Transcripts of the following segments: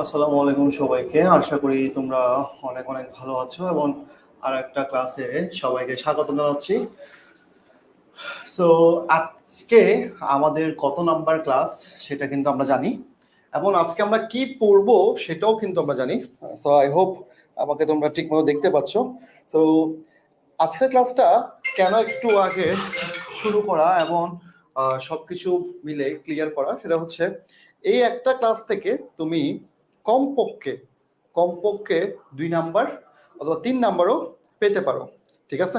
আসসালামু আলাইকুম সবাইকে। আশা করি তোমরা অনেক অনেক ভালো আছো এবং আর একটা ক্লাসে সবাইকে স্বাগত জানাচ্ছি। সো আজকে আমাদের কত নাম্বার ক্লাস সেটা কিন্তু আমরা জানি এবং আজকে আমরা কি পড়বো সেটাও কিন্তু আমরা জানি। সো আই হোপ আমাকে তোমরা ঠিকমতো দেখতে পাচ্ছ। সো আজকের ক্লাসটা কেন একটু আগে শুরু করা এবং সবকিছু মিলে ক্লিয়ার করা সেটা হচ্ছে এই একটা ক্লাস থেকে তুমি কমপক্ষে কমপক্ষে 2 নাম্বার অথবা 3 নাম্বারও পেতে পারো, ঠিক আছে?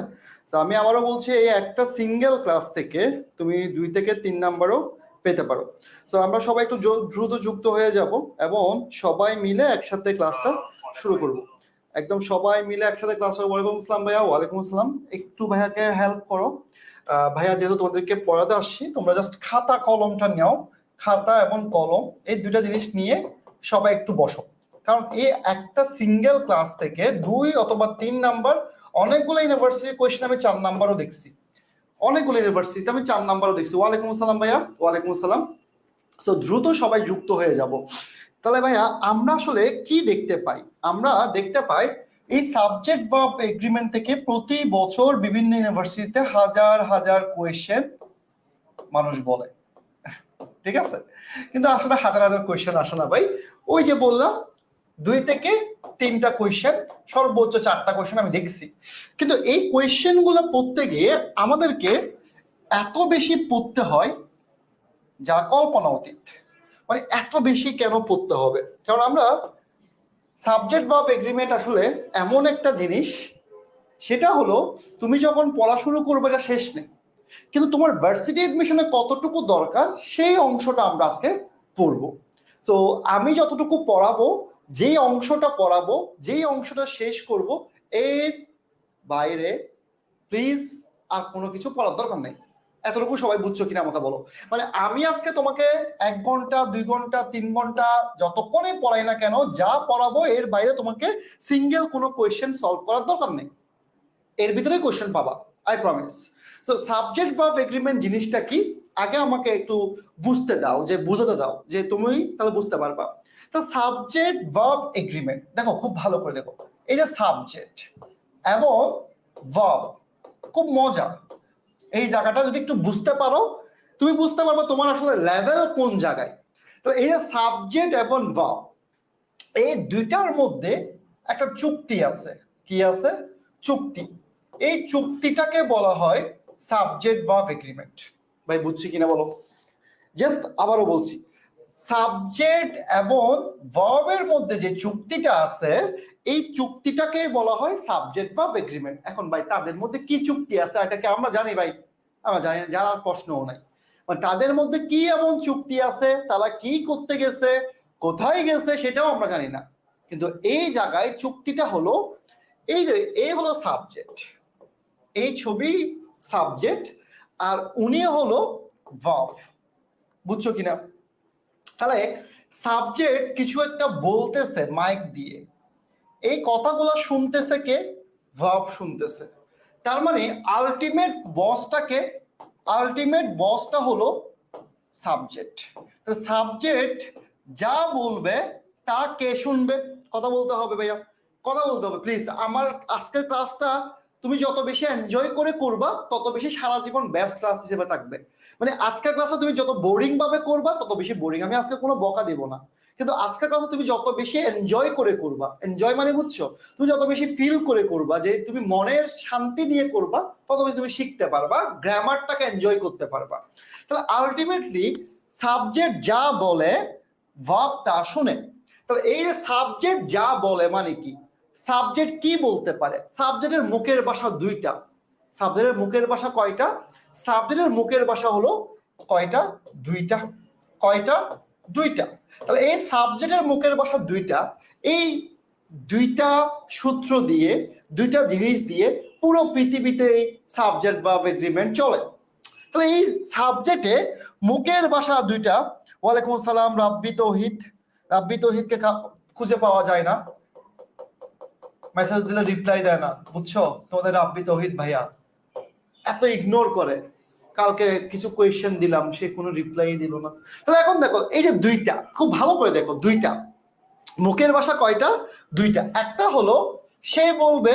তো আমি আবারও বলছি, এই একটা সিঙ্গেল ক্লাস থেকে তুমি 2 থেকে 3 নাম্বারও পেতে পারো। তো আমরা সবাই একটু দ্রুত যুক্ত হয়ে যাব এবং সবাই মিলে একসাথে ক্লাসটা শুরু করব। একদম সবাই মিলে একসাথে ক্লাস হবে। ওয়ালাইকুম আসসালাম ভাইয়া। ওয়ালাইকুম আসসালাম। একটু ভাইয়াকে হেল্প করো। ভাইয়া যেহেতু তোমাদেরকে পড়াতে আসছি, তোমরা জাস্ট খাতা কলমটা নাও। খাতা এবং কলম এই দুইটা জিনিস নিয়ে সবাই একটু বসো, কারণ এই একটা সিঙ্গেল ক্লাস থেকে 2 অথবা 3 নাম্বার, অনেকগুলো ইউনিভার্সিটির কোয়েশ্চেন আমি 4 নাম্বারও দেখছি, অনেকগুলো ইউনিভার্সিটিতে আমি 4 নাম্বারও দেখছি। ওয়ালাইকুম আসসালাম ভাইয়া। ওয়ালাইকুম আসসালাম। সো দ্রুত সবাই যুক্ত হয়ে যাব। তাহলে ভাইয়া আমরা আসলে কি দেখতে পাই? আমরা দেখতে পাই এই সাবজেক্ট ভার্ব এগ্রিমেন্ট থেকে প্রতি বছর বিভিন্ন ইউনিভার্সিটিতে হাজার হাজার কোয়েশ্চেন মানুষ বলে, ঠিক আছে? কিন্তু আসলে হাজার হাজার কোয়েশ্চেন আসে না ভাই। ওই যে বললাম 2 থেকে 3টা কোয়েশ্চেন, সর্বোচ্চ 4টা কোয়েশ্চেন আমি দেখছি। কিন্তু এই কোয়েশ্চেন গুলো পড়তে গিয়ে আমাদেরকে এত বেশি পড়তে হয় যা কল্পনা অতীত। মানে এত বেশি কেন পড়তে হবে? কারণ আমরা সাবজেক্ট ভার্ব এগ্রিমেন্ট আসলে এমন একটা জিনিস, সেটা হলো তুমি যখন পড়া শুরু করবে এটা শেষ নেই, কিন্তু তোমার ভার্সিটি এডমিশনে কতটুকু দরকার সেই অংশটা আমরা আজকে পড়বো। তো আমি যতটুকু পড়াবো, যেই অংশটা পড়াবো, যেই অংশটা শেষ করব, এর বাইরে প্লিজ আর কোনো কিছু পড়ার দরকার নেই। এতটুকু সবাই বুঝছো কিনা আমাকে বলো। মানে আমি আজকে তোমাকে 1 ঘন্টা 2 ঘন্টা 3 ঘন্টা যতক্ষণে পড়াই না কেন, যা পড়াবো এর বাইরে তোমাকে সিঙ্গেল কোনো কোয়েশ্চেন সলভ করার দরকার নেই। এর ভিতরে কোয়েশ্চেন পাবা, I promise. So subject verb agreement জিনিসটা কি আগে আমাকে একটু বুঝতে দাও, যে বুঝাতে দাও, যে তুমি তাহলে বুঝতে পারবা। তো সাবজেক্ট ভার্ব এগ্রিমেন্ট দেখো, খুব ভালো করে দেখো। এই যে সাবজেক্ট এবং ভার্ব, খুব মজা। এই জায়গাটা যদি একটু বুঝতে পারো, তুমি বুঝতে পারবে তোমার আসলে লেভেল কোন জায়গায়। তো এই যে সাবজেক্ট এবং ভার্ব, এই দুইটার মধ্যে একটা চুক্তি আছে। কি আছে? চুক্তি। এই চুক্তিটাকে বলা হয় সাবজেক্ট ভার্ব এগ্রিমেন্ট। ভাই বুঝছি কিনা বলো। জাস্ট আবারও বলছি, সাবজেক্ট এবং ভার্বের মধ্যে যে চুক্তিটা আছে, এই চুক্তিটাকে বলা হয় সাবজেক্ট ভার্ব এগ্রিমেন্ট। এখন ভাই তাদের মধ্যে কি চুক্তি আছে এটাকে আমরা জানি ভাই? আমরা জানি, জানার প্রশ্নও নাই। তাদের মধ্যে কি এমন চুক্তি আছে, তারা কি করতে গেছে, কোথায় গেছে, সেটাও আমরা জানি না। কিন্তু এই জায়গায় চুক্তিটা হলো, এই যে এ হলো সাবজেক্ট, এই ছবি সাবজেক্ট, আর উনি হলো ভার্ব। বুঝছো কিনা? তাহলে সাবজেক্ট কিছু একটা বলতেছে মাইক দিয়ে, এই কথাগুলো শুনতেছে কে? ভার্ব শুনতেছে। তার মানে আলটিমেট বসটাকে, আলটিমেট বসটা হলো সাবজেক্ট। তো সাবজেক্ট যা বলবে তা কে শুনবে? কথা বলতে হবে ভাইয়া, কথা বলতে হবে প্লিজ। আমার আজকের ক্লাসটা তুমি যত বেশি এনজয় করে করবা, তত বেশি সারা জীবন বেস্ট ক্লাস হিসেবে থাকবে। মানে আজকের ক্লাসে তুমি যত বোরিং ভাবে করবা, তত বেশি বোরিং। আমি আজকে কোনো বকা দেব না, কিন্তু আজকের ক্লাসে তুমি যত বেশি এনজয় করে করবা, এনজয় মানে বুঝছো, তুমি যত বেশি ফিল করে করবা, যে তুমি মনের শান্তি দিয়ে করবা, তত বেশি তুমি শিখতে পারবা, গ্রামারটাকে এনজয় করতে পারবা। তাহলে আলটিমেটলি সাবজেক্ট যা বলে ভার্ব তা শুনে। তাহলে এই যে সাবজেক্ট যা বলে মানে কি? সাবজেক্ট কি বলতে পারে? সাবজেক্টের মুখের ভাষা দুইটা। সাবজেক্টের মুখের ভাষা কয়টা? সাবজেক্টের মুখের ভাষা হলো কয়টা? দুইটা। কয়টা? দুইটা। তাহলে এই সাবজেক্টের মুখের ভাষা দুইটা। এই দুইটা সূত্র দিয়ে, দুইটা জিনিস দিয়ে পুরো পৃথিবীতে সাবজেক্ট ভার্ব এগ্রিমেন্ট চলে। তাহলে এই সাবজেক্টে মুখের ভাষা দুইটা। ওয়ালাইকুম আসসালাম রাব্বি তৌহিদ। রাব্বি তৌহিদকে খুঁজে পাওয়া যায় না, মেসেজ দিলে রিপ্লাই দেয় না, বুঝছো? তোমাদের রাব্বি তৌহিদ ভাইয়া এত ইগনোর করে। কালকে কিছু কোয়েশ্চেন দিলাম, সে কোনো রিপ্লাই দিল না। তাহলে এখন দেখো এই যে দুইটা, খুব ভালো করে দেখো, দুইটা মুখের ভাষা কয়টা? দুইটা। একটা হলো সে বলবে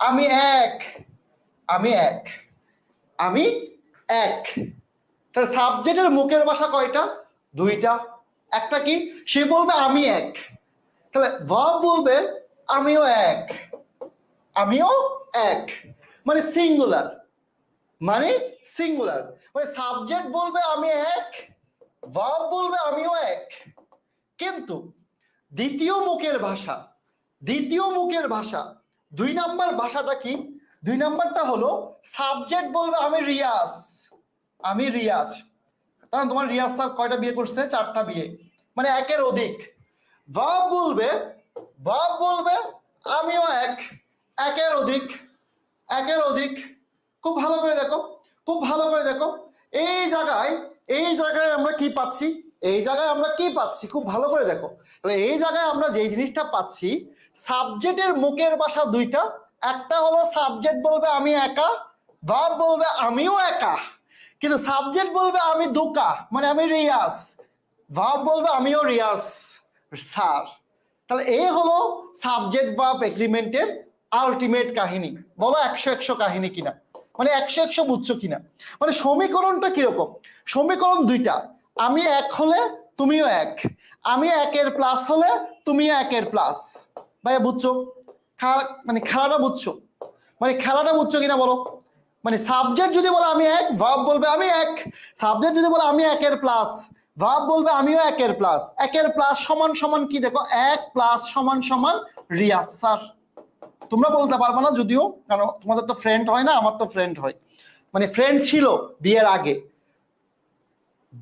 আমি এক, আমি এক, আমি এক। তাহলে সাবজেক্টের মুখের ভাষা কয়টা? দুইটা। একটা কি? সে বলবে আমি এক। তাহলে ভার্ব বলবে আমিও এক, আমিও এক, মানে সিঙ্গুলার, মানে সিঙ্গুলার। মানে সাবজেক্ট বলবে আমি এক, ভার্ব বলবে আমিও এক। কিন্তু দ্বিতীয় মুখের ভাষা, দ্বিতীয় মুখের ভাষা, 2 নাম্বার ভাষাটা কি? 2 নাম্বারটা হলো সাবজেক্ট বলবে আমি রিয়াজ, আমি রিয়াজ। কারণ তোমার রিয়াজ স্যার কয়টা বিয়ে করছে? 4টা বিয়ে, মানে একের অধিক। ভার্ব বলবে, ভার্ব বলবে আমিও এক, একের অধিক, একের অধিক। খুব ভালো করে দেখো, খুব ভালো করে দেখো। এই জায়গায়, এই জায়গায় আমরা কি পাচ্ছি? এই জায়গায় আমরা কি পাচ্ছি? খুব ভালো করে দেখো। তাহলে এই জায়গায় আমরা যে জিনিসটা পাচ্ছি, সাবজেক্টের মুখের ভাষা দুইটা। একটা হলো সাবজেক্ট বলবে আমি একা, ভার্ব বলবে আমিও একা। কিন্তু সাবজেক্ট বলবে আমি দুকা, মানে আমি রিয়াজ, ভার্ব বলবে আমিও রিয়াজ স্যার। তাহলে এই হলো সাবজেক্ট ভার্ব এগ্রিমেন্টের আলটিমেট কাহিনী। বলো 100 কাহিনী কিনা, মানে 100 বুঝছো কিনা? মানে সমীকরণটা কিরকম? সমীকরণ দুইটা, আমি এক হলে তুমিও এক, আমি একের প্লাস হলে তুমিও একের প্লাস। ভাইয়া বুঝছো? মানে খেলাটা বুঝছো? মানে খেলাটা বুঝছো কিনা বলো? মানে সাবজেক্ট যদি বলে আমি এক, ভার্ব বলবে আমি এক। সাবজেক্ট যদি বলে আমি একের প্লাস, ভার্ব বলবে আমিও একের প্লাস। একের প্লাস সমান সমান কি? দেখো, এক প্লাস সমান সমান রিয়াজ স্যার। তোমরা বলতে পারবে না যদিও, কারণ তোমাদের তো ফ্রেন্ড হয় না, আমার তো ফ্রেন্ড হয়, মানে ফ্রেন্ড ছিল বিয়ের আগে।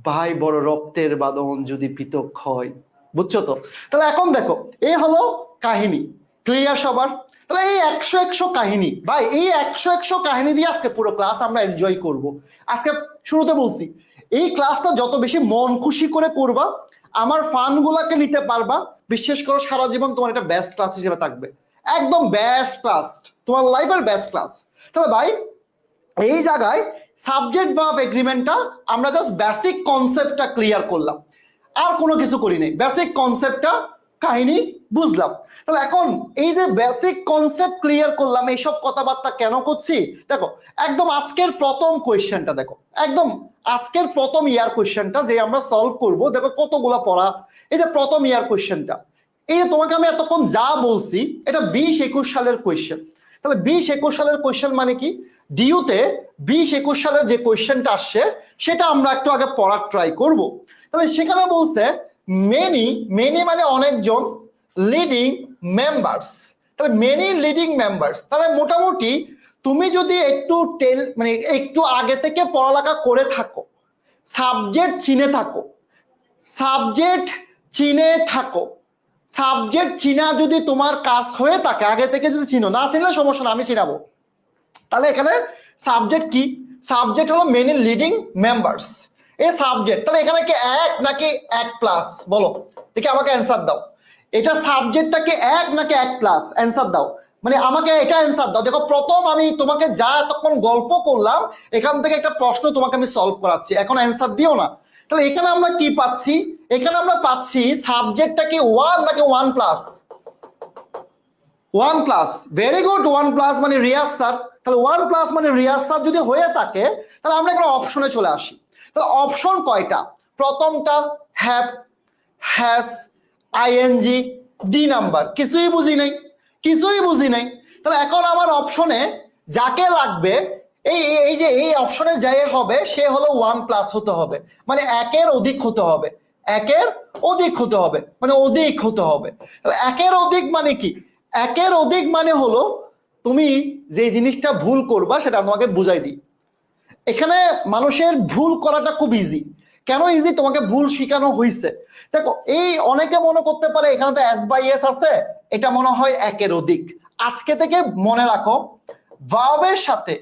ভাই বড় রক্তের বাঁধন যদি পৃথক হয়, বুঝছো তো? তাহলে এখন দেখো, এই হলো কাহিনী। ক্লিয়ার সবার? তাহলে এই 100 কাহিনী, ভাই এই 100 কাহিনী দিয়ে আজকে পুরো ক্লাস আমরা এনজয় করব। আজকে শুরুতে বলছি, এই ক্লাসটা যত বেশি মন খুশি করে করবা, আমার ফান গুলাকে নিতে পারবা, বিশেষ করে সারা জীবন তোমার একটা বেস্ট ক্লাস হিসেবে থাকবে। একদম বেস্ট ক্লাস, তোমার লাইফের বেস্ট ক্লাস। তাহলে ভাই এই জায়গায় সাবজেক্ট ভার্ব এগ্রিমেন্টটা আমরা জাস্ট বেসিক কনসেপ্টটা ক্লিয়ার করলাম, আর কোনো কিছু করি নাই। বেসিক কনসেপ্টটা কাহিনী বুঝলাম। তাহলে এখন এই যে বেসিক কনসেপ্ট ক্লিয়ার করলাম, এইসব কথাবার্তা কেন করছি? দেখো, একদম আজকের প্রথম কোয়েশ্চেনটা দেখো, একদম আজকের প্রথম ইয়ার কোয়েশ্চেনটা যে আমরা সলভ করব, দেখো কতগুলা পড়া। এই যে প্রথম ইয়ার কোয়েশ্চেনটা, এই যে তোমাকে আমি এতক্ষণ যা বলছি, এটা 20-21 সালের কোয়েশ্চেন। তাহলে 20-21 সালের কোয়েশ্চেন মানে কি? ডিউতে 20-21 সালের যে কোয়েশ্চেনটা আসছে, সেটা আমরা একটু আগে পড়ার ট্রাই করব। তাহলে সেখানে বলছে মেনি, মেনি মানে অনেকজন, লিডিং মেম্বার্স। তাহলে মেনি লিডিং মেম্বার্স, তাহলে মোটামুটি তুমি যদি একটু মানে একটু আগে থেকে পড়ালেখা করে থাকো, সাবজেক্ট চিনে থাকো, সাবজেক্ট চিনে থাকো, সাবজেক্ট চিনা যদি তোমার কাজ হয়ে থাকে, আগে থেকে যদি চিনো, না চিনলে সমস্যা না, আমি চিনাবো। তাহলে এখানে সাবজেক্ট কি? সাবজেক্ট হলো মেনি লিডিং মেম্বার্স। এই সাবজেক্ট, তাহলে এখানে কি এক নাকি এক প্লাস? বলো দেখি, আমাকে অ্যান্সার দাও। এটা সাবজেক্টটা কি এক নাকি এক প্লাস? অ্যান্সার দাও, মানে আমাকে এটা অ্যান্সার দাও। দেখো, প্রথম আমি তোমাকে যা এতক্ষণ গল্প করলাম, এখান থেকে একটা প্রশ্ন তোমাকে আমি সলভ করাচ্ছি, এখন অ্যান্সার দিও না। তাহলে এখানে আমরা কি পাচ্ছি? এখানে আমরা পাচ্ছি সাবজেক্টটা কি ওয়ান নাকি one plus? One plus, very good, one plus মানে রিয়াজ স্যার। তাহলে ওয়ান প্লাস মানে রিয়াজ স্যার যদি হয়ে থাকে, তাহলে আমরা এখানে অপশনে চলে আসি। তাহলে অপশন কয়টা? প্রথমটা have, has, I N G, D number. কিছুই বুঝি নাই, কিছুই বুঝি নাই। তাহলে এখন আমার অপশনে যাকে লাগবে, এই এই যে এই অপশনে যাই হবে, সে হলো ওয়ান প্লাস হতে হবে, মানে একের অধিক হতে হবে, একের অধিক হতে হবে, মানে অধিক হতে হবে। তাহলে একের অধিক মানে কি? একের অধিক মানে হলো, তুমি যে জিনিসটা ভুল করবা সেটা তোমাকে বুঝাই দিই। এখানে মানুষের ভুল করাটা খুব ইজি। কেন ইজি? তোমাকে ভুল শিখানো হয়েছে। দেখো, এই অনেকে মনে করতে পারে এখানে তো এস বাই এস আছে, এটা মনে হয় একের অধিক। আজকে থেকে মনে রাখো, ভার্বের সাথে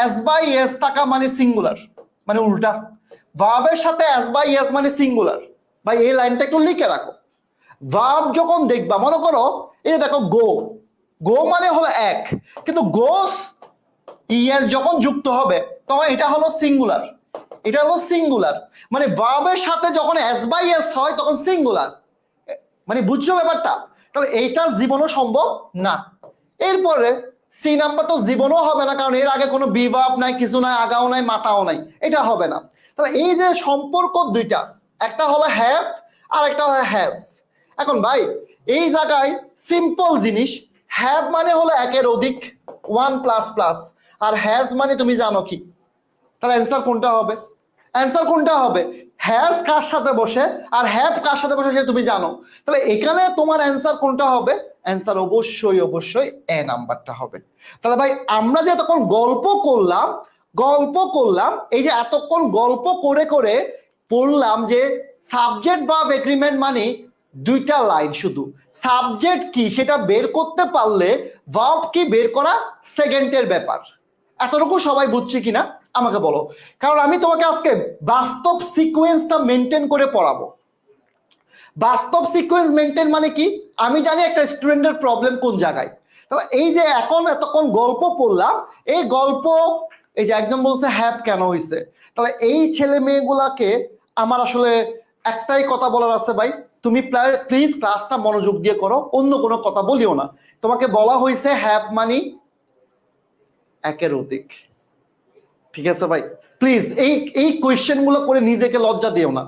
এস বাই এস থাকা মানে সিঙ্গুলার, মানে উল্টা। ভার্বের সাথে এস বাই এস মানে সিঙ্গুলার। ভাই এই লাইনটা একটু লিখে রাখো। ভার্ব যখন দেখবা, মনে করো এই দেখো গো, গো মানে হলো এক, কিন্তু গোস ইএস যখন যুক্ত হবে তখন এটা হলো সিঙ্গুলার, এটা হলো সিঙ্গুলার। মানে ভার্বের সাথে যখন এস বাই এস হয় তখন সিঙ্গুলার। মানে বুঝছো ব্যাপারটা? তাহলে এইটা জীবনও সম্ভব না। এরপরে সি নাম্বার তো জীবনও হবে না, কারণ এর আগে কোনো বি ভার্ব নাই, কিছু নাই, আগাও নাই, মাটাও নাই, এটা হবে না। তাহলে এই যে সম্পর্ক দুইটা, একটা হলো হ্যাভ আর একটা হলো হ্যাজ। এখন ভাই এই জায়গায় সিম্পল জিনিস, হ্যাভ মানে হলো একের অধিক, ওয়ান প্লাস প্লাস, আর হ্যাজ মানে তুমি জানো কি, তাহলে অ্যান্সার কোনটা হবে? অ্যান্সার কোনটা হবে? হ্যাজ কার সাথে বসে আর হ্যাভ কার সাথে বসে সেটা তুমি জানো, তাহলে এখানে তোমার অ্যান্সার কোনটা হবে? অ্যান্সার অবশ্যই অবশ্যই এ নাম্বারটা হবে। তাহলে ভাই আমরা যে এতক্ষণ গল্প করলাম, এই যে এতক্ষণ গল্প করে করে পড়লাম যে সাবজেক্ট ভার্ব এগ্রিমেন্ট মানে দুইটা লাইন শুধু, সাবজেক্ট কি সেটা বের করতে পারলে ভার্ব কি বের করা সেকেন্ডের ব্যাপার। এতটুকু সবাই বুঝছি কিনা আমাকে বলো, কারণ আমি তোমাকে আজকে বাস্তব সিকোয়েন্সটা মেনটেন করে পড়াবো। বাস্তব সিকোয়েন্স মেনটেন মানে কি, আমি জানি একটা স্টুডেন্টের প্রবলেম কোন জায়গায়। তাহলে এই যে এখন এতক্ষণ গল্প পড়লাম, এই গল্প, এই যে একজন বলছে হ্যাভ কেন হয়েছে, তাহলে এই ছেলে মেয়েগুলাকে আমার আসলে একটাই কথা বলার আছে ভাই, তুমি প্লিজ ক্লাসটা মনোযোগ দিয়ে করো, অন্য কোনো কথা বলিও না। তোমাকে বলা হয়েছে হ্যাভ মানি একের অধিক, ঠিক আছে ভাই? প্লিজ এই কোয়েশ্চেন গুলো করে নিজেকে লজ্জা দিও না,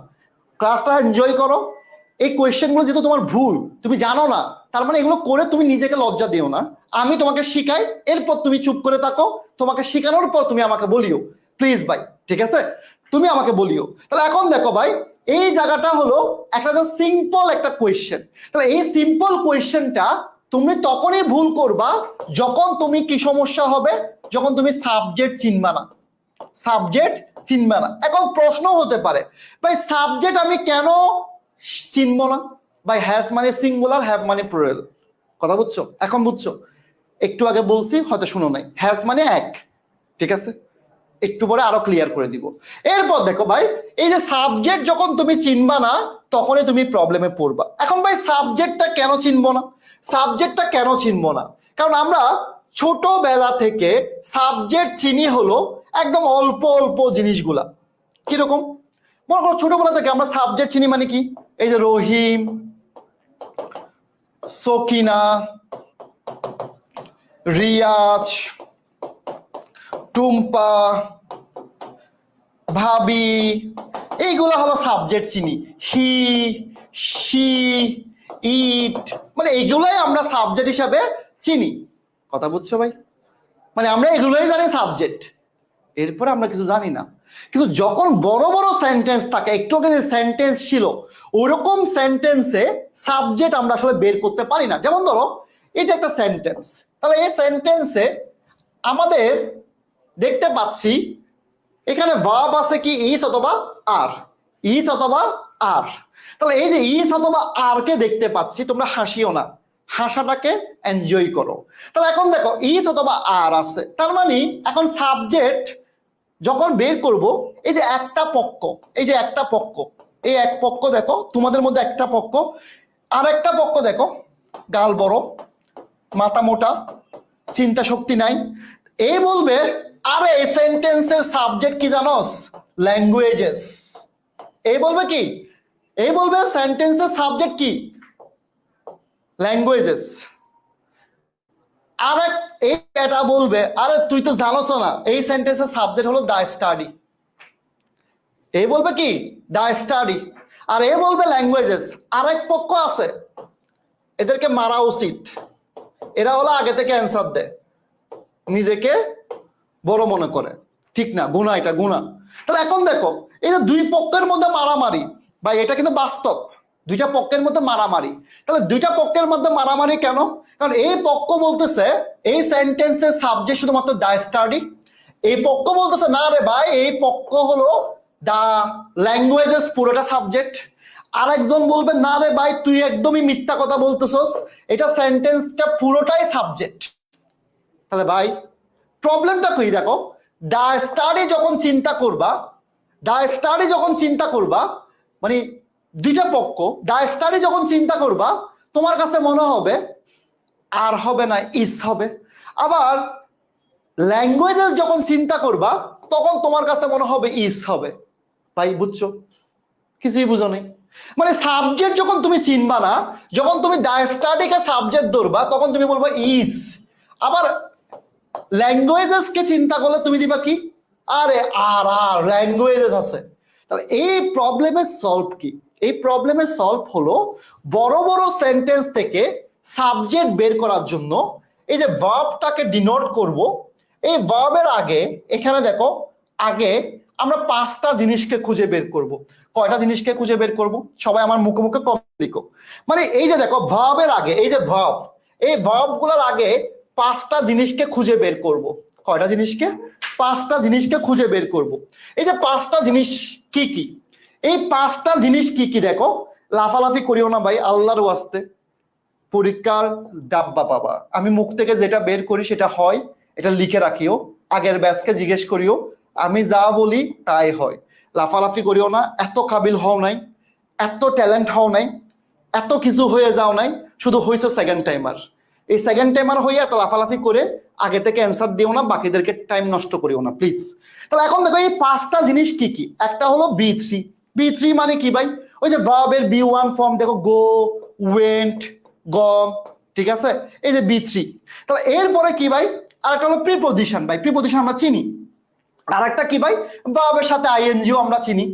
ক্লাসটা এনজয় করো। এই কোয়েশ্চেন গুলো যেহেতু তোমার ভুল, তুমি জানো না, তার মানে এগুলো করে তুমি নিজেকে লজ্জা দিও না। আমি তোমাকে শিখাই, এরপর তুমি চুপ করে থাকো, তোমাকে শিখানোর পর তুমি আমাকে বলিও, প্লিজ ভাই, ঠিক আছে? তুমি আমাকে বলিও। তাহলে এখন দেখো ভাই, এই জায়গাটা হলো একটা সিম্পল একটা কোয়েশ্চেন। তাহলে এই সিম্পল কোয়েশ্চেনটা তুমি তখনই ভুল করবা যখন তুমি কি সমস্যা হবে, যখন তুমি সাবজেক্ট চিনবা না, সাবজেক্ট চিনবে না। এখন প্রশ্ন হতে পারে ভাই সাবজেক্ট আমি কেন চিনবো না? ভাই হ্যাজ মানে সিঙ্গুলার, হ্যাভ মানে প্লুরাল, কথা বুঝছো? এখন বুঝছো? একটু আগে বলছি হয়তো শুনো নাই, হ্যাজ মানে এক, ঠিক আছে? একটু পরে আরো ক্লিয়ার করে দিব। এরপর দেখো ভাই, এই যে সাবজেক্ট যখন তুমি চিনবা না তখনই তুমি প্রবলেমে পড়বা। এখন ভাই সাবজেক্টটা কেন চিনবো না? সাবজেক্টটা কেন চিনবো না? কারণ আমরা ছোটবেলা থেকে সাবজেক্ট চিনি হলো একদম অল্প অল্প জিনিসগুলা। কিরকম? মনে করো ছোটবেলা থেকে আমরা সাবজেক্ট চিনি মানে কি, এই যে রহিম, সকিনা, রিয়াজ, টুম্পা, ভাবি, এইগুলো হলো সাবজেক্ট চিনি। হি, শি, ইট, মানে এইগুলাই আমরা সাবজেক্ট হিসাবে চিনি, কথা বুঝছো ভাই? মানে আমরা এগুলোই জানি সাবজেক্ট, এরপরে আমরা কিছু জানি না। কিন্তু যখন বড় বড় সেন্টেন্স থাকে, একটু আগে যে সেন্টেন্স ছিল ওরকম সেন্টেন্সে সাবজেক্ট আমরা আসলে বের করতে পারি না। যেমন ধরো এটা একটা সেন্টেন্স, তাহলে এই সেন্টেন্সে আমাদের দেখতে পাচ্ছি এখানে ভার্ব আছে কি ইজ অথবা আর, ইজ অথবা আর। তাহলে এই যে ইজ অথবা আর কে দেখতে পাচ্ছি, তোমরা হাসিও না, হাসাটাকে এনজয় করো। তাহলে এখন দেখো ইজ অথবা আর আছে, তার মানে এখন সাবজেক্ট যখন বের করব, এই যে একটা পক্ষ, এই যে একটা পক্ষ, এই এক পক্ষ দেখো তোমাদের মধ্যে একটা পক্ষ, আর একটা পক্ষ দেখো গাল বড়, মাথা মোটা, চিন্তা শক্তি নাই। এই বলবে আরে এই সেন্টেন্সের সাবজেক্ট কি জানোস? ল্যাঙ্গুয়েজেস। এই বলবে কি? এই বলবে সেন্টেন্সের সাবজেক্ট কি? ল্যাঙ্গুয়েজেস। আরে এই এটা বলবে আরে তুই তো জানোস না এই সেন্টেন্সের সাবজেক্ট হলো দা স্টাডি। এই বলবে কি? দা স্টাডি। আর এ বলবে ল্যাঙ্গুয়েজেস। আরেক পক্ষ আছে, এদেরকে মারা উচিত, এরা হলো আগে থেকে অ্যান্সার দেয়, নিজেকে বড় মনে করে, ঠিক না? গুণা, এটা গুণা। তাহলে এখন দেখো এই যে দুই পক্ষের মধ্যে মারামারি, ভাই এটা কিন্তু বাস্তব, দুইটা পক্ষের মধ্যে মারামারি। তাহলে দুইটা পক্ষের মধ্যে মারামারি কেন? কারণ এই পক্ষ বলতেছে এই সেন্টেন্সের সাবজেক্ট শুধুমাত্র দা স্টাডি, এই পক্ষ বলতেছে না রে ভাই এই পক্ষ হলো দা ল্যাঙ্গুয়েজেস পুরোটা সাবজেক্ট। আর একজন বলবে না রে ভাই তুই একদমই মিথ্যা কথা বলতেছস, এটা সেন্টেন্সটা পুরোটাই সাবজেক্ট। তাহলে ভাই প্রবলেমটা কি দেখো, দা স্টাডি যখন চিন্তা করবা, দা স্টাডি যখন চিন্তা করবা, মানে দুইটা পক্ষ, দা স্টাডি যখন চিন্তা করবা তোমার কাছে মনে হবে আর হবে না ইস হবে। আবার ল্যাঙ্গুয়েজেস যখন চিন্তা করবা তখন তোমার কাছে মনে হবে ইস হবে। ভাই বুঝছো? কিছুই বুঝো নেই। মানে সাবজেক্ট যখন তুমি চিনবা না, যখন তুমি ডায়াস্টাটিকে সাবজেক্ট ধরবা তখন তুমি বলবা ইজ। আবার ল্যাঙ্গুয়েজেস কে চিন্তা করলে তুমি দিবা কি, আরে আর আর ল্যাঙ্গুয়েজেস আছে। তাহলে এই প্রবলেমের সলভ কি? এই প্রবলেমের সলভ হলো বড় বড় সেন্টেন্স থেকে সাবজেক্ট বের করার জন্য এই যে ভার্বটাকে ডিনোট করব, এই ভার্বের আগে এখানে দেখো, আগে আমরা 5টা জিনিসকে খুঁজে বের করব। কয়টা জিনিসকে খুঁজে বের করব? সবাই আমার মুখে মুখে কম লিখো। মানে এই যে দেখো ভার্বের আগে, এই যে ভার্ব, এই ভার্ব গুলোর আগে 5টা জিনিসকে খুঁজে বের করব। কয়টা জিনিসকে? 5টা জিনিসকে খুঁজে বের করব। এই যে 5টা জিনিস কি কি? এই 5টা জিনিস কি কি দেখো, লাফালাফি করিও না ভাই, আল্লাহর ওয়াস্তে। পরীক্ষার ডাব্বা পাবা, আমি মুখ থেকে যেটা বের করি সেটা হয়, এটা লিখে রাখিও। আগের ব্যাচকে জিজ্ঞেস করিও, আমি যা বলি তাই হয়। লাফালাফি করিও না, এত কাবিল হও নাই, এত ট্যালেন্ট হও নাই, এত কিছু হয়ে যাও নাই, শুধু হয়েছে সেকেন্ড টাইমার। এই সেকেন্ড টাইমার হয়ে এত লাফালাফি করে আগে থেকে অ্যান্সার দিও না, বাকিদেরকে টাইম নষ্ট করিও না প্লিজ। তাহলে এখন দেখো এই 5টা জিনিস কি কি। একটা হলো বি3। বি3 মানে কি ভাই? ওই যে ভার্বের বি1 ফর্ম দেখো, গো, ওয়েন্ট, গম, ঠিক আছে, এই যে বি3। তাহলে এরপরে কি ভাই? আর একটা হলো প্রিপোজিশন। ভাই প্রিপোজিশন আমরা চিনি। আর একটা কি ভাই? ভার্বের সাথে আইএনজিও আমরা চিনি।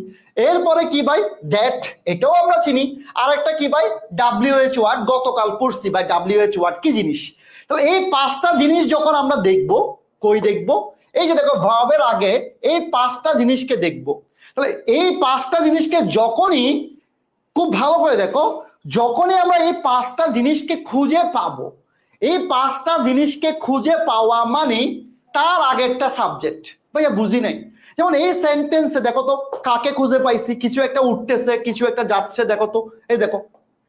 এরপরে কি ভাই? দ্যাট, এটাও আমরা চিনি। আর একটা কি ভাই? ডাব্লিউএইচ ওয়ার্ড, গতকাল পড়ছি ভাই ডাব্লিউএইচ ওয়ার্ড কি জিনিস। তাহলে এই 5টা জিনিস যখন আমরা দেখব, কই দেখব? এই যে দেখো ভার্বের আগে এই 5টা জিনিসকে দেখব। তাহলে এই 5টা জিনিসকে যখনই, খুব ভালো করে দেখো, যখনই আমরা এই 5টা জিনিসকে খুঁজে পাবো, এই 5টা জিনিসকে খুঁজে পাওয়া মানে তার আগে একটা সাবজেক্ট। ভাইয়া বুঝি নাই। যেমন এই সেন্টেন্সে দেখো তো, কাকে খুঁজে পাইছি? কিছু একটা উঠতেছে, কিছু একটা যাচ্ছে। দেখো তো, এই দেখো,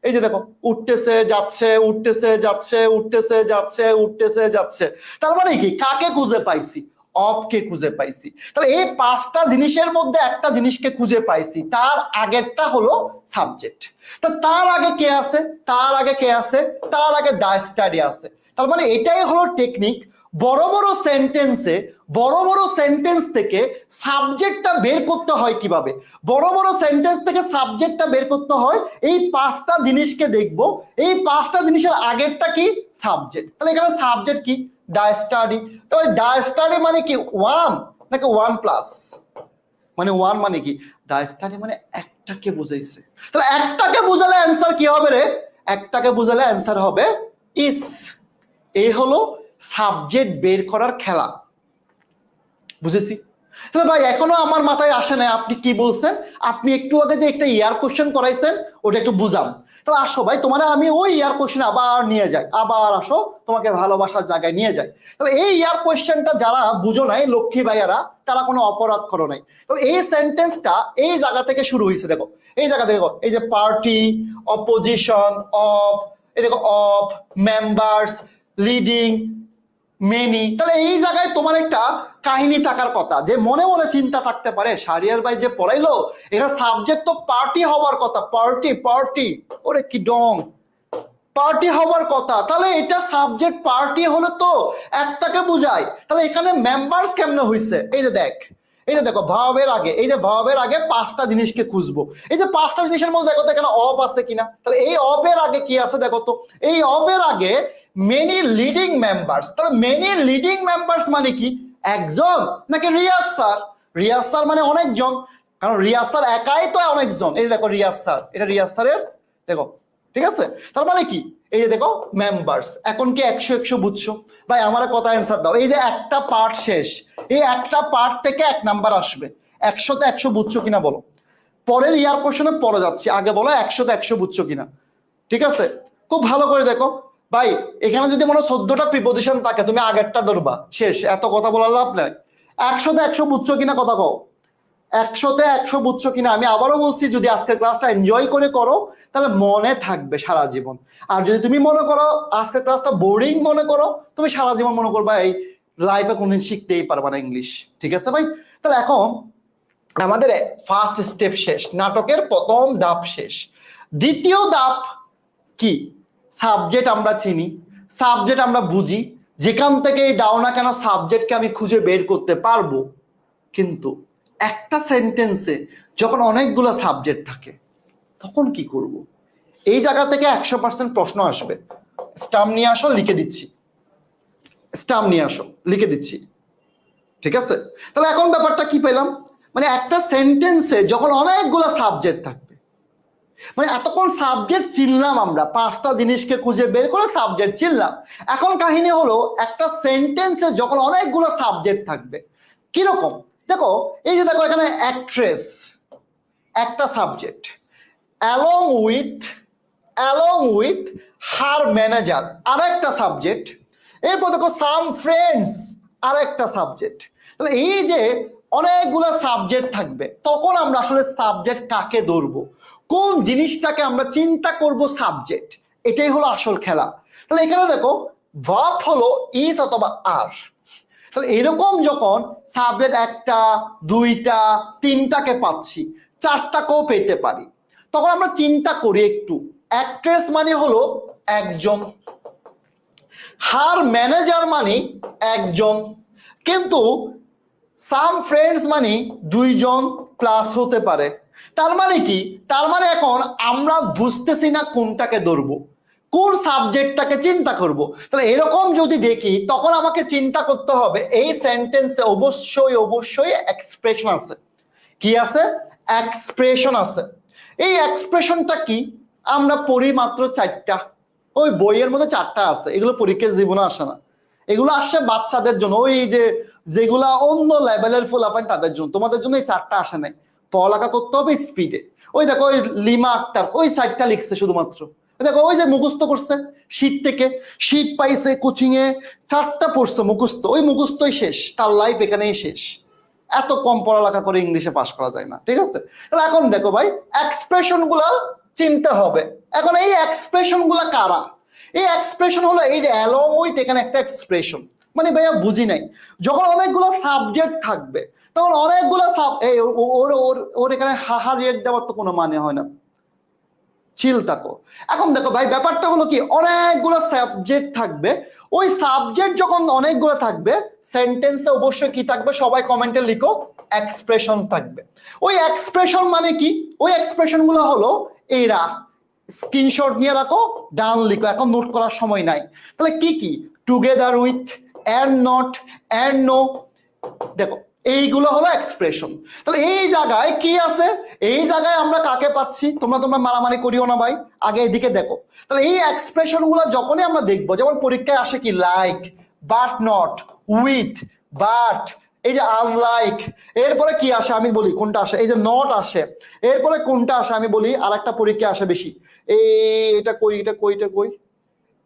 এই যে দেখো, উঠতেছে যাচ্ছে, উঠতেছে যাচ্ছে, উঠতেছে যাচ্ছে, উঠতেছে যাচ্ছে। তার মানে কি? কাকে খুঁজে পাইছি? অফকে খুঁজে পাইছি। তাহলে এই 5টা জিনিসের মধ্যে একটা জিনিসকে খুঁজে পাইছি, তার আগেরটা হলো সাবজেক্ট। তো তার আগে কে আছে? তার আগে কে আছে? তার আগে দা স্টাডি আছে। তার মানে এটাই হলো টেকনিক। বড় বড় সেন্টেন্সে, বড় বড় সেন্টেন্স থেকে সাবজেক্টটা বের করতে হয় কিভাবে? বড় বড় সেন্টেন্স থেকে সাবজেক্টটা বের করতে হয় এই 5টা জিনিসকে দেখবো। এই 5টা জিনিসের আগেরটা কি? সাবজেক্ট। তাহলে এখানে সাবজেক্ট কি? দা স্টাডি। তবে দা স্টাডি মানে কি? ওয়ান নাকি ওয়ান প্লাস? মানে ওয়ান মানে কি? দা স্টাডি মানে একটাকে বুঝাইছে। তাহলে একটাকে বুঝালে অ্যান্সার কি হবে রে? একটাকে বুঝালে অ্যান্সার হবে ইস। এই হলো সাবজেক্ট বের করার খেলা। বুঝেছি? তাহলে ভাই এখনো আমার মাথায় আসে না আপনি কি বলছেন। আপনি একটু আগে যে একটা ইয়ার কোশ্চেন করাইছেন ওটা একটু বুঝান। তাহলে আসো ভাই, তোমার আমি ওই ইয়ার কোশ্চেন আবার নিয়ে যাই, আবার আসো, তোমাকে ভালোবাসার জায়গায় নিয়ে যাই। তাহলে এই ইয়ার কোশ্চেনটা যারা বুঝো নাই, লক্ষ্মী ভাইয়ারা, তারা কোনো অপরাধ করো নাই। তাহলে এই সেন্টেন্সটা এই জায়গা থেকে শুরু হয়েছে। দেখো এই জায়গা দেখো, এই যে পার্টি, অপোজিশন, অফ, এই দেখো অফ, মেম্বার্স, লিডিং, মেনি। তাহলে এই জায়গায় তোমার একটা কাহিনী থাকার কথা, যে মনে মনে চিন্তা থাকতে পারে শাহরিয়ার ভাই যে পড়াইলো এটা সাবজেক্ট তো পার্টি হওয়ার কথা। পার্টি পার্টি, ওরে কি ডং, পার্টি হওয়ার কথা। তাহলে এটা সাবজেক্ট পার্টি হলে তো একটাকে বুঝায়। তাহলে এখানে মেম্বার্স কেমনে হইছে? এই যে দেখ, এই যে দেখো ভার্বের আগে, এই যে ভার্বের আগে 5টা জিনিসকে খুঁজবো। এই যে 5টা জিনিসের মধ্যে দেখো তো এখানে অফ আছে কিনা। তাহলে এই অফের আগে কি আছে দেখো তো, এই অফের আগে মেনি লিডিং মেম্বার্স। তাহলে মেনি লিডিং মেম্বার্স মানে কি? একজন নাকি রিয়াজ স্যার? রিয়াজ স্যার মানে অনেকজন, কারণ রিয়াজ স্যার একাই তো অনেকজন। এই দেখো রিয়াজ স্যার, এটা রিয়াজ স্যারের, দেখো, ঠিক আছে। তার মানে কি? এই যে দেখো মেম্বার্স। এখন কি 100 বুঝছো? ভাই আমার কথা অ্যান্সার দাও। এই যে একটা পার্ট শেষ, এই একটা পার্ট থেকে 1 নাম্বার আসবে। 100তে 100 বুঝছো কিনা বলো? পরের ইয়ার কোশ্চেনে পরে যাচ্ছি, আগে বলো 100তে 100 বুঝছো কিনা। ঠিক আছে, খুব ভালো করে দেখো ভাই। এখানে যদি মনে 14টা প্রিপোজিশন থাকে, তুমি আগেরটা ধরবা, শেষ, এত কথা বলার লাভ নাই। 100তে 100 বুঝছো কিনা কথা কও। 100তে 100 বুঝছো কিনা? আমি আবারও বলছি, যদি আজকের ক্লাসটা এনজয় করে করো তাহলে মনে থাকবে সারা জীবন। আর যদি তুমি মনে করো আজকের ক্লাসটা বোরিং মনে করো, তুমি সারা জীবন মনে করবা এই লাইফে কোনদিন শিখতেই পারবা না ইংলিশ। ঠিক আছে ভাই? তাহলে এখন আমাদের ফার্স্ট স্টেপ শেষ, নাটকের প্রথম ধাপ শেষ। দ্বিতীয় ধাপ কি? সাবজেক্ট আমরা চিনি, সাবজেক্ট আমরা বুঝি, যেখান থেকেই দাও না কেন সাবজেক্টকে আমি খুঁজে বের করতে পারবো। কিন্তু একটা সেন্টেন্সে যখন অনেকগুলো সাবজেক্ট থাকে, তখন কি করব? এই জায়গা থেকে 100% প্রশ্ন আসবে। স্টাম্প নিয়ে আসো, লিখে দিচ্ছি। স্টাম্প নিয়ে আসো, লিখে দিচ্ছি। ঠিক আছে? তাহলে এখন ব্যাপারটা কি পেলাম, মানে একটা সেন্টেন্সে যখন অনেকগুলো সাবজেক্ট থাকবে, মানে এতক্ষণ সাবজেক্ট চিনলাম আমরা, 5টা জিনিসকে খুঁজে বের করে সাবজেক্ট চিনলাম। এখন কাহিনী হলো একটা সেন্টেন্সে যখন অনেকগুলো সাবজেক্ট থাকবে কিরকম, দেখো এই যে দেখো এখানে অ্যাক্ট্রেস একটা subject, along with her manager আরেকটা সাবজেক্ট, এরপর দেখো সাম ফ্রেন্ডস আরেকটা সাবজেক্ট। তাহলে এই যে অনেকগুলো সাবজেক্ট থাকবে, তখন আমরা আসলে সাবজেক্ট কাকে ধরবো, কোন জিনিসটাকে আমরা চিন্তা করব সাবজেক্ট, এটাই হলো আসল খেলা। তাহলে এখানে দেখো ভার্ব হলো ইজ অথবা আর। তাহলে এরকম যখন সাবজেক্ট একটা, দুইটা, তিনটাকে পাচ্ছি, চারটাকেও পেতে পারি, তখন আমরা চিন্তা করি একটু। অ্যাক্ট্রেস মানে হলো একজন, হার ম্যানেজার মানে একজন, কিন্তু সাম ফ্রেন্ডস মানে দুইজন প্লাস হতে পারে। তার মানে কি, তার মানে এখন আমরা বুঝতেছি না কোনটাকে ধরবো, কোন সাবজেক্টটাকে চিন্তা করব। তাহলে এরকম যদি দেখি তখন আমাকে চিন্তা করতে হবে এই সেন্টেন্সে অবশ্যই এক্সপ্রেশন আছে। কি আছে? এক্সপ্রেশন আছে। এই এক্সপ্রেশনটা কি, আমরা পড়ি মাত্র 4টা, ওই বইয়ের মধ্যে 4টা আছে, এগুলো পরীক্ষার জীবনে আসে না, এগুলো আসছে বাচ্চাদের জন্য, ওই যে যেগুলা অন্য লেভেলের ফলাফল তাদের জন্য, তোমাদের জন্য এই 4টা আসে নাই। পড়ালেখা করতে হবে স্পিডে। ওই দেখো ওই লিমা আক্তার ওই 4টা লিখছে শুধুমাত্র, দেখো ওই যে মুখস্থ করছে শীত থেকে, শীত পাইছে কোচিং এ, 4টা পড়ছে মুখস্থ, ওই মুখস্থই শেষ, তার লাইফ এখানেই শেষ। এত কম পড়ালেখা করে ইংলিশে পাস করা যায় না, ঠিক আছে? তাহলে এখন দেখো ভাই এক্সপ্রেশন গুলা চিনতে হবে। এখন এই এক্সপ্রেশন গুলা কারা? এই এক্সপ্রেশন হলো এই যে অ্যালং উইথ, এখানে একটা এক্সপ্রেশন, মানে ভাইয়া বুঝি নাই, যখন অনেকগুলো সাবজেক্ট থাকবে তখন অনেকগুলো ওর এখানে হাহা রিয়েক্ট দেওয়ার তো কোনো মানে হয় না, চিল থাকো। এখন দেখো ভাই ব্যাপারটা হলো কি, অনেকগুলো সাবজেক্ট থাকবে, ওই সাবজেক্ট যখন অনেকগুলো থাকবে সেন্টেন্সে অবশ্যই কি থাকবে, সবাই কমেন্টে লিখো, এক্সপ্রেশন থাকবে। ওই এক্সপ্রেশন মানে কি, ওই এক্সপ্রেশন গুলো হলো এরা, স্ক্রিনশট নিয়ে রাখো, ডান লিখো, এখন নোট করার সময় নাই। তাহলে কি কি, together with, and not, and no, দেখো এইগুলো হলো এক্সপ্রেশন। তাহলে এই জায়গায় কি আছে, এই জায়গায় আমরা কাকে পাচ্ছি, তোমরা মারামারি করিও না ভাই, আগে এদিকে দেখো। তাহলে এই এক্সপ্রেশন গুলো যখনই আমরা দেখবো, যেমন পরীক্ষায় আসে কি, like, but not, with, but, এই যে আনলাইক, এরপরে কি আসে আমি বলি কোনটা আসে, এই যে নট আসে, এরপরে কোনটা আসে আমি বলি, আর একটা পরীক্ষা আসে বেশি, এটা কই,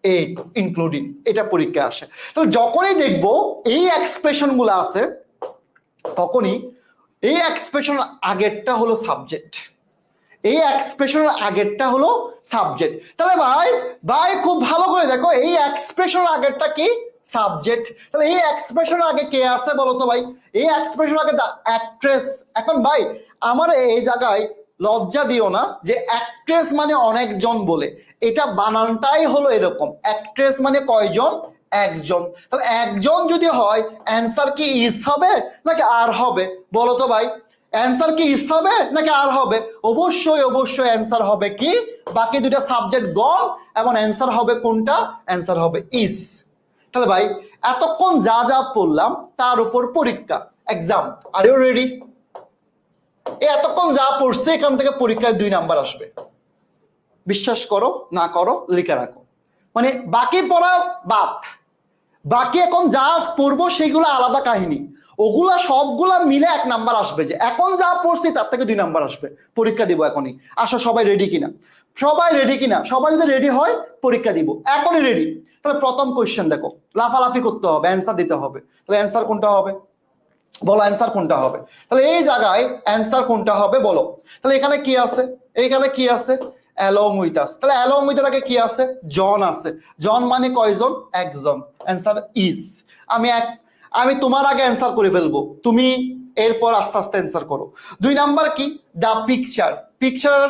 এই ইনক্লুডিং, এটা পরীক্ষা আসে। তো যখনই দেখবো এই এক্সপ্রেশন গুলো আছে, তখনই এই এক্সপ্রেশন আগেরটা হলো সাবজেক্ট, এই এক্সপ্রেশনের আগেরটা হলো সাবজেক্ট। তাহলে ভাই খুব ভালো করে দেখো, এই এক্সপ্রেশনের আগেরটা কি, সাবজেক্ট। তাহলে এই এক্সপ্রেশনের আগে কে আছে বলো তো ভাই, এই এক্সপ্রেশনের আগে দা অ্যাক্ট্রেস। এখন ভাই আমার এই জায়গায় লজ্জা দিও না যে অ্যাক্ট্রেস মানে অনেকজন বলে, এটা বানানটাই হলো এরকম, অ্যাক্ট্রেস মানে কয়জন, একজন। তাহলে একজন যদি হয় অ্যান্সার কি ইস হবে নাকি আর হবে বলো তো ভাই, অ্যান্সার কি ইস হবে নাকি আর হবে? অবশ্যই অ্যান্সার হবে কি, বাকি দুটা সাবজেক্ট গন, এবং অ্যান্সার হবে কোনটা, অ্যান্সার হবে ইস। তাহলে ভাই এতক্ষণ যা যা পড়লাম তার উপর পরীক্ষা, এক্সাম, আর ইউ রেডি? এতক্ষণ যা পড়ছে এখান থেকে পরীক্ষায় 2 নাম্বার আসবে, বিশ্বাস করো না করো লিখে রাখো। মানে বাকি পড়া বাদ, বাকি এখন যা পড়বো সেগুলো আলাদা কাহিনী, ওগুলা সবগুলা মিলে 1 নাম্বার আসবে, যে এখন যা পড়ছি তার থেকে 2 নাম্বার আসবে। পরীক্ষা দিব এখনই, আসো সবাই রেডি কিনা, সবাই রেডি কিনা? সবাই যদি রেডি হয় পরীক্ষা দিব, এখনই রেডি? তাহলে প্রথম কোয়েশ্চেন দেখো, লাফালাফি করতে হবে, অ্যান্সার দিতে হবে। তাহলে অ্যান্সার কোনটা হবে বলো, অ্যান্সার কোনটা হবে? তাহলে এই জায়গায় অ্যান্সার কোনটা হবে বলো। তাহলে এখানে কি আছে, এইখানে কি আছে, অ্যালং উইথ আস। তাহলে অ্যালং উইথ এর আগে কি আছে, জন আছে, জন মানে কয়জন, একজন, অ্যান্সার ইজ। আমি তোমার আগে অ্যান্সার করে ফেলবো, তুমি এরপর আস্তে আস্তে অ্যান্সার করো। 2 নাম্বার কি, দা পিকচার, পিকচার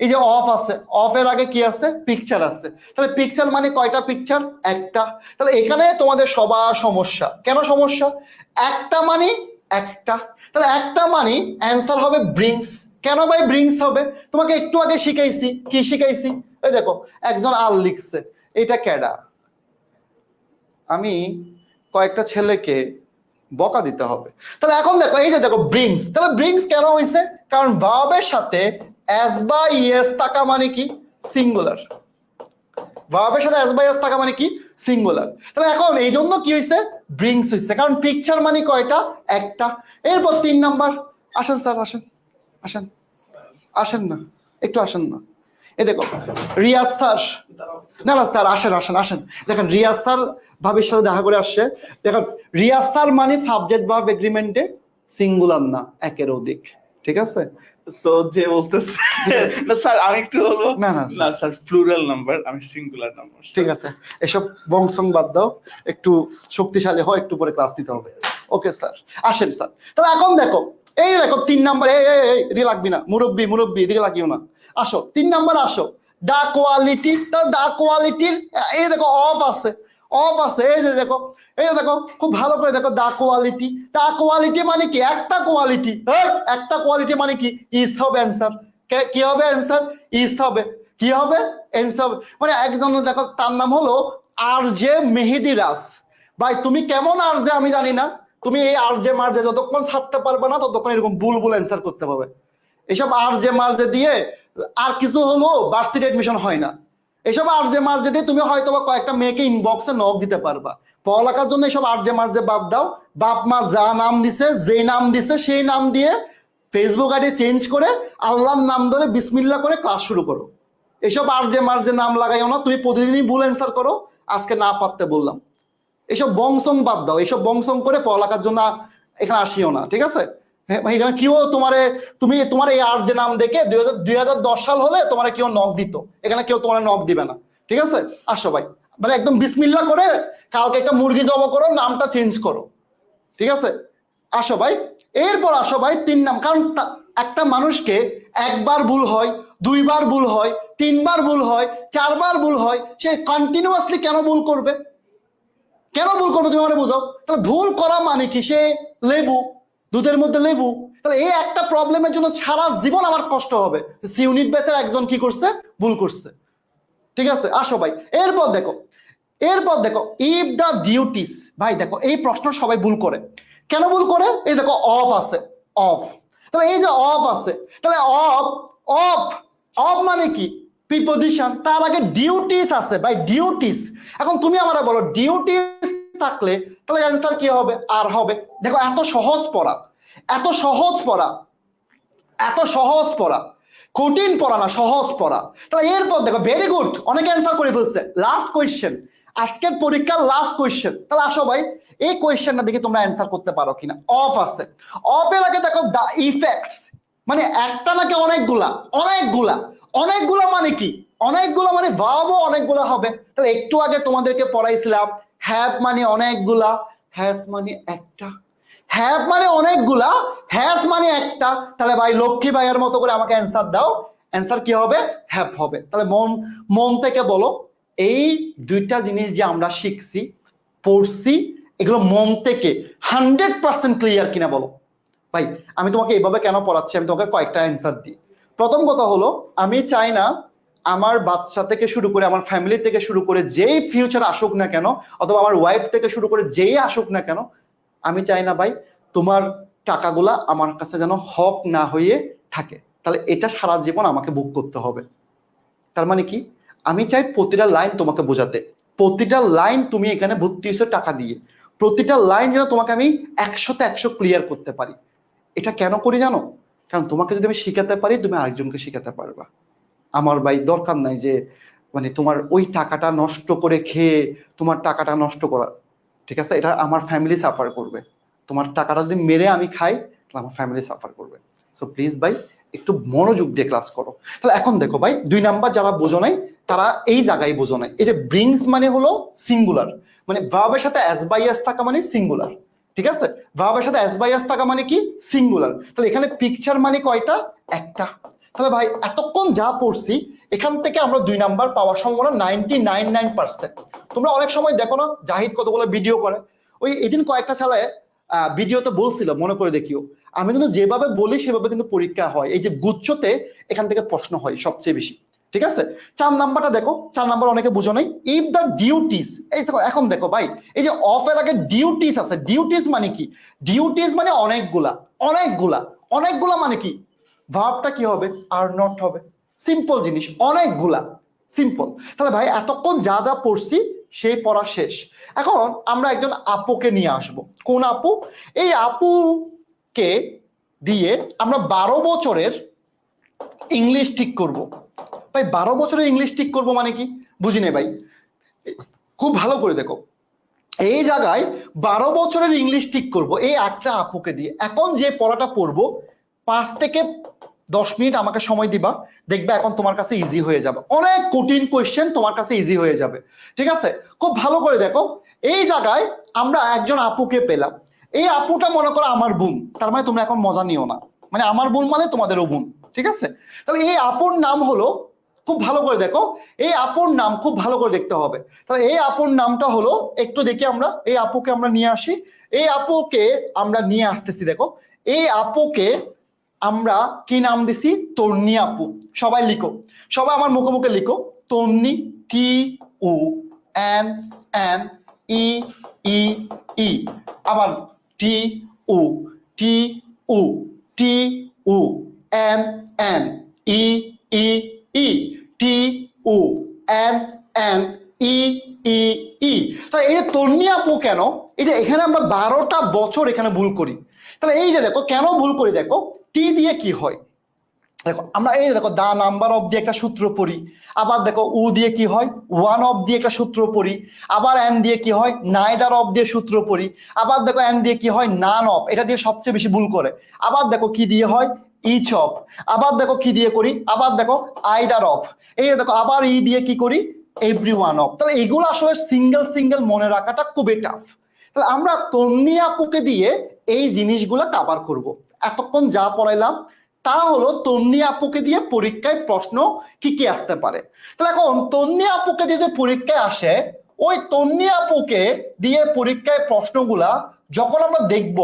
এই যে অফ আছে, অফ এর আগে কি আছে, পিকচার আছে। তাহলে পিকচার মানে কয়টা পিকচার, একটা। তাহলে এখানে তোমাদের সবার সমস্যা, কেন সমস্যা, একটা মানে একটা, তাহলে একটা মানে অ্যান্সার হবে ব্রিংস, কেন ভাই ব্রিংস হবে? তোমাকে একটু আগে শিখাইছি, কি শিখাইছি? এই দেখো একজন আর লিখছে, এটা ক্যাডা? আমি কয়েকটা ছেলেকে বকা দিতে হবে। তাহলে এখন দেখো এই যে দেখো ব্রিংস, তাহলে ব্রিংস কেন হয়েছে? কারণ ভার্বের সাথে এস বা ইএস থাকা মানে কি? সিঙ্গুলার। ভার্বের সাথে এস বা ইএস থাকা মানে কি? সিঙ্গুলার। তাহলে এখন এই জন্য কি হয়েছে? ব্রিংস হয়েছে, কারণ পিকচার মানে কয়টা? একটা। এরপর 3 নাম্বার, আসেন স্যার, আসেন আসেন আসেন না, একটু আসেন না। এই দেখো রিয়াজ স্যার, না না স্যার আসেন আসেন আসেন। দেখেন রিয়াজ স্যার ভাবির সাথে দেখা করে আসছে। দেখেন রিয়াজ স্যার মানে সাবজেক্ট ভার্ব এগ্রিমেন্টে সিঙ্গুলার না, একের অধিক, ঠিক আছে? সো যে বলতেছে না স্যার আমি একটু বলবো, না না না স্যার প্লুরাল নাম্বার, আমি সিঙ্গুলার নাম্বার। ঠিক আছে, এসব বংশং বাদ দাও, একটু শক্তিশালী হয়, একটু পরে ক্লাস নিতে হবে। ওকে স্যার, আসেন স্যার। তাহলে এখন দেখো এই দেখো 3 নাম্বার, এদিকে লাগবি না, মুরব্বি মুরব্বি এদিকে লাগিও না, আসো 3 নাম্বার আসো। দা কোয়ালিটি, দা কোয়ালিটির এই দেখো অফ আছে, অফ আছে, এই যে দেখো, এই যে দেখো খুব ভালো করে দেখো, দা কোয়ালিটি। দা কোয়ালিটি মানে কি? একটা কোয়ালিটি। একটা কোয়ালিটি মানে কি? ইজ হবে অ্যান্সার। কি হবে অ্যান্সার? ইজ হবে। কি হবে? অ্যান্সার হবে। মানে একজন দেখো তার নাম হলো আর জে মেহেদি রাস। ভাই তুমি কেমন আর জে আমি জানি না, তুমি এই আর জে মার্জে যতক্ষণ ছাড়তে পারবে না ততক্ষণ এরকম বুলবুল অ্যান্সার করতে পারবে। এসব আর জে মার্জে দিয়ে আর কিছু হলো ভার্সিটি এডমিশন হয় না। এসব আর জে মার্জে দিয়ে তুমি হয়তো বা কয়েকটা মেয়েকে ইনবক্সে নক দিতে পারবা। পড়ালেখার জন্য এসব আর জে মার্জে বাদ দাও। বাপ মা যা নাম দিছে, যে নাম দিছে সেই নাম দিয়ে ফেসবুক আইডি চেঞ্জ করে আল্লাহর নাম ধরে বিসমিল্লাহ করে ক্লাস শুরু করো। এসব আর যে মার্জে নাম লাগাইও না, তুমি প্রতিদিনই ভুল অ্যান্সার করো, আজকে না পারতে বললাম। এসব বংশং বাদ দাও, এসব বংশং করে পড়ালেখার জন্য এখানে আসিও না, ঠিক আছে? এখানে কেউ তোমারে, তুমি তোমার এই আর যে নাম দেখে 2010 সাল হলে তোমার কেউ নক দিত, এখানে কেউ তোমার নক দিবে না, ঠিক আছে? আসো ভাই, মানে একদম বিসমিল্লাহ করে কালকে একটা মুরগি জব করো, নামটা চেঞ্জ করো, ঠিক আছে? আসো ভাই, এরপর আসো ভাই 3 নাম। কারণ একটা মানুষকে একবার ভুল হয়, 2 বার ভুল হয়, 3 বার ভুল হয়, 4 বার ভুল হয়, সে কন্টিনিউয়াসলি কেন ভুল করবে? কেন ভুল করবে তুমি আমাকে বোঝাও। তাহলে ভুল করা মানে কি? সে লেবু, দুধের মধ্যে লেবু। তাহলে এই একটা প্রবলেমের জন্য সারা জীবন আমার কষ্ট হবে। সি ইউনিট বেসের একজন কি করছে? ভুল করছে, ঠিক আছে? আসো ভাই, এরপর দেখো, এরপর দেখো ইফ দ্য ডিউটিস। ভাই দেখো এই প্রশ্ন সবাই ভুল করে। কেন ভুল করে? এই দেখো অফ আছে, অফ। তাহলে এই যে অফ আছে, তাহলে অফ, অফ, অফ মানে কি? প্রিপজিশন। তার আগে ডিউটিস আছে ভাই, ডিউটিস। এখন তুমি আমারে বলো ডিউটিস থাকলে তাহলে অ্যান্সার কি হবে? আর হবে। দেখো এত সহজ পড়া, এত সহজ পড়া, এত সহজ পড়া, কঠিন পড়া না, সহজ পড়া। তাহলে এরপর দেখো ভেরি গুড, অনেকে অ্যান্সার করে ফেলছে। লাস্ট কোয়েশ্চেন, আজকের পরীক্ষার লাস্ট কোয়েশ্চেন। তাহলে আসো ভাই এই কোয়েশ্চেনটা দেখে তোমরা অ্যান্সার করতে পারো কিনা। অফ আছে, অফের আগে দেখো দা ইফেক্টস, মানে একটা নাকি অনেকগুলা, অনেকগুলা, অনেকগুলা মানে কি? অনেকগুলা মানে ভাবও অনেকগুলা হবে। তাহলে একটু আগে তোমাদেরকে পড়াইছিলাম হ্যাভ মানে অনেকগুলা, হ্যাজ মানে একটা। হ্যাভ মানে অনেকগুলা, হ্যাজ মানে একটা। তাহলে ভাই লক্ষ্মী ভাইয়ের মতো করে আমাকে অ্যান্সার দাও, অ্যান্সার কি হবে? হ্যাভ হবে। তাহলে মন মন থেকে বলো, এই দুইটা জিনিস যে আমরা শিখছি, পড়ছি, এগুলো মন থেকে 100% ক্লিয়ার কিনা বলো। ভাই আমি তোমাকে এইভাবে কেন পড়াচ্ছি, আমি তোমাকে কয়েকটা অ্যান্সার দিই। প্রথম কথা হলো, আমি চাই না আমার বাচ্চা থেকে শুরু করে, আমার ফ্যামিলি থেকে শুরু করে যেই ফিউচার আসুক না কেন, অথবা আমার ওয়াইফ থেকে শুরু করে যেই আসুক না কেন, আমি চাই না ভাই তোমার টাকাগুলা আমার কাছে যেন হক না হয়ে থাকে। তাহলে এটা সারা জীবন আমাকে বুক করতে হবে। তার মানে কি? আমি চাই প্রতিটা লাইন তোমাকে বোঝাতে, প্রতিটা লাইন তুমি এখানে ভর্তি হয়েছো টাকা দিয়ে, প্রতিটা লাইন যেন তোমাকে আমি 100তে 100 ক্লিয়ার করতে পারি। এটা কেন করি জানো? কারণ তোমাকে যদি আমি শিখাতে পারি, তুমি আরেকজনকে শিখাতে পারবা। আমার ভাই দরকার নাই যে মানে তোমার ওই টাকাটা নষ্ট করে খেয়ে তোমার টাকাটা নষ্ট করা, ঠিক আছে? এটা আমার ফ্যামিলি সাফার করবে। তোমার টাকাটা যদি মেরে আমি খাই, তাহলে আমার ফ্যামিলি সাফার করবে। সো প্লিজ ভাই একটু মনোযোগ দিয়ে ক্লাস করো। তাহলে এখন দেখো ভাই 2 নাম্বার যারা বোঝো নাই, তারা এই জায়গায় বোঝো নাই। এই যে ব্রিংস মানে হলো সিঙ্গুলার, মানে ভার্বের সাথে এস বাই এস থাকা মানে সিঙ্গুলার, ঠিক আছে? ভার্বের সাথে এস বাই এস থাকা মানে কি? সিঙ্গুলার। তাহলে এখানে পিকচার মানে কয়টা? একটা। তাহলে ভাই এতক্ষণ যা পড়ছি, এখান থেকে আমরা 2 নাম্বার পাওয়ার সম্ভাবনা 99.9%। তোমরা অনেক সময় দেখো না জাহিদ কতগুলো ভিডিও করে, ওই এদিন কয়েকটা ছেলে ভিডিওতে বলছিল, মনে করে দেখিও, আমি কিন্তু যেভাবে বলি সেভাবে কিন্তু পরীক্ষা হয়। এই যে গুচ্ছতে এখান থেকে প্রশ্ন হয় সবচেয়ে বেশি, ঠিক আছে? 4 নাম্বারটা দেখো, 4 নাম্বার অনেকে বুঝো নাই। ইফ দ্য ডিউটিস, এই দেখো এখন দেখো ভাই, এই যে অফ এর আগে ডিউটিস আছে, ডিউটিস মানে কি? ডিউটিস মানে অনেকগুলা, অনেকগুলা, অনেকগুলা মানে কি? ভার্বটা কি হবে? আর নট হবে। সিম্পল জিনিস, অনেকগুলা, সিম্পল। তাহলে ভাই এতক্ষণ যা যা পড়ছি সেই পড়া শেষ। এখন আমরা একজন আপুকে নিয়ে আসব। কোন আপু? এই আপুকে দিয়ে আমরা 12 বছরের ইংলিশ ঠিক করব। ভাই 12 বছরের ইংলিশ ঠিক করব মানে কি? বুঝি নাই ভাই, খুব ভালো করে দেখো। এই জায়গায় 12 বছরের ইংলিশ ঠিক করব এই একটা আপুকে দিয়ে। এখন যে পড়াটা পড়বো 5 থেকে 10 মিনিট আমাকে সময় দিবা, দেখবে এখন তোমার কাছে ইজি হয়ে যাবে। অনেক কঠিন কোয়েশ্চেন তোমার কাছে ইজি হয়ে যাবে, ঠিক আছে? খুব ভালো করে দেখো। এই জায়গায় আমরা একজন আপুকে পেলাম। এই আপুটা মনে করো আমার বোন, তার মানে তোমরা এখন মজা নিও না, মানে আমার বোন মানে তোমাদেরও বোন, ঠিক আছে? তাহলে এই আপুর নাম হলো, খুব ভালো করে দেখো, এই আপুর নাম খুব ভালো করে দেখতে হবে। তাহলে এই আপুর নামটা হলো, একটু দেখি আমরা এই আপুকে আমরা নিয়ে আসি। এই আপুকে আমরা নিয়ে আসতেছি, দেখো এই আপুকে আমরা কি নাম দিছি? তন্নি আপু। সবাই লিখো, সবাই আমার মুখে মুখে লিখো, তন্নি, টি ও এন এন ই ই ই, আবার টি ও টি ও টি ও এন এন ই ই ই, টি ও এন এন ই ই ই। তাহলে এই যে তন্নি আপু কেন, এই যে এখানে আমরা 12টা বছর এখানে ভুল করি। তাহলে এই যে দেখো কেন ভুল করি, দেখো টি দিয়ে কি হয়, দেখো আমরা এই দেখো দা নাম্বার অফ দিয়ে একটা সূত্র পড়ি, আবার দেখো উ দিয়ে কি হয়, ওয়ান অফ দিয়ে একটা সূত্র পড়ি, আবার এন দিয়ে কি হয়, নাইদার অফ দিয়ে সূত্র পড়ি, আবার দেখো এন দিয়ে কি হয়, নান অফ, এটা দিয়ে সবচেয়ে বেশি ভুল করে। আবার দেখো কি দিয়ে হয়, ইচ অফ, আবার দেখো কি দিয়ে করি, আবার দেখো আইদার অফ, এই দেখো আবার ই দিয়ে কি করি, এভরি ওয়ান অফ। তাহলে এগুলো আসলে সিঙ্গেল সিঙ্গেল মনে রাখাটা খুবই টাফ। তাহলে আমরা তন্নি আপুকে দিয়ে এই জিনিসগুলো কাভার করব। এতক্ষণ যা পড়াইলাম তা হলো তন্নি আপুকে দিয়ে পরীক্ষায় প্রশ্ন কি কি আসতে পারে। তাহলে এখন তন্নি আপুকে যদি পরীক্ষায় আসে, ওই তন্নি আপুকে দিয়ে পরীক্ষায় প্রশ্নগুলা যখন আমরা দেখব,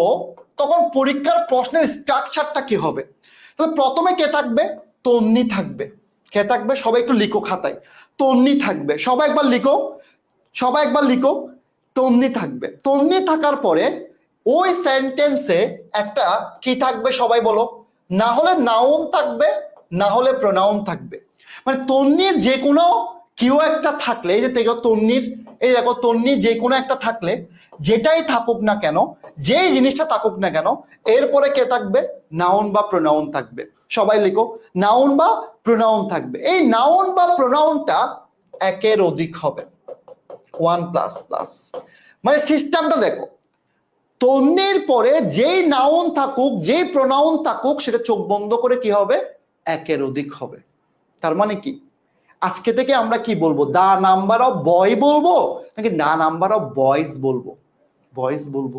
তখন পরীক্ষার প্রশ্নের স্ট্রাকচারটা কি হবে? তাহলে প্রথমে কে থাকবে? তন্নি থাকবে। কে থাকবে? সবাই একটু লিখো খাতায়, তন্নি থাকবে। সবাই একবার লিখো, সবাই একবার লিখো, তন্নি থাকবে। তন্নি থাকার পরে ওই সেন্টেন্সে একটা কি থাকবে সবাই বলো? না হলে নাউন থাকবে, না হলে প্রোনাউন থাকবে। মানে তন্নির যে কোনো কেউ একটা থাকলে, এই যে দেখো তন্নির, এই দেখো তন্নির যে কোনো একটা থাকলে, যেটাই থাকুক না কেন, যেই জিনিসটা থাকুক না কেন, এরপরে কে থাকবে? নাউন বা প্রোনাউন থাকবে। সবাই লিখো, নাউন বা প্রোনাউন থাকবে। এই নাউন বা প্রোনাউনটা একের অধিক হবে, 1++। মানে সিস্টেমটা দেখো, তন্নির পরে যেই নাউন থাকুক, যেই প্রোনাউন থাকুক, সেটা চোখ বন্ধ করে কি হবে? একের অধিক হবে। তার মানে কি আজকে থেকে আমরা কি বলবো? দা নাম্বার অফ বয় বলবো নাকি দা নাম্বার অফ বয়েজ বলবো? বয়েজ বলবো।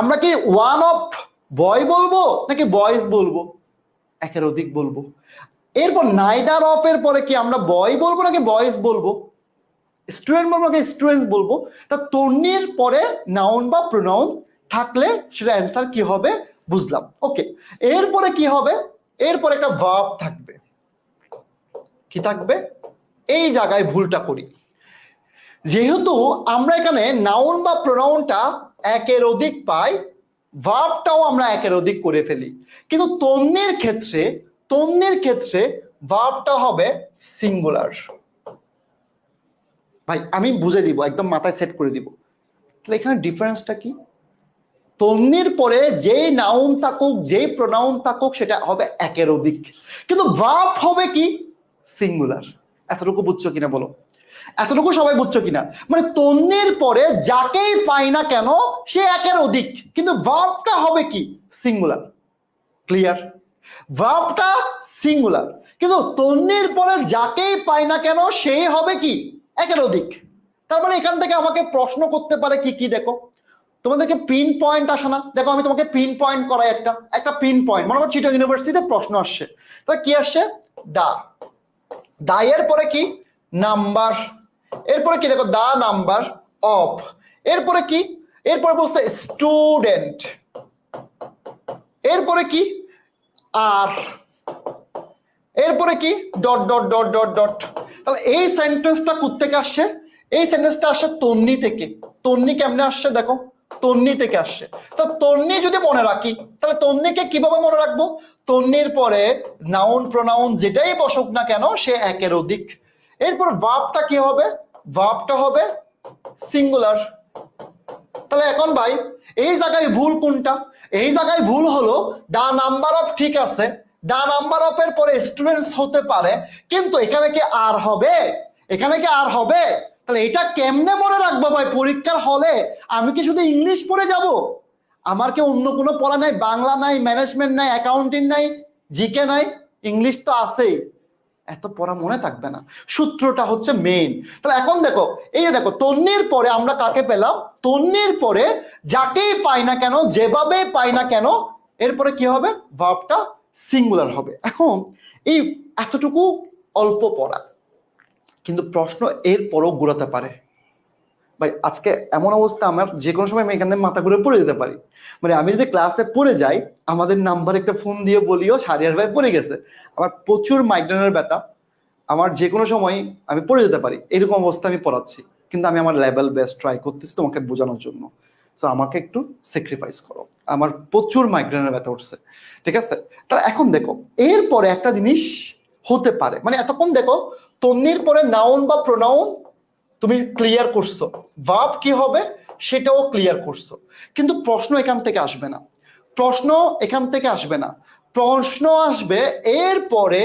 আমরা কি ওয়ান অফ বয় বলবো নাকি বয়েজ বলবো? একের অধিক বলবো। এরপর নাইদার অফ এর পরে কি আমরা বয় বলবো নাকি বয়েজ বলবো? স্টুডেন্ট বলবো নাকি স্টুডেন্টস বলবো? তা তন্নির পরে নাউন বা প্রোনাউন থাকলে সেটা অ্যান্সার কি হবে বুঝলাম, ওকে। এরপরে কি হবে? এরপরে একটা ভার্ব থাকবে। কি থাকবে? এই জায়গায় ভুলটা করি, যেহেতু আমরা এখানে নাউন বা প্রোনাউনটা একের অধিক পাই, ভার্বটাও আমরা একের অধিক করে ফেলি। কিন্তু তন্নির ক্ষেত্রে ভার্বটা হবে সিঙ্গুলার। ভাই আমি বুঝে দিব, একদম মাথায় সেট করে দিব। তাহলে এখানে ডিফারেন্সটা কি? তন্নির পরে যেই নাউন থাকুক, যেই প্রোনাউন থাকুক, সেটা হবে একের অধিক, কিন্তু ভার্ব হবে কি? সিঙ্গুলার। এতটুকু বুঝছো কিনা বলো? এতটুকু সবাই বুঝছো কিনা? মানে তন্নির পরে যাকেই পাই না কেন সে একের অধিক, কিন্তু ভার্বটা হবে কি? সিঙ্গুলার। ক্লিয়ার? ভার্বটা সিঙ্গুলার, কিন্তু তন্নির পরে যাকেই পাই না কেন সেই হবে কি? একের অধিক। তার মানে এখান থেকে আমাকে প্রশ্ন করতে পারে কি কি, দেখো তোমাদেরকে পিন পয়েন্ট আসে না? দেখো আমি তোমাকে পিন পয়েন্ট করাই, একটা পিন পয়েন্ট। মনে করো চিটাগং ইউনিভার্সিটিতে প্রশ্ন আসছে, তাহলে কি আসছে? দা, দায়ের পরে কি? নাম্বার, এরপরে কি? দেখো দা নাম্বার অফ, এরপরে কি? এরপরে বলছে স্টুডেন্ট, এরপরে কি আর, এরপরে কি dot dot dot dot dot. তাহলে এই সেন্টেন্সটা কোত্থেকে আসছে? এই সেন্টেন্সটা আসছে তন্নি থেকে। তন্নি কেমনে আসছে দেখো, তন্নি থেকে আসছে। তো তন্নি যদি মনে রাখি, তাহলে তন্নিকে কিভাবে মনে রাখবো? তন্নির পরে নাউন প্রোনাউন যেটাই বসুক না কেন সে একের অধিক। এরপর ভার্বটা কি হবে? ভার্বটা হবে সিঙ্গুলার। তাহলে এখন ভাই এই জায়গায় ভুল কোনটা? এই জায়গায় ভুল হলো দা নাম্বার অফ, ঠিক আছে দা নাম্বার অফ এর পরে স্টুডেন্টস হতে পারে, কিন্তু এখানে কি আর হবে? এখানে কি আর হবে? তাহলে এটা কেমনে মনে রাখবো ভাই পরীক্ষার হলে? আমি কি শুধু ইংলিশ পড়ে যাব? আমার কি অন্য কোনো পড়া নাই? বাংলা নাই, ম্যানেজমেন্ট নাই, অ্যাকাউন্টিং নাই, জিকে নাই, ইংলিশ তো আছেই। এত পড়া মনে থাকবে না, সূত্রটা হচ্ছে মেইন। তাহলে এখন দেখো, এই যে দেখো তন্নির পরে আমরা কাকে পেলাম? তন্নির পরে যাকেই পাই না কেন, যেভাবেই পাই না কেন, এরপরে কি হবে? ভার্বটা সিঙ্গুলার হবে। এখন এই এতটুকু অল্প পড়া, কিন্তু প্রশ্ন এর পরও ঘুরাতে পারে ভাই। আজকে এমন অবস্থা আমার, যে কোনো সময় আমি এখানে মাথা ঘুরে পড়ে যেতে পারি। মানে আমি যদি ক্লাসে পড়ে যাই, আমাদের নাম্বার একটা ফোন দিয়ে বলিও সারিয়ার ভাই পড়ে গেছে, আমার প্রচুর মাইগ্রেনের ব্যথা, আমার যে কোনো সময় আমি পড়ে যেতে পারি, এরকম অবস্থা আমি পড়াচ্ছি, কিন্তু আমি আমার লেভেল বেস্ট ট্রাই করতেছি তোমাকে বোঝানোর জন্য। তো আমাকে একটু স্যাক্রিফাইস করো, আমার প্রচুর মাইগ্রেনের ব্যথা উঠছে, ঠিক আছে? তাহলে এখন দেখো এরপরে একটা জিনিস হতে পারে, মানে এতক্ষণ দেখো তন্নির পরে নাউন বা প্রোনাউন তুমি ক্লিয়ার করছো, ভার্ব কি হবে সেটাও ক্লিয়ার করছো, কিন্তু প্রশ্ন এখান থেকে আসবে না। প্রশ্ন এখান থেকে আসবে না, প্রশ্ন আসবে এরপরে।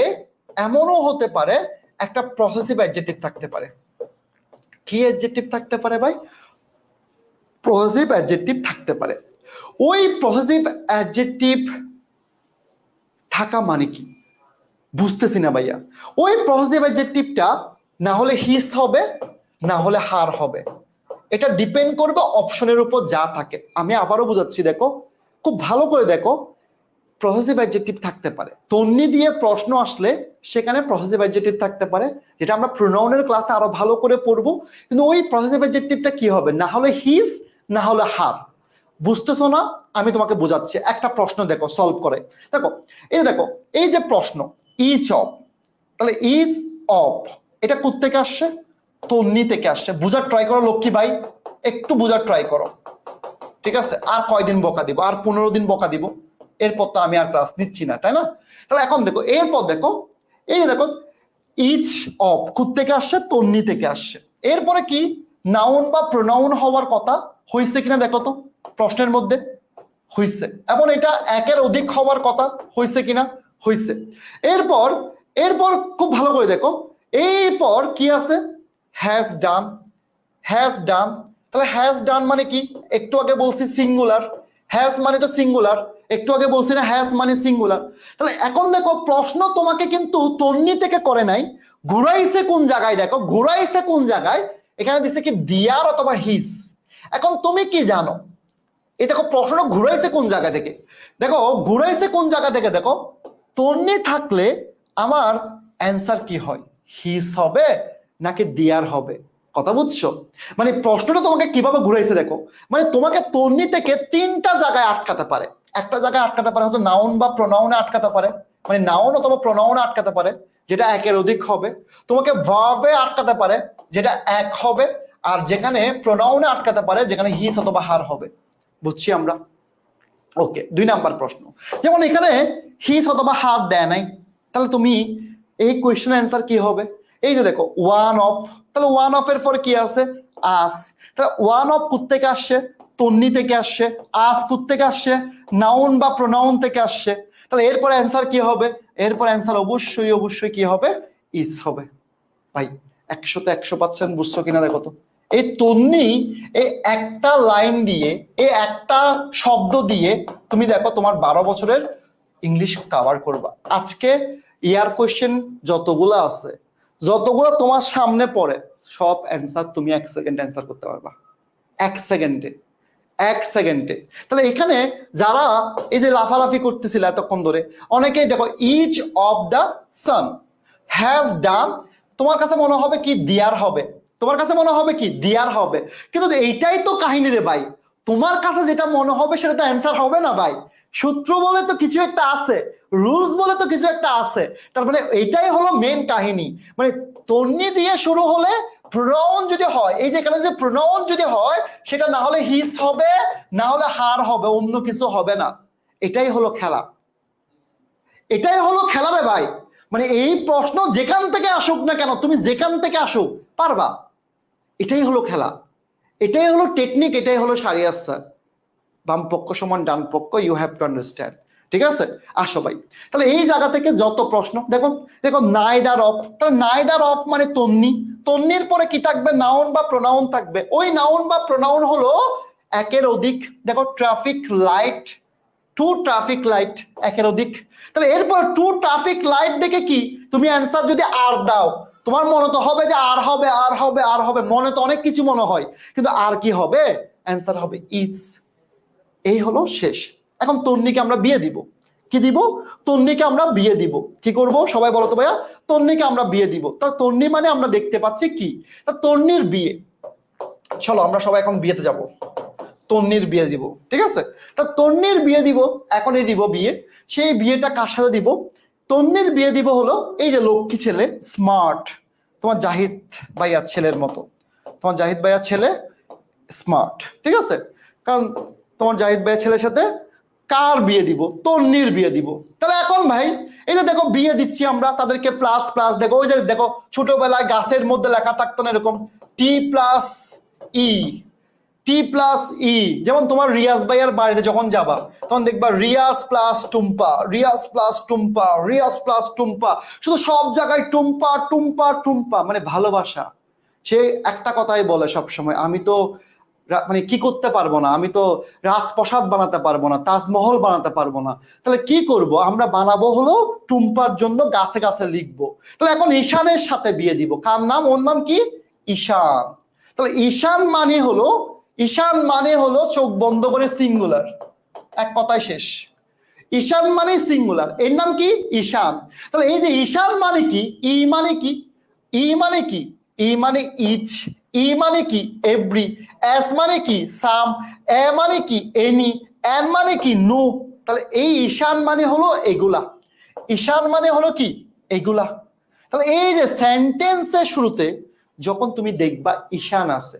এমনও হতে পারে একটা পসেসিভ অ্যাডজেক্টিভ থাকতে পারে। কি অ্যাডজেক্টিভ থাকতে পারে ভাই? পসেসিভ অ্যাডজেক্টিভ থাকতে পারে। ওই পসেসিভ অ্যাডজেক্টিভ থাকা মানে কি বুঝতেছি না ভাইয়া। ওই পসেসিভ অ্যাডজেক্টিভটা না হলে হিস হবে, না হলে হার হবে। এটা ডিপেন্ড করবে অপশনের উপর যা থাকে। আমি আবারও বুঝাচ্ছি, দেখো খুব ভালো করে দেখো। পসেসিভ অ্যাডজেক্টিভ থাকতে পারে, তন্নি দিয়ে প্রশ্ন আসলে সেখানে পসেসিভ অ্যাডজেক্টিভ থাকতে পারে, যেটা আমরা প্রোনাউনের ক্লাসে আরো ভালো করে পড়বো। কিন্তু ওই পসেসিভ অ্যাডজেক্টিভটা কি হবে? না হলে হিজ, না হলে হার। বুঝতেছো না? আমি তোমাকে বোঝাচ্ছি। একটা প্রশ্ন দেখো সলভ করে দেখো। এই দেখো, এই যে প্রশ্ন ইচ অফ, তাহলে ইজ অফ এটা কোত্থেকে আসছে? তন্নি থেকে আসছে। বুঝার ট্রাই করো লক্ষ্মী ভাই, একটু বুঝার ট্রাই করো, ঠিক আছে? আর কয়দিন বকা দিব? আর 15 দিন বকা দিব, এরপর তো আমি আর ক্লাস নিচ্ছি না, তাই না? তাহলে এখন দেখো এরপর দেখো, এই যে দেখো ইচ অফ কোত্থেকে আসছে? তন্নি থেকে আসছে। এরপরে কি নাউন বা প্রোনাউন হওয়ার কথা হয়েছে কিনা দেখো তো, প্রশ্নের মধ্যে হয়েছে। এবং এটা একের অধিক হওয়ার কথা হয়েছে কিনা? হয়েছে। এরপর এরপর খুব ভালো করে দেখো, এরপর কি আছে? Has done. হ্যাজ ডান, তাহলে হ্যাজ ডান মানে কি? একটু আগে বলছি সিঙ্গুলার, হ্যাজ মানে তো সিঙ্গুলার, একটু আগে বলছি না হ্যাজ মানে সিঙ্গুলার। তাহলে এখন দেখো প্রশ্ন তোমাকে কিন্তু তন্নি থেকে করে নাই, ঘুরাইছে কোন জায়গায়? দেখো ঘুরাইছে কোন জায়গায়, এখানে দিছে কি দিয়ার অথবা হিজ। এখন তুমি কি জানো? এই দেখো প্রশ্ন ঘুরাইছে কোন জায়গা থেকে, দেখো ঘুরাইছে কোন জায়গা থেকে। দেখো তন্নি থাকলে আমার অ্যান্সার কি হয়? হিজ হবে নাকি দিয়ার হবে? কথা বুঝছো? মানে প্রশ্নটা তোমাকে কিভাবে ঘুরাইছে দেখো। মানে তোমাকে তন্নি থেকে 3টা জায়গায় আটকাতে পারে। একটা জায়গায় আটকাতে পারে হয়তো নাউন বা প্রোনাউনে আটকাতে পারে, মানে নাউন অথবা প্রোনাউনে আটকাতে পারে যেটা একের অধিক হবে। তোমাকে ভার্বে আটকাতে পারে যেটা এক হবে, আর যেখানে প্রোনাউনে আটকাতে পারে যেখানে হিজ অথবা হার হবে। বুঝছি আমরা? ওকে, 2 নাম্বার প্রশ্ন, যেমন এখানে হিজ অথবা হার দেয় নাই, তাহলে তুমি এই কোয়েশ্চেন অ্যান্সার কি হবে? এই যে দেখো ওয়ান অফ, তাহলে ওয়ান অফ এর পরে কি আছে? আস। তাহলে ওয়ান অফ কোত্থেকে আসছে? তন্নি থেকে আসছে। আস কোত্থেকে আসছে? নাউন বা প্রোনাউন থেকে আসছে। তাহলে এরপর অ্যান্সার কি হবে? এরপর অ্যান্সার অবশ্যই অবশ্যই কি হবে? ইজ হবে। ভাই 100তে 100% বুঝছো কিনা দেখো তো। এই তন্নি, এই একটা লাইন দিয়ে, এই একটা শব্দ দিয়ে তুমি দেখো তোমার 12 বছরের ইংলিশ কভার করবা। আজকে ইয়ার কোয়েশ্চেন যতগুলো আছে, যতগুলো তোমার সামনে পড়ে, সব অ্যান্সার তুমি 1 সেকেন্ডে অ্যান্সার করতে পারবা। 1 সেকেন্ডে, 1 সেকেন্ডে। তাহলে এখানে যারা এই যে লাফালাফি করতেছিল এতক্ষণ ধরে, অনেকেই দেখো each of the sun has done, তোমার কাছে মনে হবে কি দিয়ার হবে, তোমার কাছে মনে হবে কি দিয়ার হবে, কিন্তু এইটাই তো কাহিনী রে ভাই। তোমার কাছে যেটা মনে হবে সেটা তো অ্যান্সার হবে না ভাই। সূত্র বলে তো কিছু একটা আছে, রুলস বলে তো কিছু একটা আছে। তার মানে এটাই হলো মেন কাহিনী। মানে তন্নি দিয়ে শুরু হলে প্রোনাউন যদি হয়, এই যে এখানে যে প্রোনাউন যদি হয়, সেটা না হলে হিস হবে, না হলে হার হবে, অন্য কিছু হবে না। এটাই হলো খেলা, এটাই হলো খেলা রে ভাই। মানে এই প্রশ্ন যেখান থেকে আসুক না কেন, তুমি যেখান থেকে আসুক পারবা। এটাই হলো খেলা, এটাই হলো টেকনিক, এটাই হলো শারিয়াত স্যার। বাম পক্ষ সমান ডান পক্ষ, ইউ হ্যাভ টু আন্ডারস্ট্যান্ড। ঠিক আছে, আসো ভাই। তাহলে এই জায়গা থেকে যত প্রশ্ন দেখো, দেখো নাইদার অফ, তাহলে নাইদার অফ মানে তন্নি, তন্নির পরে কি থাকবে? নাউন বা প্রোনাউন থাকবে। ওই নাউন বা প্রোনাউন হলো একের অধিক। দেখো traffic light, two traffic light, একের অধিক। তাহলে এরপর টু ট্রাফিক লাইট দেখে কি তুমি অ্যান্সার যদি আর দাও, তোমার মনে তো হবে যে আর হবে, আর হবে, আর হবে, মনে তো অনেক কিছু মনে হয়, কিন্তু আর কি হবে? অ্যান্সার হবে ইজ। এই হলো শেষ। এখন তন্নিকে আমরা বিয়ে দিব। কি দিব? তন্নিকে আমরা বিয়ে দিব। কি করব সবাই বলো তো ভাইয়া? তন্নিকে আমরা বিয়ে দিব। তা তন্নি মানে আমরা দেখতে পাচ্ছি কি? তা তন্নির বিয়ে। চলো আমরা সবাই এখন বিয়েতে যাব, তন্নির বিয়ে দিব। ঠিক আছে, তা তন্নির বিয়ে দিব, এখনই দিব বিয়ে। সেই বিয়েটা কার সাথে দিব? তন্নির বিয়ে দিব হলো এই যে লক্ষ্মী ছেলে, স্মার্ট, তোমার জাহিদ ভাইয়ার ছেলের মতো। তোমার জাহিদ ভাইয়ার ছেলে স্মার্ট, ঠিক আছে? কারণ তোমার জাহিদ ভাইয়ের ছেলের সাথে কার বিয়ে দিব? তন্নির বিয়ে দিব। তাহলে এখন ভাই এই যে দেখো বিয়ে দিচ্ছি আমরা তাদেরকে, প্লাস প্লাস, দেখো ওই যে দেখো ছোটবেলায় গাছের মধ্যে লেখা থাকতো না এরকম, টি প্লাস ই, টি প্লাস ই। যেমন তোমার রিয়াজ ভাইয়ার বাড়িতে যখন যাবা, তখন দেখবা Riyaz plus Tumpa, Riyaz plus Tumpa, Riyaz plus Tumpa, শুধু সব জায়গায় টুম্পা টুম্পা টুম্পা, মানে ভালোবাসা। সে একটা কথাই বলে সব সময়, আমি তো মানে কি করতে পারবো না, আমি তো রাজপ্রাসাদ বানাতে পারবো না, তাজমহল বানাতে পারবো না। তাহলে কি করব আমরা? বানাবো হলো টুম্পার জন্য গাছে গাছে লিখবো। তাহলে এখন ঈশানের সাথে বিয়ে দিব। কার নাম? ওর নাম কি? ঈশান। তাহলে ঈশান মানে হলো, ঈশান মানে হলো চোখ বন্ধ করে সিঙ্গুলার, এক কথায় শেষ। ঈশান মানে সিঙ্গুলার, এর নাম কি? ঈশান। তাহলে এই যে ঈশান মানে কি? ই মানে কি? ই মানে কি? ই মানে ইচ, ই মানে কি? এভরি, এস মানে কি? সাম, এ মানে কি? এনি, এন মানে কি? নো। তাহলে এই ঈশান মানে হলো এগুলা, ঈশান মানে হলো কি? এগুলা। তাহলে এই যে সেন্টেন্সের শুরুতে যখন তুমি দেখবা ঈশান আছে,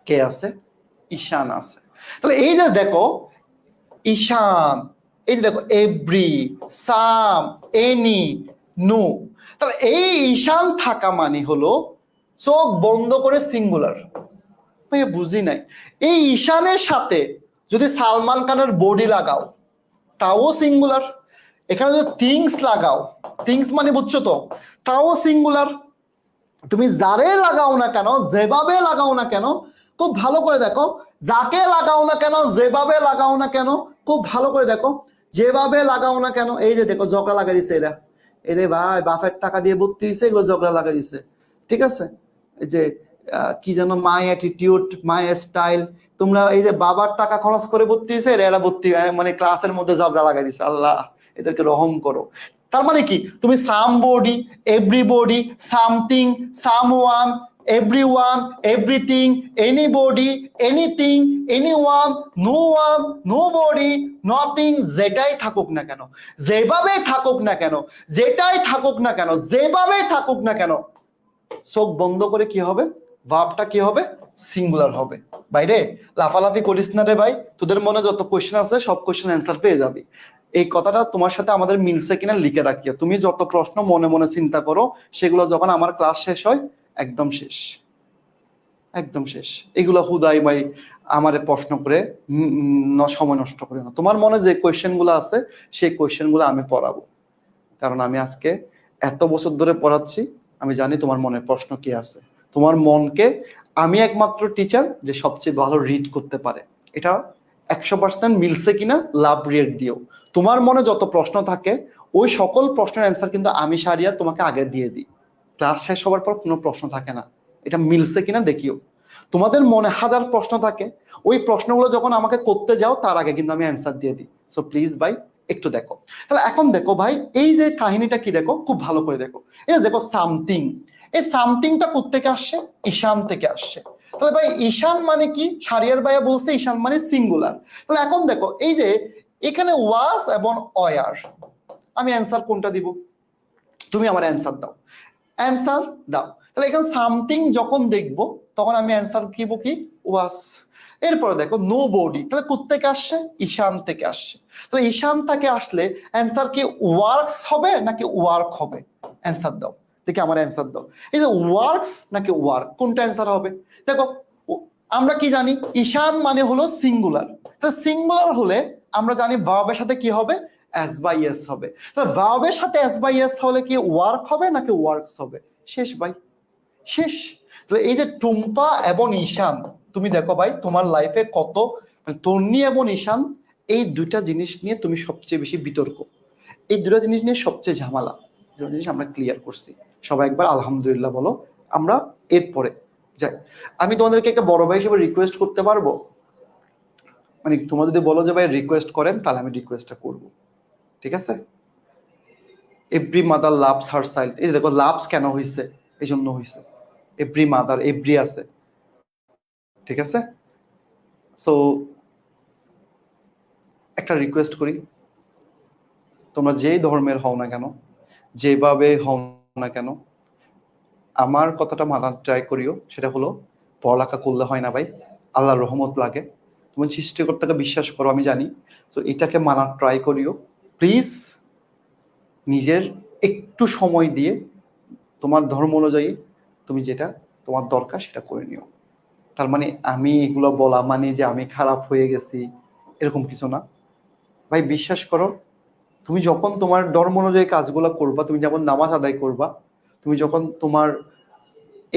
কে আছে? ঈশান আছে। তাহলে এই যে দেখো ঈশান, এই যে দেখো এভরি, সাম, এনি, নো। তাহলে এই ঈশান থাকা মানে হলো চোখ বন্ধ করে সিঙ্গুলার। ভাইয়া বুঝি নাই, এই ঈশানের সাথে যদি সালমান খানের বডি লাগাও তাও সিঙ্গুলার। এখানে যদি থিংস লাগাও, থিংস মানে বুঝছো তো, তাও সিঙ্গুলার। তুমি যারে লাগাও না কেন, যেভাবে লাগাও না কেন, খুব ভালো করে দেখো, যাকে লাগাও না কেন, যেভাবে লাগাও না কেন, খুব ভালো করে দেখো, যেভাবে লাগাও না কেন, এই যে দেখো ঝগড়া লাগা দিছে এরা, এরে ভাই বাপের টাকা দিয়ে ভর্তি হয়েছে, এগুলো ঝগড়া লাগা দিছে। ঠিক আছে, এই যে কি যেন মাই অ্যাটিটিউড, মাই স্টাইল, তোমরা এই যে বাবার টাকা খরচ করে ভর্তি হয়েছে, এরা ভর্তি মানে ক্লাসের মধ্যে ঝগড়া লাগাই দিছে। আল্লাহ এদেরকে রহম করো। তার মানে কি? তুমি somebody, everybody, something, someone, everyone, everything, anybody, anything, anyone, no one, nobody, nothing, যেটাই থাকুক না কেন, যেভাবেই থাকুক না কেন, যেটাই থাকুক না কেন, যেভাবেই থাকুক না কেন, চোখ বন্ধ করে কি হবে? ভাবটা কি হবে? সিঙ্গুলার হবে। বাইরে লাফালাফি করিস না রে ভাই, তোদের মনে যত কোয়েশ্চেন আছে সব কোয়েশ্চেন অ্যান্সার পেয়ে যাবি। এই কথাটা তোমার সাথে আমাদের মিলছে কিনা লিখে রাখিও। তুমি যত প্রশ্ন মনে মনে চিন্তা করো, সেগুলো যখন আমার ক্লাস শেষ হয় একদম শেষ, একদম শেষ। এগুলো হুদাই ভাই আমারে প্রশ্ন করে সময় নষ্ট করে না। তোমার মনে যে কোয়েশ্চেন গুলো আছে সেই কোয়েশ্চেন গুলো আমি পড়াবো, কারণ আমি আজকে এত বছর ধরে পড়াচ্ছি, আমি জানি তোমার মনের প্রশ্ন কি আছে। তোমার মনকে আমি একমাত্র টিচার যে সবচেয়ে ভালো রিড করতে পারে। এটা 100% মিলছে কিনা লাভ রিয়েক্ট দিও। তোমার মনে যত প্রশ্ন থাকে ওই সকল প্রশ্নের অ্যান্সার কিন্তু আমি সারিয়া তোমাকে আগে দিয়ে দিই। ক্লাস শেষ হওয়ার পর কোনো প্রশ্ন থাকে না, এটা মিলছে কিনা দেখিও। তোমাদের মনে হাজার প্রশ্ন থাকে, ওই প্রশ্নগুলো যখন আমাকে করতে যাও তার আগে কিন্তু আমি অ্যান্সার দিয়ে দিই। সো প্লিজ ভাই একটু দেখো। তাহলে এখন দেখো ভাই, এই যে কাহিনীটা কি দেখো, খুব ভালো করে দেখো। এই যে দেখো সামথিং, এই সামথিংটা কোত্থেকে আসছে? ঈশান থেকে আসছে। তাহলে ভাই ঈশান মানে কি? শারিয়ার ভাইয়া বলছে ঈশান মানে সিঙ্গুলার। তাহলে এখন দেখো এই যে এখানে ওয়াজ এবং অয়ার, আমি অ্যান্সার কোনটা দিব? তুমি আমার অ্যান্সার দাও, অ্যান্সার দাও। তাহলে এখানে সামথিং যখন দেখবো তখন আমি অ্যান্সার দিব কি? ওয়াজ। এরপরে দেখো নো বডি, তাহলে কোত্থেকে আসছে? ঈশান থেকে আসছে। তাহলে ঈশান থেকে আসলে অ্যান্সার কি ওয়ার্কস হবে নাকি ওয়ার্ক হবে? অ্যান্সার দাও দেখি, আমার অ্যান্সার দাও। এই যে ওয়ার্কস নাকি ওয়ার্ক, কোনটা অ্যান্সার হবে? দেখো আমরা কি জানি, ঈশান মানে হলো সিঙ্গুলার। তাহলে সিঙ্গুলার হলে আমরা জানি ভার্বের সাথে কি হবে? এস বাই এস হবে। তাহলে ভার্বের সাথে এস বাই এস হলে কি ওয়ার্ক হবে নাকি ওয়ার্কস হবে? শেষ ভাই, শেষ। তাহলে এই যে টুম্পা এবং ঈশান, তুমি দেখো ভাই তোমার লাইফে কত, তন্নি এবং ঈশান, এই দুইটা জিনিস নিয়ে তুমি সবচেয়ে বেশি বিতর্ক, এই দুটো জিনিস নিয়ে সবচেয়ে ঝামেলা। দুটো জিনিস আমরা ক্লিয়ার করছি। সবাই একবার আলহামদুলিল্লাহ বলো। আমরা এরপরে যাই। আমি তোমাদেরকে একটা বড় ভাই হিসেবে রিকোয়েস্ট করতে পারবো? মানে তোমরা যদি বলো যে ভাই রিকোয়েস্ট করেন, তাহলে আমি রিকোয়েস্টটা করব, ঠিক আছে? Every mother loves her child, এই দেখো লাভস কেন হয়েছে? এই জন্য হয়েছে, এভরি মাদার, এভরি আছে, ঠিক আছে? সো একটা রিকোয়েস্ট করি, তোমরা যেই ধর্মের হও না কেন, যেভাবে হও না কেন, আমার কথাটা মানার ট্রাই করিও। সেটা হলো পড়ালেখা করলে হয় না ভাই, আল্লাহর রহমত লাগে। তুমি সৃষ্টিকর্তাকে বিশ্বাস করো, আমি জানি। তো এটাকে মানার ট্রাই করিও প্লিজ। নিজের একটু সময় দিয়ে তোমার ধর্ম অনুযায়ী তুমি যেটা তোমার দরকার সেটা করে নিও। তার মানে আমি এগুলো বলা মানে যে আমি খারাপ হয়ে গেছি, এরকম কিছু না ভাই। বিশ্বাস করো, তুমি যখন তোমার ধর্ম অনুযায়ী কাজগুলো করবা, তুমি যেমন নামাজ আদায় করবা, তুমি যখন তোমার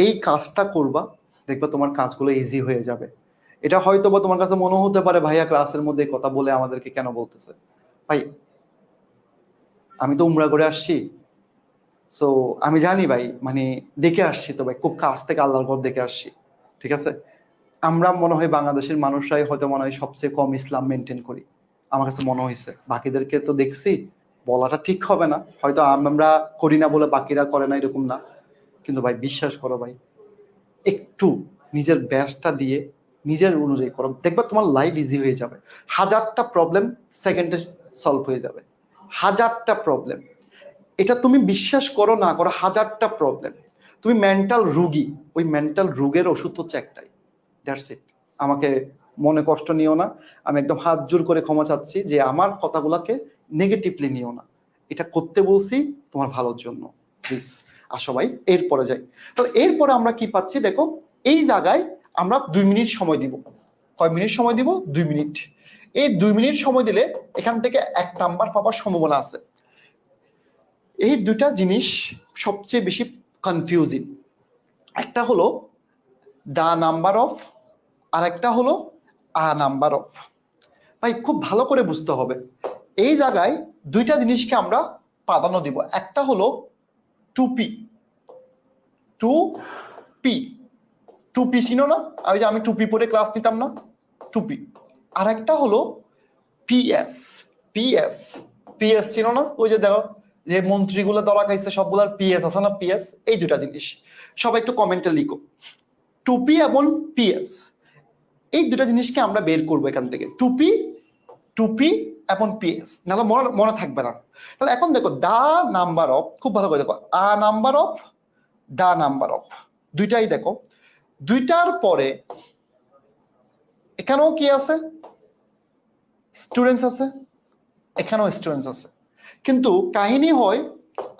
এই কাজটা করবা, দেখবা তোমার কাজগুলো ইজি হয়ে যাবে। এটা হয়তো বা তোমার কাছে মনে হতে পারে ভাইয়া ক্লাসের মধ্যে কথা বলে আমাদেরকে কেন বলতেছে। ভাই আমি তো উমরা করে আসছি, সো আমি জানি ভাই, মানে দেখে আসছি তো ভাই, খুব কাছ থেকে আল্লাহর ঘর দেখে আসছি, ঠিক আছে? আমরা মনে হয় বাংলাদেশের মানুষরাই হয়তো মনে হয় সবচেয়ে কম ইসলাম মেনটেন করি, আমার কাছে মনে হয়েছে। বাকিদেরকে তো দেখছি, বলাটা ঠিক হবে না, হয়তো আমরা করি না বলে বাকিরা করে না এরকম না, কিন্তু ভাই বিশ্বাস করো ভাই, একটু নিজের ব্যাসটা দিয়ে নিজের অনুযায়ী করো, দেখবা তোমার লাইফ ইজি হয়ে যাবে। হাজারটা প্রবলেম সেকেন্ডে সলভ হয়ে যাবে, হাজারটা প্রবলেম। এটা তুমি বিশ্বাস করো না করো, হাজারটা প্রবলেম। তুমি মেন্টাল রুগী, ওই মেন্টাল রোগের ওষুধ হচ্ছে একটাই, দ্যাটস ইট। আমাকে মনে কষ্ট নিও না, আমি একদম হাত জোর করে ক্ষমা চাচ্ছি যে আমার কথাগুলোকে নেগেটিভলি নিও না, এটা করতে বলছি তোমার ভালোর জন্য, প্লিজ। আসো ভাই এরপরে যাই। তাহলে এরপরে আমরা কি পাচ্ছি দেখো, এই জায়গায় আমরা 2 মিনিট সময় দিব। কয় মিনিট সময় দিব? 2 মিনিট। এই 2 মিনিট সময় দিলে এখান থেকে 1 নাম্বার পাওয়ার সম্ভাবনা আছে। এই দুটা জিনিস সবচেয়ে বেশি কনফিউজিং। একটা হলো দা নাম্বার অফ, আর একটা হলো আ নাম্বার অফ। ভাই খুব ভালো করে বুঝতে হবে, এই জায়গায় দুইটা জিনিসকে আমরা প্রাধান্য দিব। একটা হলো টুপি, টুপি, টুপি চিনো না? আমি টুপি পরে ক্লাস নিতাম না, টুপি। আর একটা হলো পিএস, পিএস, পিএস চিনো না? ওই যে দেখো যে মন্ত্রীগুলো ধরা খাইছে সবগুলার পিএস আছে না, পিএস। এই দুটা জিনিস সবাই একটু কমেন্টে লিখো, টুপি এবং পিএস। এই দুটা জিনিসকে আমরা বের করবো এখান থেকে, টুপি, টুপি এবং পিএস, নাহলে মনে থাকবে না। তাহলে এখন দেখো দা নাম্বার অফ, খুব ভালো করে দেখো, a number of, the number of, দুইটাই দেখো। দুইটার পরে এখানেও কি আছে? স্টুডেন্টস আছে, এখানেও স্টুডেন্টস আছে। কিন্তু কাহিনী হয়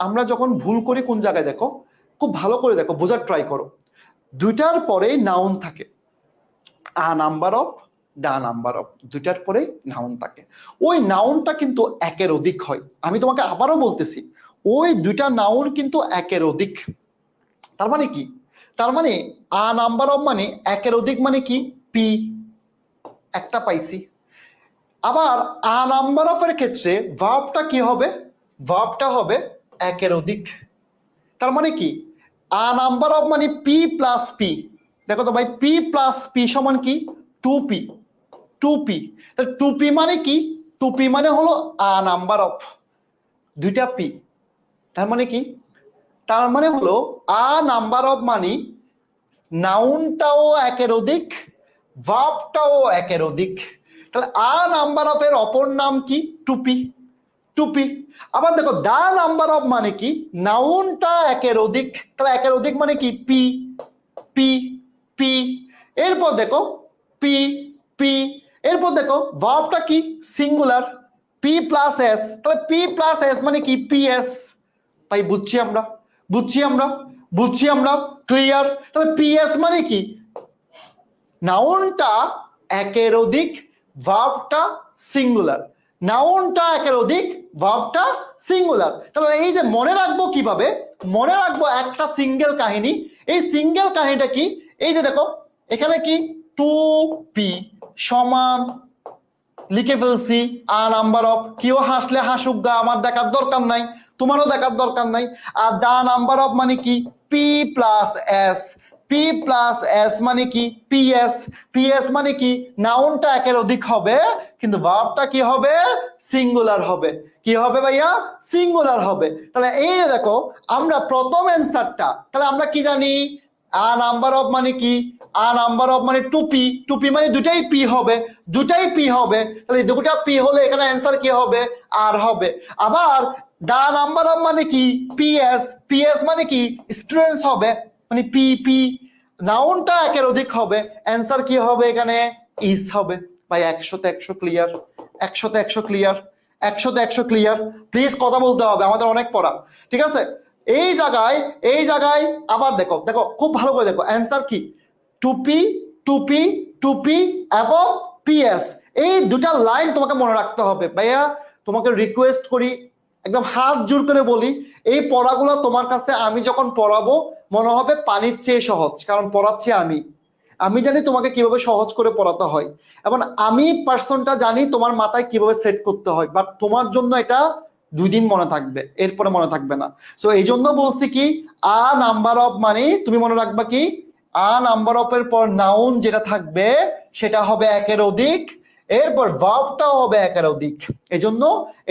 আমরা যখন ভুল করি কোন জায়গায় দেখো, খুব ভালো করে দেখো, বোঝার ট্রাই করো। দুইটার পরে নাউন থাকে, a number of, the number of, দুইটার পরে নাউন থাকে। ওই নাউনটা কিন্তু একের অধিক হয়। আমি তোমাকে আবারও বলতেছি, ওই দুইটা নাউন কিন্তু একের অধিক। তার মানে কি? তার মানে আ নাম্বার অফ মানে একের অধিক, মানে কি? পি, একটা পাইছি। আবার আ নাম্বার অফ এর ক্ষেত্রে ভার্বটা কি হবে? ভার্বটা হবে একের অধিক। তার মানে কি? আ নাম্বার অফ মানে পি প্লাস পি। দেখো তো ভাই, পি প্লাস পি সমান কি? 2p, 2p। তাহলে 2p মানে কি? 2p মানে হলো আ নাম্বার অফ, দুইটা পি। তার মানে কি? তার মানে হলো আ নাম্বার অফ মানে নাউনটাও একের অধিক, ভার্বটাও একের অধিক। তাহলে আ নাম্বার অফ এর অপর নাম কি? টুপি, টুপি। আবার দেখো দা নাম্বার অফ মানে কি? নাউনটা একের অধিক, তাহলে একের অধিক মানে কি? P, P, P. এরপর দেখো পি, পি। এরপর দেখো ভার্বটা কি? সিঙ্গুলার, পি প্লাস এস, তাহলে পি প্লাস এস মানে কি? পিএস। ভাই বুঝছি আমরা, বুঝছি আমরা, বুঝছি আমরা, ক্লিয়ার? তাহলে পিএস মানে কি? নাউনটা একের অধিক, ভার্বটা সিঙ্গুলার, নাউনটা একের অধিক, ভার্বটা সিঙ্গুলার। তাহলে এই যে মনে রাখবো কিভাবে? মনে রাখবো একটা সিঙ্গেল কাহিনী। এই সিঙ্গেল কাহিনীটা কি? এই যে দেখো এখানে কি? টু পি সমান লিখে ফেলছি আ নাম্বার অফ। কেউ হাসলে হাসুক গা, আমার দেখার দরকার নাই, তোমারও দেখার দরকার নাই। আর দা নাম্বার অফ মানে কি? P plus S, P plus S মানে কি? পিএস, পিএস মানে কি? নাউনটা একের অধিক হবে কিন্তু ভার্বটা কি হবে? সিঙ্গুলার হবে। কি হবে ভাইয়া? সিঙ্গুলার হবে। তাহলে এই যে দেখো আমরা প্রথম অ্যান্সারটা, তাহলে আমরা কি জানি? আ নাম্বার অফ মানে কি? আ নাম্বার অফ মানে টুপি, টুপি মানে দুটাই পি হবে, দুটাই পি হবে। তাহলে দুটা পি হলে এখানে অ্যান্সার কি হবে? আর হবে। আবার দা নাম্বার অফ মানে কি? পিএস, পিএস মানে কি? স্টুডেন্টস হবে, মানে পি পি। নাউনটা একের অধিক হবে, অ্যান্সার কি হবে এখানে? ইস হবে। ভাই 100তে 100 ক্লিয়ার, 100তে 100 ক্লিয়ার, 100তে 100 ক্লিয়ার। প্লিজ কথা বলতে হবে, আমাদের অনেক পড়া, ঠিক আছে? এই জায়গায়, এই জায়গায় আবার দেখো, দেখো খুব ভালো করে দেখো অ্যান্সার কি? টুপি, টুপি, টুপি এবং পিএস। এই দুটা লাইন তোমাকে মনে রাখতে হবে। ভাইয়া তোমাকে রিকোয়েস্ট করি, একদম হাত জোর করে বলি, এই পড়াগুলো তোমার কাছে আমি যখন পড়াবো মনে হবে পানির চেয়ে সহজ, কারণ পড়াচ্ছি আমি। আমি জানি তোমাকে কিভাবে সহজ করে পড়াতে হয় এবং আমি পার্সনটা জানি তোমার মাথায় কিভাবে সেট করতে হয়, বাট তোমার জন্য এটা 2 দিন মনে থাকবে, এরপরে মনে থাকবে না। সো এই জন্য বলছি কি, আ নাম্বার অফ মানে তুমি মনে রাখবা কি? আ নাম্বার অফ এর পর নাউন যেটা থাকবে সেটা হবে একের অধিক, এরপর ভার্বটাও হবে একের অধিক। এজন্য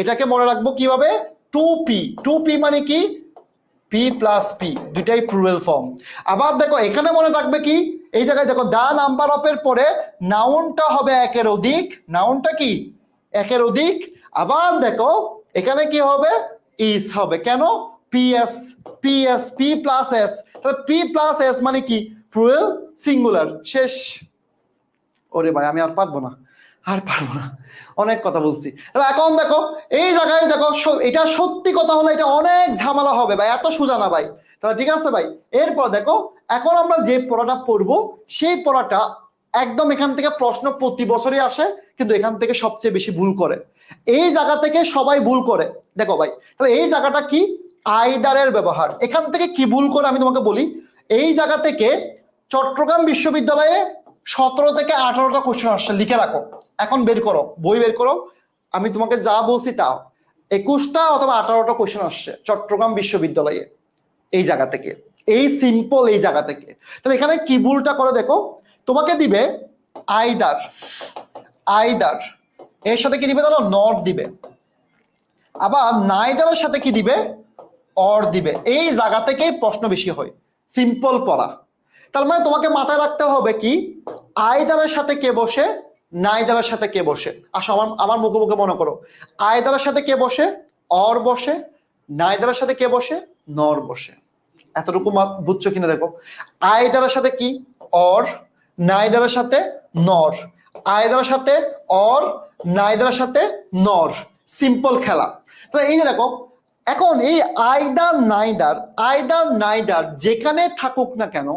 এটাকে মনে রাখবো কিভাবে? টু পি, টু পি মানে কি? পি প্লাস পি, দুটাই প্লুরাল ফর্ম। আবার দেখো এখানে মনে রাখবে কি? এই জায়গায় দেখো দা নাম্বার অফ এর পরে নাউনটা হবে একের অধিক, নাউনটা কি? একের অধিক। আবার দেখো এখানে কি হবে? ইস হবে। কেন? PS, PS, P plus S. তাহলে পি প্লাস এস মানে কি? Plural singular. শেষ। ওরে ভাই আমি আর পারবো না, আর পারবো না, অনেক কথা বলছি। তাহলে এখন দেখো এই জায়গায় দেখো, এটা সত্যি কথা হলে এটা অনেক ঝামেলা হবে ভাই, এত সোজা না ভাই। তাহলে ঠিক আছে ভাই, এরপর দেখো এখন আমরা যে পড়াটা পড়বো সেই পড়াটা একদম এখান থেকে প্রশ্ন প্রতি বছরই আসে, কিন্তু এখান থেকে সবচেয়ে বেশি ভুল করে, এই জায়গা থেকে সবাই ভুল করে। দেখো ভাই তাহলে এই জায়গাটা কি? আইদারের ব্যবহার। এখান থেকে কি ভুল করে আমি তোমাকে বলি। এই জায়গা থেকে চট্টগ্রাম বিশ্ববিদ্যালয়ে 17 থেকে 18টা কোশ্চেন আসছে, লিখে রাখো। এখন বের করো, বই বের করো, আমি তোমাকে যা বলছি তা। 21টা অথবা 18টা কোশ্চেন আসছে চট্টগ্রাম বিশ্ববিদ্যালয়ে এই জায়গা থেকে, এই সিম্পল এই জায়গা থেকে। তাহলে এখানে কি ভুলটা করে দেখো, তোমাকে দিবে আইদার, আইদার এর সাথে কি দিবে জানো? নট দিবে। আবার নাইদারের সাথে কি দিবে? অর দিবে। এই জায়গা থেকেই প্রশ্ন বেশি হয়, সিম্পল পড়া। তার মানে তোমাকে মাথায় রাখতে হবে কি, আইদারের সাথে কে বসে, নাইদারের সাথে কে বসে। আসো আমার আমার মুখে মুখে মনে করো, আইদারের সাথে কে বসে? অর বসে। নাইদারের সাথে কে বসে? নর বসে। এতটুকু বুঝছো কিনা দেখো। আইদারের সাথে কি? অর। নাইদারের সাথে নর। আইদারের সাথে অর, নাইদারের সাথে নর। সিম্পল খেলা। তাহলে এই যে দেখো এখন এই আইদার নাইদার, আইদার নাইদার যেখানে থাকুক না কেন,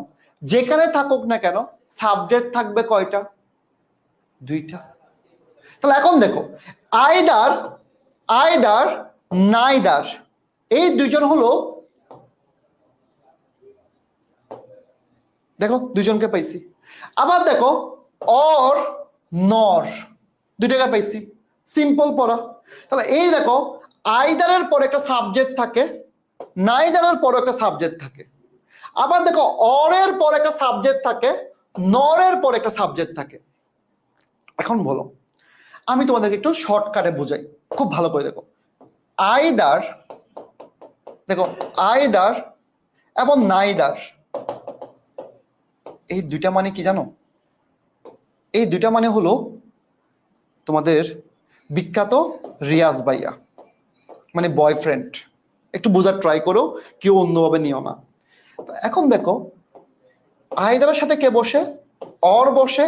যেখানে থাকুক না কেন সাবজেক্ট থাকবে কয়টা? 2টা। তাহলে এখন দেখো আইদার, আইদার, নাইদার এই দুইজন হলো, দেখো দুজনকে পাইছি। আবার দেখো অর, নর, দুইটাকে পাইছি। সিম্পল পড়া। তাহলে এই দেখো আইদারের পর একটা সাবজেক্ট থাকে, নাইদারের পর একটা সাবজেক্ট থাকে। আবার দেখো অরের পর একটা সাবজেক্ট থাকে, নরের পর একটা সাবজেক্ট থাকে। এখন বলো, আমি তোমাদেরকে একটু শর্টকাটে বুঝাই, খুব ভালো করে দেখো। আইদার, দেখো আইদার এবং নাইদার এই দুইটা মানে কি জানো? এই দুইটা মানে হলো তোমাদের বিখ্যাত রিয়াজ ভাইয়া, মানে বয়ফ্রেন্ড। একটু বোঝার ট্রাই করো, কেউ অন্যভাবে নিও না। এখন দেখো, আইদারের সাথে কে বসে? অর বসে।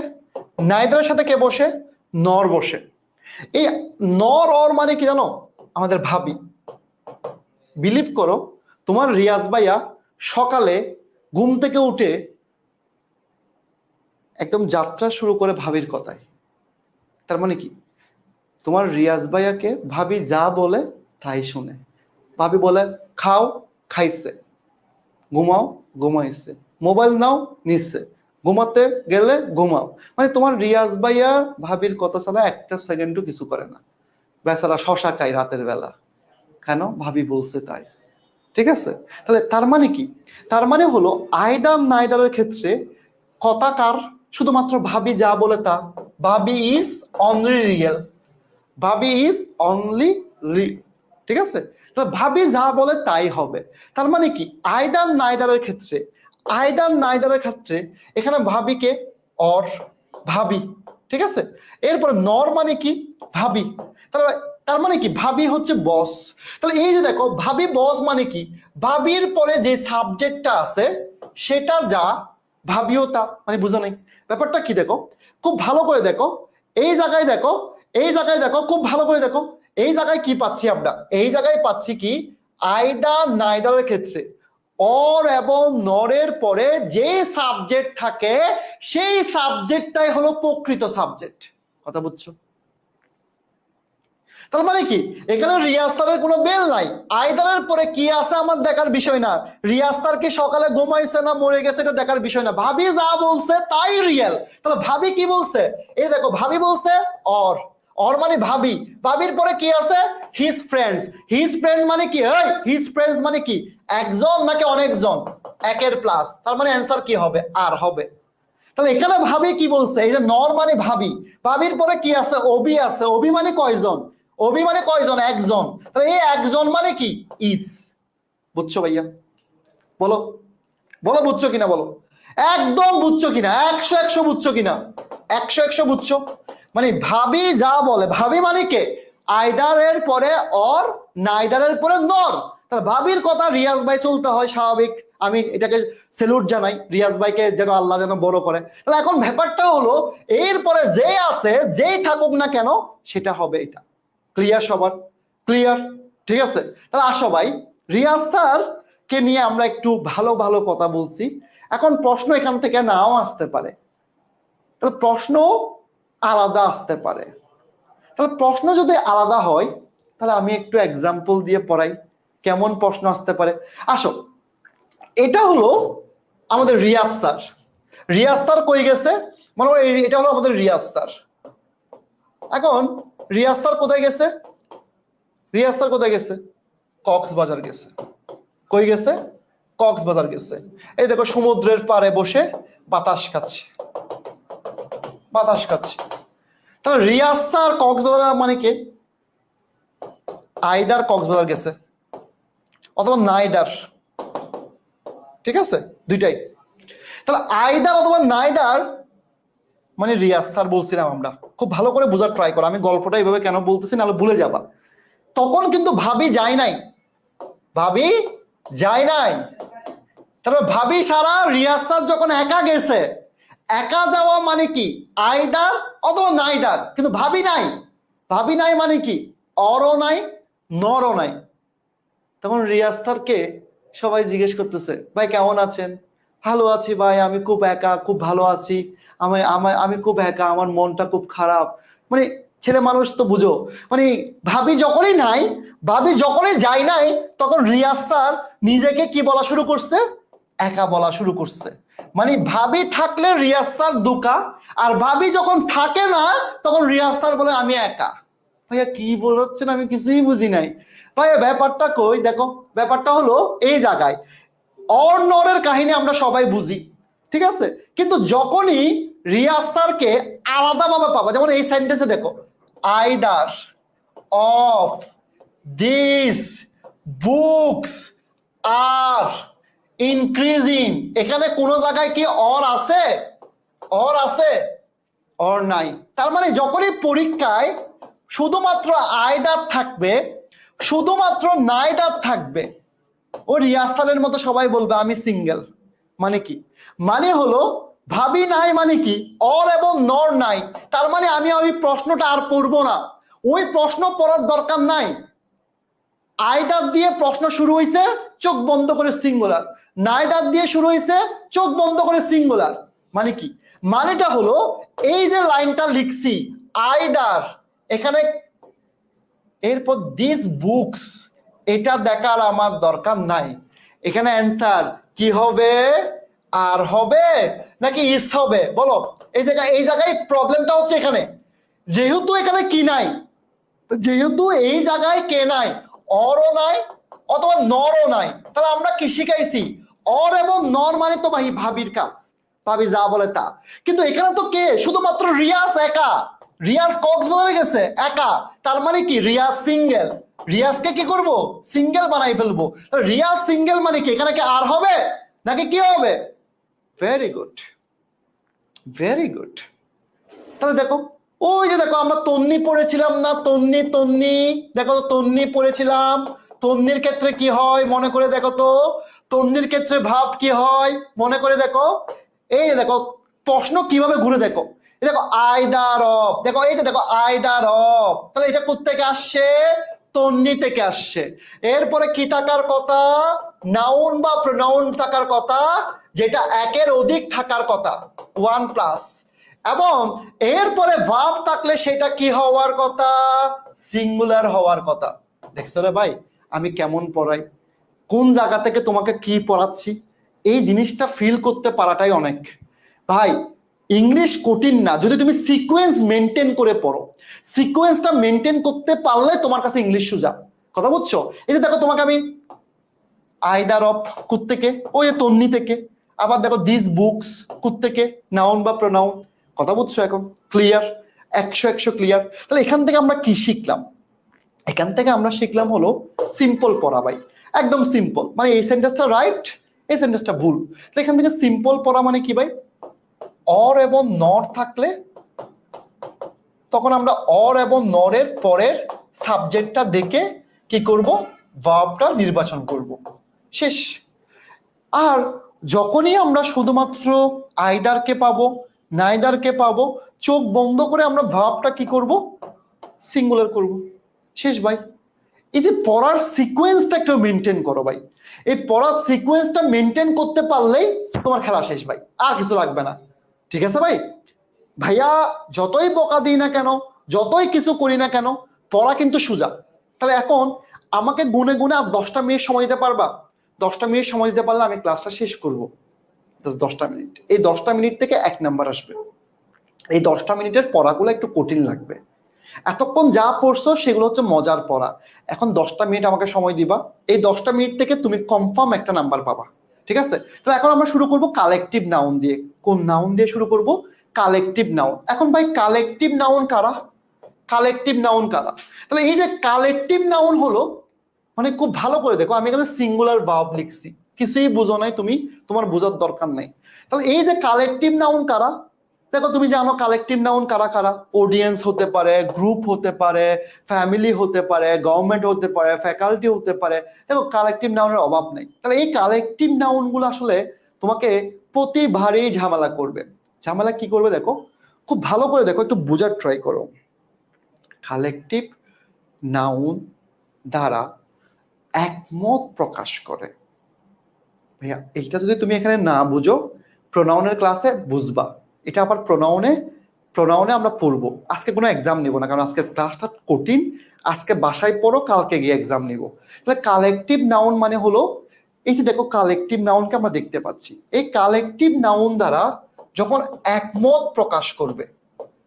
নাইদারের সাথে কে বসে? নর বসে। এই নর অর মানে কি জানো? আমাদের ভাবি। বিলিভ করো, তোমার রিয়াজ ভাইয়া সকালে ঘুম থেকে উঠে একদম যাত্রা শুরু করে ভাবির কথায়। তার মানে কি? তোমার রিয়াজ ভাইয়াকে ভাবি যা বলে তাই শুনে। ভাবি বলে খাও, খাইছে, ঘুমাও, ঘুমাইছে, মোবাইল নাও, নিচ্ছে, ঘুমাতে গেলে ঘুমাও। মানে তোমার রিয়াজ ভাইয়া ভাবির কথা ছাড়া একটা সেকেন্ডও কিছু করে না। বেচারা শশা খায় রাতের বেলা, কেন? ভাবি বলছে তাই। ঠিক আছে? তাহলে তার মানে কি? তার মানে হলো আইদার নাইদারের ক্ষেত্রে কথা কার? শুধুমাত্র ভাবি যা বলে তা। ভাবি ইজ অনলি রিয়েল, ভাবি ইজ অনলি রিয়েল। ঠিক আছে? তাহলে ভাবি যা বলে তাই হবে। তার মানে কি? আইদার নাইদারের ক্ষেত্রে, আইদার নাইদারের ক্ষেত্রে এখানে ভাবিকে অর, ভাবি। ঠিক আছে? এরপরে নর মানে কি? ভাবি। তাহলে তার মানে কি? ভাবি হচ্ছে বস। তাহলে এই যে দেখো, ভাবি বস মানে কি? ভাবির পরে যে সাবজেক্টটা আছে সেটা যা, ভাবিও তা। মানে বুঝো নাই ব্যাপারটা কি? দেখো খুব ভালো করে দেখো, এই জায়গায় দেখো, এই জায়গায় দেখো, খুব ভালো করে দেখো। এই জায়গায় কি পাচ্ছি আমরা? এই জায়গায় পাচ্ছি কি? আইদার নাইদারের ক্ষেত্রে অর এবং নরের পরে যে সাবজেক্ট থাকে সেই সাবজেক্টটাই হলো প্রকৃত সাবজেক্ট। কথা বুঝছো? তার মানে কি? এখানে রিয়াস্তারের কোনো বেল নাই। আইদারের পরে কি আছে আমার দেখার বিষয় না। রিয়াস্তার কি সকালে ঘুমাইছে না মরে গেছে এটা দেখার বিষয় না। ভাবি যা বলছে তাই রিয়েল। তাহলে ভাবি কি বলছে? এই দেখো, ভাবি বলছে অর, অর মানে ভাবি। ভাবির পরে কি আছে? His friends. হিজ ফ্রেন্ড মানে কি? এই হিজ ফ্রেন্ডস মানে কি? একজন নাকি অনেকজন? একের প্লাস। তার মানে অ্যান্সার কি হবে? আর হবে। তাহলে এখানে ভাবি কি বলছে? এই যে নর মানে ভাবি, ভাবির পরে কি আছে? অবি আছে। অবি মানে কয়জন? অবি মানে কয়জন? একজন। তাহলে এই একজন মানে কি? ইজ। বুঝছো ভাইয়া? বলো, বলো বুঝছো কিনা বলো? একদম বুঝছো কিনা? 100 বুঝছো কিনা? 100 বুঝছো? মানে ভাবি যা বলে, ভাবি মানে কে? আইদারের পরে অর, নাইদারের পরে নর। তাহলে ভাবির কথা রিয়াজ ভাই চলতে হয়, স্বাভাবিক। আমি এটাকে সেলুট জানাই রিয়াজ ভাইকে, যেন আল্লাহ যেন বড় করে। তাহলে এখন ব্যাপারটা হলো, এরপরে যে আছে, যেই থাকুক না কেন সেটা হবে এটা। ক্লিয়ার সবার? ক্লিয়ার? ঠিক আছে? তাহলে আসো ভাই, রিয়াজ স্যার কে নিয়ে আমরা একটু ভালো ভালো কথা বলছি। এখন প্রশ্ন এখান থেকে নাও আসতে পারে, তাহলে প্রশ্ন আলাদা আসতে পারে। তাহলে প্রশ্ন যদি আলাদা হয় তাহলে আমি একটু এক্সাম্পল দিয়ে পড়াই কেমন প্রশ্ন আসতে পারে। আসো, এটা হলো আমাদের রিয়াজ স্যার। রিয়াজ স্যার কই গেছে? মনে হয় এটা হলো আমাদের রিয়াজ স্যার। এখন রিয়াজ স্যার কোথায় গেছে? রিয়াজ স্যার কোথায় গেছে? কক্সবাজার গেছে। কই গেছে? কক্সবাজার গেছে। এই দেখো সমুদ্রের পাড়ে বসে বাতাস খাচ্ছে, বাতাস খাচ্ছে। তাহলে রিয়াজ স্যার কক্সবাজার মানে কে? আইদার কক্সবাজার গেছে অথবা নাইদার। ঠিক আছে? দুইটাই। তাহলে আইদার অথবা নাইদার মানে রিয়াজ স্যার বলছিলাম আমরা। খুব ভালো করে বোঝার ট্রাই করো, আমি গল্পটা এইভাবে কেন বলতেছি নাহলে ভুলে যাবা। তখন কিন্তু ভাবি যায় নাই, ভাবি যায় নাই। তারপর ভাবি ছাড়া রিয়াজ স্যার যখন একা গেছে, একা যাওয়া মানে কি? আইদার অথবা নাইদার, কিন্তু ভাবি নাই। ভাবি নাই মানে কি? অরও নাই, নরও নাই। তখন রিয়াজ স্যারকে সবাই জিজ্ঞেস করতেছে, ভাই কেমন আছেন? ভালো আছি ভাই, আমি খুব একা, খুব ভালো আছি। আমি খুব একা, আমার মনটা খুব খারাপ। মানে ছেলে মানুষ তো বুঝো, মানে ভাবি যখনই নাই, ভাবি যখনই যায় নাই, তখন রিয়াজ স্যার নিজেকে কি বলা শুরু করছে? একা বলা শুরু করছে। মানে ভাবি থাকলে রিয়াজ স্যার দুকা, আর ভাবি যখন থাকে না তখন রিয়াজ স্যার বলে আমি একা। ভাইয়া কি বলছেন? আমি কিছুই বুঝি নাই। ভাইয়া ব্যাপারটা কই? দেখো ব্যাপারটা হলো এই জায়গায় অর নরের কাহিনী আমরা সবাই বুঝি, ঠিক আছে? কিন্তু যখনই রিয়াজ স্যারকে আলাদাভাবে পাবা, যেমন এই সেন্টেন্সে দেখো, either of this books are increasing, এখানে কোন জায়গায় কি অর আছে? অর আছে? অর নাই। তার মানে যখনই পরীক্ষায় শুধুমাত্র আইদার থাকবে, শুধুমাত্র নাইদার থাকবে, ও রিয়াসালের মতো সবাই বলবে আমি সিঙ্গেল। মানে কি? মানে হলো ভাবি নাই মানে কি, অর এবং নর নাই, তার মানে আমি ওই প্রশ্নটা আর পড়বো না, ওই প্রশ্ন পড়ার দরকার নাই। আইদার দিয়ে প্রশ্ন শুরু হয়েছে, চোখ বন্ধ করে সিঙ্গুলার। নাইদার দিয়ে শুরু হয়েছে, চোখ বন্ধ করে সিঙ্গুলার। মানে কি? মানেটা হলো এই যে লাইনটা লিখছি আইদার, এখানে এরপর দিস বুকস, এটা দেখার আমার দরকার নাই। এখানে অ্যান্সার কি হবে? আর হবে নাকি ইস হবে? বলো। এই জায়গায় প্রবলেমটা হচ্ছে এখানে, যেহেতু এখানে কি নাই, যেহেতু এই জায়গায় কে নাই, অরও নাই অথবা নরও নাই, তাহলে আমরা কি শিখাইছি? অর এবং নর মানে তো ভাবির কাজ, ভাবি যা বলে তা। কিন্তু এখানে তো কে? শুধুমাত্র রিয়াজ একা। রিয়াজ কক্সবাজারে গেছে একা, তার মানে কি? রিয়াজ সিঙ্গেল। রিয়াজকে কি করব? সিঙ্গেল বানাই ফেলবো। রিয়াজ সিঙ্গেল মানে কি? এখানে কি আর হবে নাকি কি হবে? Very good, very good. তাহলে দেখো, ওই যে দেখো আমরা তন্নি পড়েছিলাম না? তন্নি, তন্নি, দেখো তো তন্নি পড়েছিলাম। তন্নির ক্ষেত্রে কি হয় মনে করে দেখো তো। তন্নির ক্ষেত্রে ভাব কি হয় মনে করে দেখো। এই যে দেখো প্রশ্ন কিভাবে ঘুরে দেখো। এই দেখো আইদার অফ, দেখো এই যে দেখো আইদার অফ, তাহলে এটা কোত্থেকে আসছে? তন্নি থেকে আসছে। এরপরে কি থাকার কথা? নাউন বা প্রোনাউন থাকার কথা, যেটা একের অধিক থাকার কথা, ওয়ান প্লাস। এবং এরপরে ভাব থাকলে সেটা কি হওয়ার কথা? সিঙ্গুলার হওয়ার কথা। দেখছো রে ভাই আমি কেমন পড়াই, কোন জায়গা থেকে তোমাকে কি পড়াচ্ছি, এই জিনিসটা ফিল করতে পারাটাই অনেক। ভাই ইংলিশ কঠিন না যদি তুমি সিকোয়েন্স মেনটেন করে পড়ো। সিকোয়েন্সটা মেনটেন করতে পারলে তোমার কাছে ইংলিশ সোজা। কথা বুঝছো? এই যে দেখো তোমাকে আমি আইদার অফ কোত্থেকে? ওই তন্নি থেকে। আবার দেখো দিস বুকস কোত্থেকে? নাউন বা প্রোনাউন। কথা বুঝছো এখন? ক্লিয়ার? 100 ক্লিয়ার। তাহলে এখান থেকে আমরা কি শিখলাম? এখান থেকে আমরা শিখলাম হলো সিম্পল পড়া ভাই, একদম সিম্পল। মানে এই সেন্টেন্সটা রাইট, এই সেন্টেন্সটা ভুল। তাহলে এখান থেকে সিম্পল পড়া মানে কি ভাই? অর এবং নর থাকলে তখন আমরা অর এবং নরের পরের সাবজেক্টটা দেখে কি করব? ভার্বটা নির্বাচন করব, শেষ। আর যখনই আমরা শুধুমাত্র আইদারকে পাবো, নাইদারকে পাবো, চোখ বন্ধ করে আমরা ভার্বটা কি করব? সিঙ্গুলার করব, শেষ ভাই। এই যে পড়ার সিকোয়েন্সটা একটু মেনটেন করো ভাই। এই পড়ার সিকোয়েন্সটা মেনটেন করতে পারলেই তোমার খেলা শেষ ভাই, আর কিছু লাগবে না। ঠিক আছে ভাই? ভাইয়া যতই বকা দিই না কেন, যতই কিছু করি না কেন, পড়া কিন্তু সোজা। তাহলে এখন আমাকে গুনে গুনে আর 10টা মিনিট সময় দিতে পারবা? 10টা মিনিট সময় দিতে পারলে আমি ক্লাসটা শেষ করব। 10টা মিনিট, এই 10টা মিনিট থেকে 1 নাম্বার আসবে। এই 10টা মিনিটের পড়াগুলো একটু কঠিন লাগবে, এতক্ষণ যা পড়ছো সেগুলো হচ্ছে মজার পড়া। এখন 10টা মিনিট আমাকে সময় দিবা, এই 10টা মিনিট থেকে তুমি কনফার্ম একটা নাম্বার পাবা। ঠিক আছে? তাহলে এখন আমরা শুরু করব কালেকটিভ নাউন দিয়ে। কোন নাউন দিয়ে শুরু করব? Collective noun. এখন ভাই কালেকটিভ নাউন কারা? কালেকটিভ নাউন কারা? তাহলে এই যে কালেকটিভ নাউন হলো, মানে খুব ভালো করে দেখো, আমি এখানে সিঙ্গুলার ভার্ব লিখছি, কিছুই বুঝো নাই তুমি, তোমার বোঝার দরকার নাই। তাহলে এই যে কালেকটিভ নাউন কারা? দেখো তুমি জানো কালেকটিভ নাউন কারা কারা? অডিয়েন্স হতে পারে, গ্রুপ হতে পারে, ফ্যামিলি হতে পারে, গভর্নমেন্ট হতে পারে, ফ্যাকাল্টি হতে পারে। দেখো কালেকটিভ নাউনের অভাব নেই। তাহলে এই কালেকটিভ নাউন গুলো আসলে তোমাকে প্রতিবারই ঝামেলা করবে। ঝামেলা কি করবে দেখো, খুব ভালো করে দেখো, একটু বোঝার ট্রাই করো। কালেকটিভ নাউন দ্বারা একমত প্রকাশ করে। ভাইয়া এইটা যদি তুমি এখানে না বুঝো, প্রোনাউনের ক্লাসে বুঝবা। এটা আবার প্রোনাউনে আমরা পড়বো। আজকে কোনো এক্সাম নিব না, কারণ আজকের ক্লাসটা কঠিন। আজকে বাসায় পড়ো, কালকে গিয়ে এক্সাম নিব। তাহলে কালেকটিভ নাউন মানে হলো, এই যে দেখো কালেকটিভ নাউনকে আমরা দেখতে পাচ্ছি, এই কালেকটিভ নাউন দ্বারা যখন একমত প্রকাশ করবে,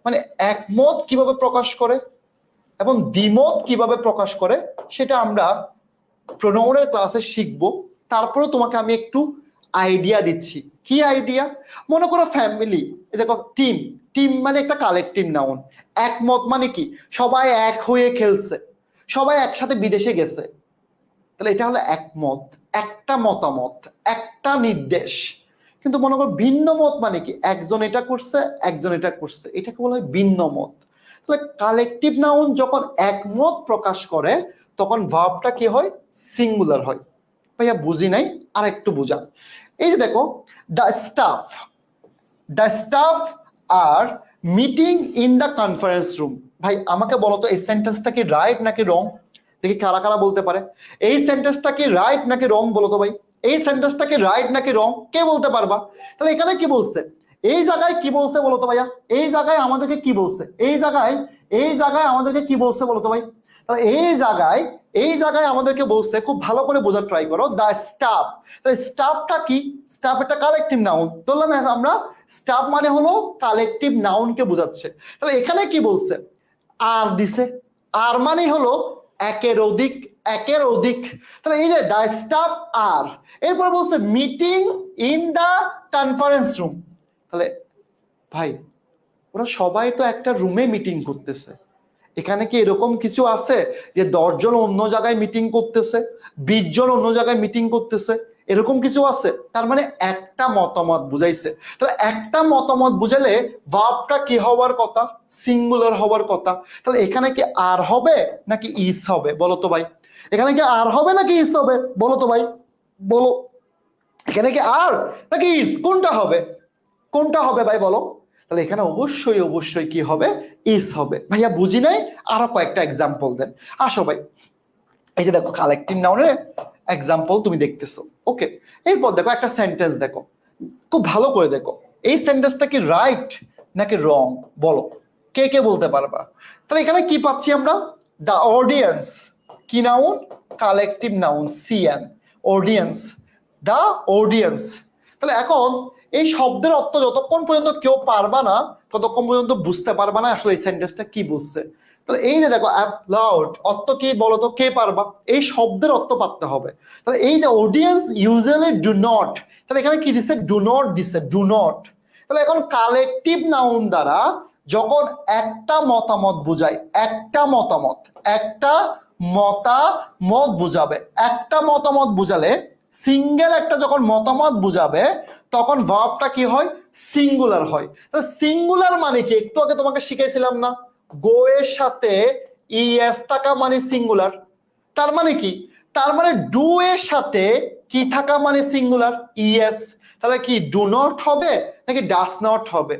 মানে একমত কিভাবে প্রকাশ করে এবং দ্বিমত কিভাবে প্রকাশ করে সেটা আমরা প্রোনাউনের ক্লাসে শিখবো। তারপরে তোমাকে আমি একটু আইডিয়া দিচ্ছি। কি আইডিয়া? মনে করো ফ্যামিলি, দেখো টিম, টিম মানে একটা কালেকটিভ নাউন। একমত মানে কি? সবাই এক হয়ে খেলছে, সবাই একসাথে বিদেশে গেছে। তাহলে এটা হলো একমত, একটা মতামত, একটা নির্দেশ। কিন্তু মনে করো ভিন্ন মত মানে কি, একজন এটা করছে একজন এটা করছে, এটাকে বলা হয় ভিন্ন মত। তাহলে কালেকটিভ নাউন যখন একমত প্রকাশ করে তখন ভার্বটা কি হয়, সিঙ্গুলার হয়। ভাইয়া বুঝি নাই, আর একটু বুঝান। এই যে দেখো, the staff are meeting in the conference room. ভাই আমাকে বলো তো এই সেন্টেন্সটা কি রাইট নাকি রং? দেখি কারা কারা বলতে পারে এই সেন্টেন্সটা কি রাইট নাকি রং, বলো তো ভাই এই সেন্টেন্সটা কি রাইট নাকি রং, কে বলতে পারবা? তাহলে এখানে কি বলছে, এই জায়গায় কি বলছে বলো তো ভাইয়া, এই জায়গায় আমাদেরকে কি বলছে, এই জায়গায় আমাদেরকে কি বলছে বলো তো ভাই? তাহলে এই জায়গায় আমাদেরকে বলছে, খুব ভালো করে বোঝার ট্রাই করো, দ্য স্টাফ। তাহলে স্টাফটা কি, স্টাফ একটা কালেকটিভ নাউন, বললাম আমরা স্টাফ মানে হলো কালেকটিভ নাউনকে বোঝাচ্ছে। তাহলে এখানে কি বলছে, আর দিছে, আর মানে হলো একের অধিক, একের অধিক। তাহলে এই যে দ্য স্টাফ আর, এরপর বলছে meeting in the conference room. তাহলে ভাই ওরা সবাই তো একটা রুমে মিটিং করতেছে, এখানে কি এরকম কিছু আছে যে 10 জন অন্য জায়গায় মিটিং করতেছে, 20 জন অন্য জায়গায় মিটিং করতেছে, এরকম কিছু আছে? তার মানে একটা মতামত বুঝাইছে। তাহলে একটা মতামত বুঝালে ভার্বটা কি হওয়ার কথা, সিঙ্গুলার হওয়ার কথা। তাহলে এখানে কি আর হবে নাকি ইস হবে বলো তো ভাই? এখানে কি আর হবে নাকি ইস হবে বলো তো ভাই? বলো এখানে কি আর নাকি ইস, কোনটা হবে, কোনটা হবে ভাই বলো? তাহলে এখানে অবশ্যই অবশ্যই কি হবে, ইস হবে। ভাইয়া বুঝি নাই, আরো কয়েকটা এক্সাম্পল দেন। আসো ভাই, এই যে দেখো কালেকটিভ নাউনের এক্সাম্পল তুমি দেখতেছো, ওকে। এরপর দেখো একটা সেন্টেন্স দেখো, খুব ভালো করে দেখো, এই সেন্টেন্সটা কি রাইট নাকি রং বলো, কে কে বলতে পারবা? তাহলে এখানে কি পাচ্ছি আমরা, দ্য অডিয়েন্স, কি noun, collective noun, CN, audience, the audience. তাহলে এখন এই শব্দের অর্থ যতক্ষণ পর্যন্ত কেউ পারবা না ততক্ষণ পর্যন্ত বুঝতে পারবা না আসলে এই সেন্টেন্সটা কি বুঝছে। তাহলে এই যে দেখো অ্যাপ্লাউড অর্থ কি বলতো, কে পারবা, এই শব্দের অর্থ পারতে হবে। তাহলে এই যে অডিয়েন্স ইউজুয়ালি ডু নট, তাহলে এখানে কি দিছে, ডু নট দিছে, ডু নট। তাহলে এখন কালেকটিভ নাউন দ্বারা যখন একটা মতামত বুঝায়, একটা মতামত, একটা মতামত বুঝাবে, একটা মতামত বুঝালে, সিঙ্গেল একটা যখন মতামত বুঝাবে তখন ভার্বটা কি হয়, সিঙ্গুলার হয়। সিঙ্গুলার মানে কি, একটু আগে তোমাকে শিখাইছিলাম না, গো এর সাথে ইএস থাকা মানে সিঙ্গুলার। তার মানে কি, তার মানে ডু এর সাথে কি থাকা মানে সিঙ্গুলার, ইএস। তাহলে কি ডু নট হবে নাকি ডাস নট হবে,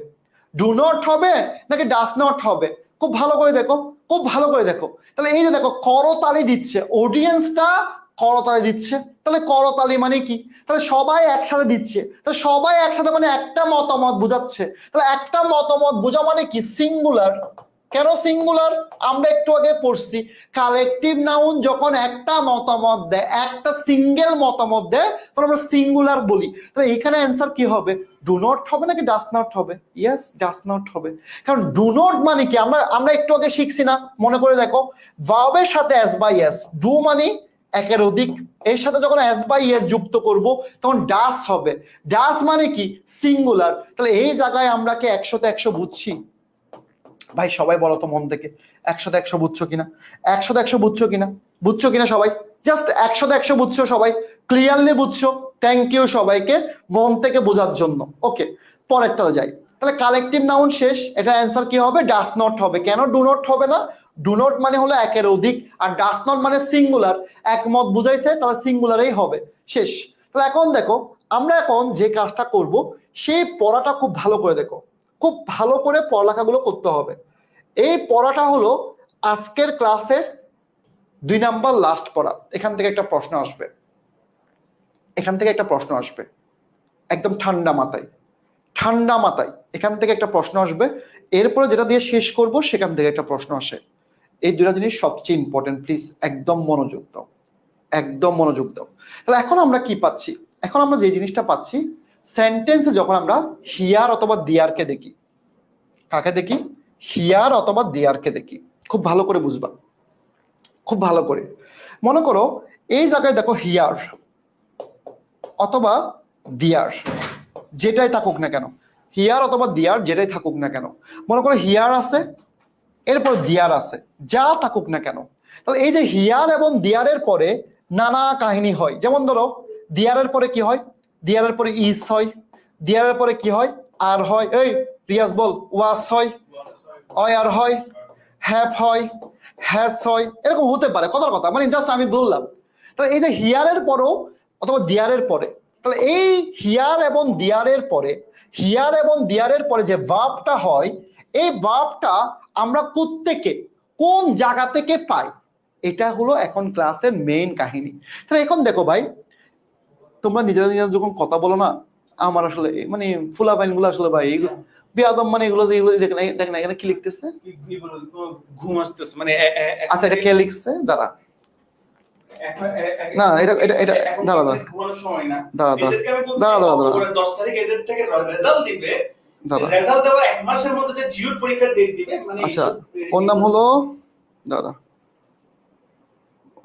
ডু নট হবে নাকি ডাস নট হবে? খুব ভালো করে দেখো, খুব ভালো করে দেখো। তাহলে এই যে দেখো করতালি দিচ্ছে, অডিয়েন্সটা করতালি দিচ্ছে, তাহলে করতালি মানে কি, তাহলে সবাই একসাথে দিচ্ছে, তাহলে সবাই একসাথে মানে একটা মতামত বোঝাচ্ছে। তাহলে একটা মতামত বোঝা মানে কি, সিঙ্গুলার। কেন সিঙ্গুলার, আমরা একটু আগে পড়ছি কালেকটিভ নাউন যখন একটা মতামত দেয়, একটা সিঙ্গেল মতামত দেয় তখন আমরা সিঙ্গুলার বলি। তাহলে এখানে অ্যান্সার কি হবে, ডু নট হবে নাকি ডাস নট হবে? ইয়েস, ডাস নট হবে। কারণ ডু নট মানে কি, আমরা একটু আগে শিখছি না, মনে করে দেখো, ভার্বের সাথে এস বাই এস, ডু মানে একের অধিক, এর সাথে যখন এস বাই এস যুক্ত করব তখন ডাস হবে, ডাস মানে কি সিঙ্গুলার। তাহলে এই জায়গায় আমরা কি 100তে 100 বুঝছি? ভাই সবাই বলো তো মন থেকে, 100তে 100 বুঝছো কিনা, 100তে 100 বুঝছো কিনা, বুঝছো কিনা সবাই? জাস্ট 100তে 100 বুঝছো সবাই, ক্লিয়ারলি বুঝছো? থ্যাংক ইউ সবাইকে মন থেকে বোঝার জন্য। ওকে, পরেরটা যাই। তাহলে কালেকটিভ নাউন শেষ, এটা অ্যান্সার কি হবে, ডাস নট হবে। কেন ডু নট হবে না? ডু নট মানে হলো একের অধিক, আর ডাস নট মানে সিঙ্গুলার, একমত বুঝাইছে, তাহলে সিঙ্গুলারই হবে। শেষ। তাহলে এখন দেখো, আমরা এখন যে কাজটা করব সেই পড়াটা খুব ভালো করে দেখো, খুব ভালো করে পড়ালেখাগুলো করতে হবে। এই পড়াটা হলো আজকের ক্লাসের 2 নাম্বার লাস্ট পড়া। এখান থেকে একটা প্রশ্ন আসবে, এখান থেকে একটা প্রশ্ন আসবে, একদম ঠান্ডা মাথায়, ঠান্ডা মাথায় এখান থেকে একটা প্রশ্ন আসবে। এরপরে যেটা দিয়ে শেষ করব সেখান থেকে একটা প্রশ্ন আসে। এই দুটা জিনিস সবচেয়ে ইম্পর্টেন্ট, প্লিজ একদম মনোযোগ দাও, একদম মনোযোগ দাও। তাহলে এখন আমরা কি পাচ্ছি, এখন আমরা যে জিনিসটা পাচ্ছি, সেন্টেন্সে যখন আমরা হিয়ার অথবা দিয়ারকে দেখি, কাকে দেখি, হিয়ার অথবা দিয়ারকে দেখি, খুব ভালো করে বুঝবা, খুব ভালো করে। মনে করো এই জায়গায় দেখো হিয়ার অথবা দিয়ার, যেটাই থাকুক না কেন, হিয়ার অথবা দিয়ার যেটাই থাকুক না কেন, মনে করো হিয়ার আছে, এরপর দিয়ার আছে, যা থাকুক না কেন। তাহলে এই যে হিয়ার এবং দিয়ারের পরে নানা কাহিনী হয়, যেমন ধরো দিয়ারের পরে কি হয়, দিয়ারের পরে ইস হয়, দিয়ারের পরে কি হয়? আর হয়। এই রিয়াজ বল, ওয়াস হয়, আর হয়, হ্যাভ হয়, হ্যাজ হয়, এরকম হতে পারে, কথার কথা, মানে জাস্ট আমি বললাম। তাহলে এই যে হিয়ারের পরেও অথবা দিয়ারের পরে, তাহলে এই হিয়ার এবং দিয়ারের পরে, হিয়ার এবং দিয়ারের পরে যে ভার্বটা হয়, এই ভার্বটা আমরা কোত্থেকে, কোন জায়গা থেকে পাই, এটা হলো এখন ক্লাসের মেইন কাহিনী। তাহলে এখন দেখো ভাই, তোমরা নিজেরা নিজেরা যখন কথা বলো না, আমার আসলে মানে ফুলাবাইন গুলো আসলে ভাই বেয়াদম, মানে এগুলো দেখেন এখানে কি লিখতেছে, ঘুম আসতেছে মানে আচ্ছা এটা কে লিখছে, দাঁড়া না এটা এটা এটা দাঁড়া দাঁড়া ঘুমানোর সময় না, দাঁড়া এদেরকে আমি বলছি দাঁড়া দাঁড়া দাঁড়া 10 তারিখ এদের থেকে রেজাল্ট দিবে, দাঁড়া, রেজাল্ট দেওয়ার এক মাসের মধ্যে যে জিওর পরীক্ষার ডেট দিবে, মানে আচ্ছা ওর নাম হলো, দাঁড়া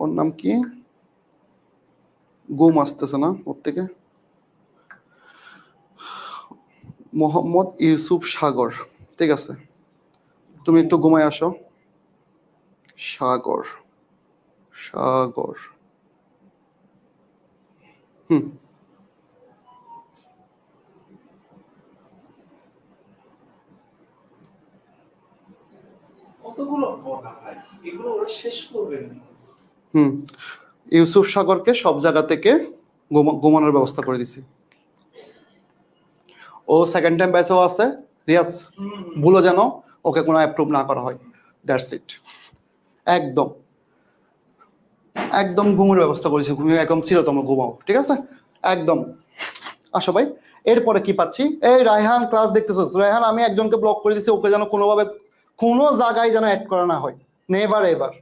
ওর নাম কি, গুম আসতেছে না ওর থেকে, মোহাম্মদ ইউসুফ সাগর, ঠিক আছে তুমি একটু ঘুমায় আসো। সাগর, সাগর, হুম কতগুলো পড়া ভাই, এগুলো ওরা শেষ করবে না। হুম ইউসুফ সাগরকে সব জায়গা থেকে ঘুমানোর ব্যবস্থা করে দিছি। ও সেকেন্ড টাইম ব্যাচেও আছে, রিয়াজ ভুলো যেন ওকে কোনো অ্যাপ্রুভ না করা হয়, দ্যাটস ইট। একদম একদম ঘুমের ব্যবস্থা করেছি, ঘুমিয়ে একদম ছিল তোমরা ঘুমাও, ঠিক আছে একদম। আসো ভাই, এরপরে কি পাচ্ছি, এই রায়হান ক্লাস দেখতেছো, রায়হান আমি একজনকে ব্লক করে দিছি, ওকে যেন কোনোভাবে কোনো জায়গায় যেন অ্যাড করা না হয়, নেভার এভার।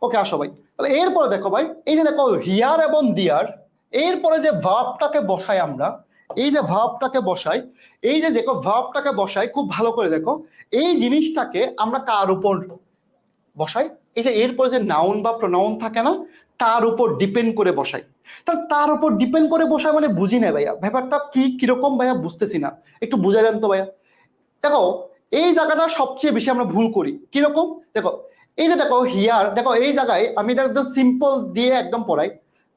ওকে আসো ভাই, তাহলে এরপরে দেখো ভাই, এই যে দেখো হিয়ার এবং দিয়ার, এরপরে যে ভার্বটাকে বসাই আমরা, এই যে ভার্বটাকে বসাই, এই যে দেখো ভার্বটাকে বসাই, খুব ভালো করে দেখো, এই জিনিসটাকে আমরা কার উপর বসাই, এই যে এরপরে যে নাউন বা প্রোনাউন থাকে না, তার উপর ডিপেন্ড করে বসাই। তার উপর ডিপেন্ড করে বসাই মানে বুঝি না ভাইয়া, ব্যাপারটা কি কিরকম ভাইয়া বুঝতেছি না, একটু বুঝাই দেন তো ভাইয়া। দেখো এই জায়গাটা সবচেয়ে বেশি আমরা ভুল করি, কিরকম দেখো, এই যে দেখো হিয়ার, দেখো এই জায়গায় আমি একদম সিম্পল দিয়ে একদম পড়াই,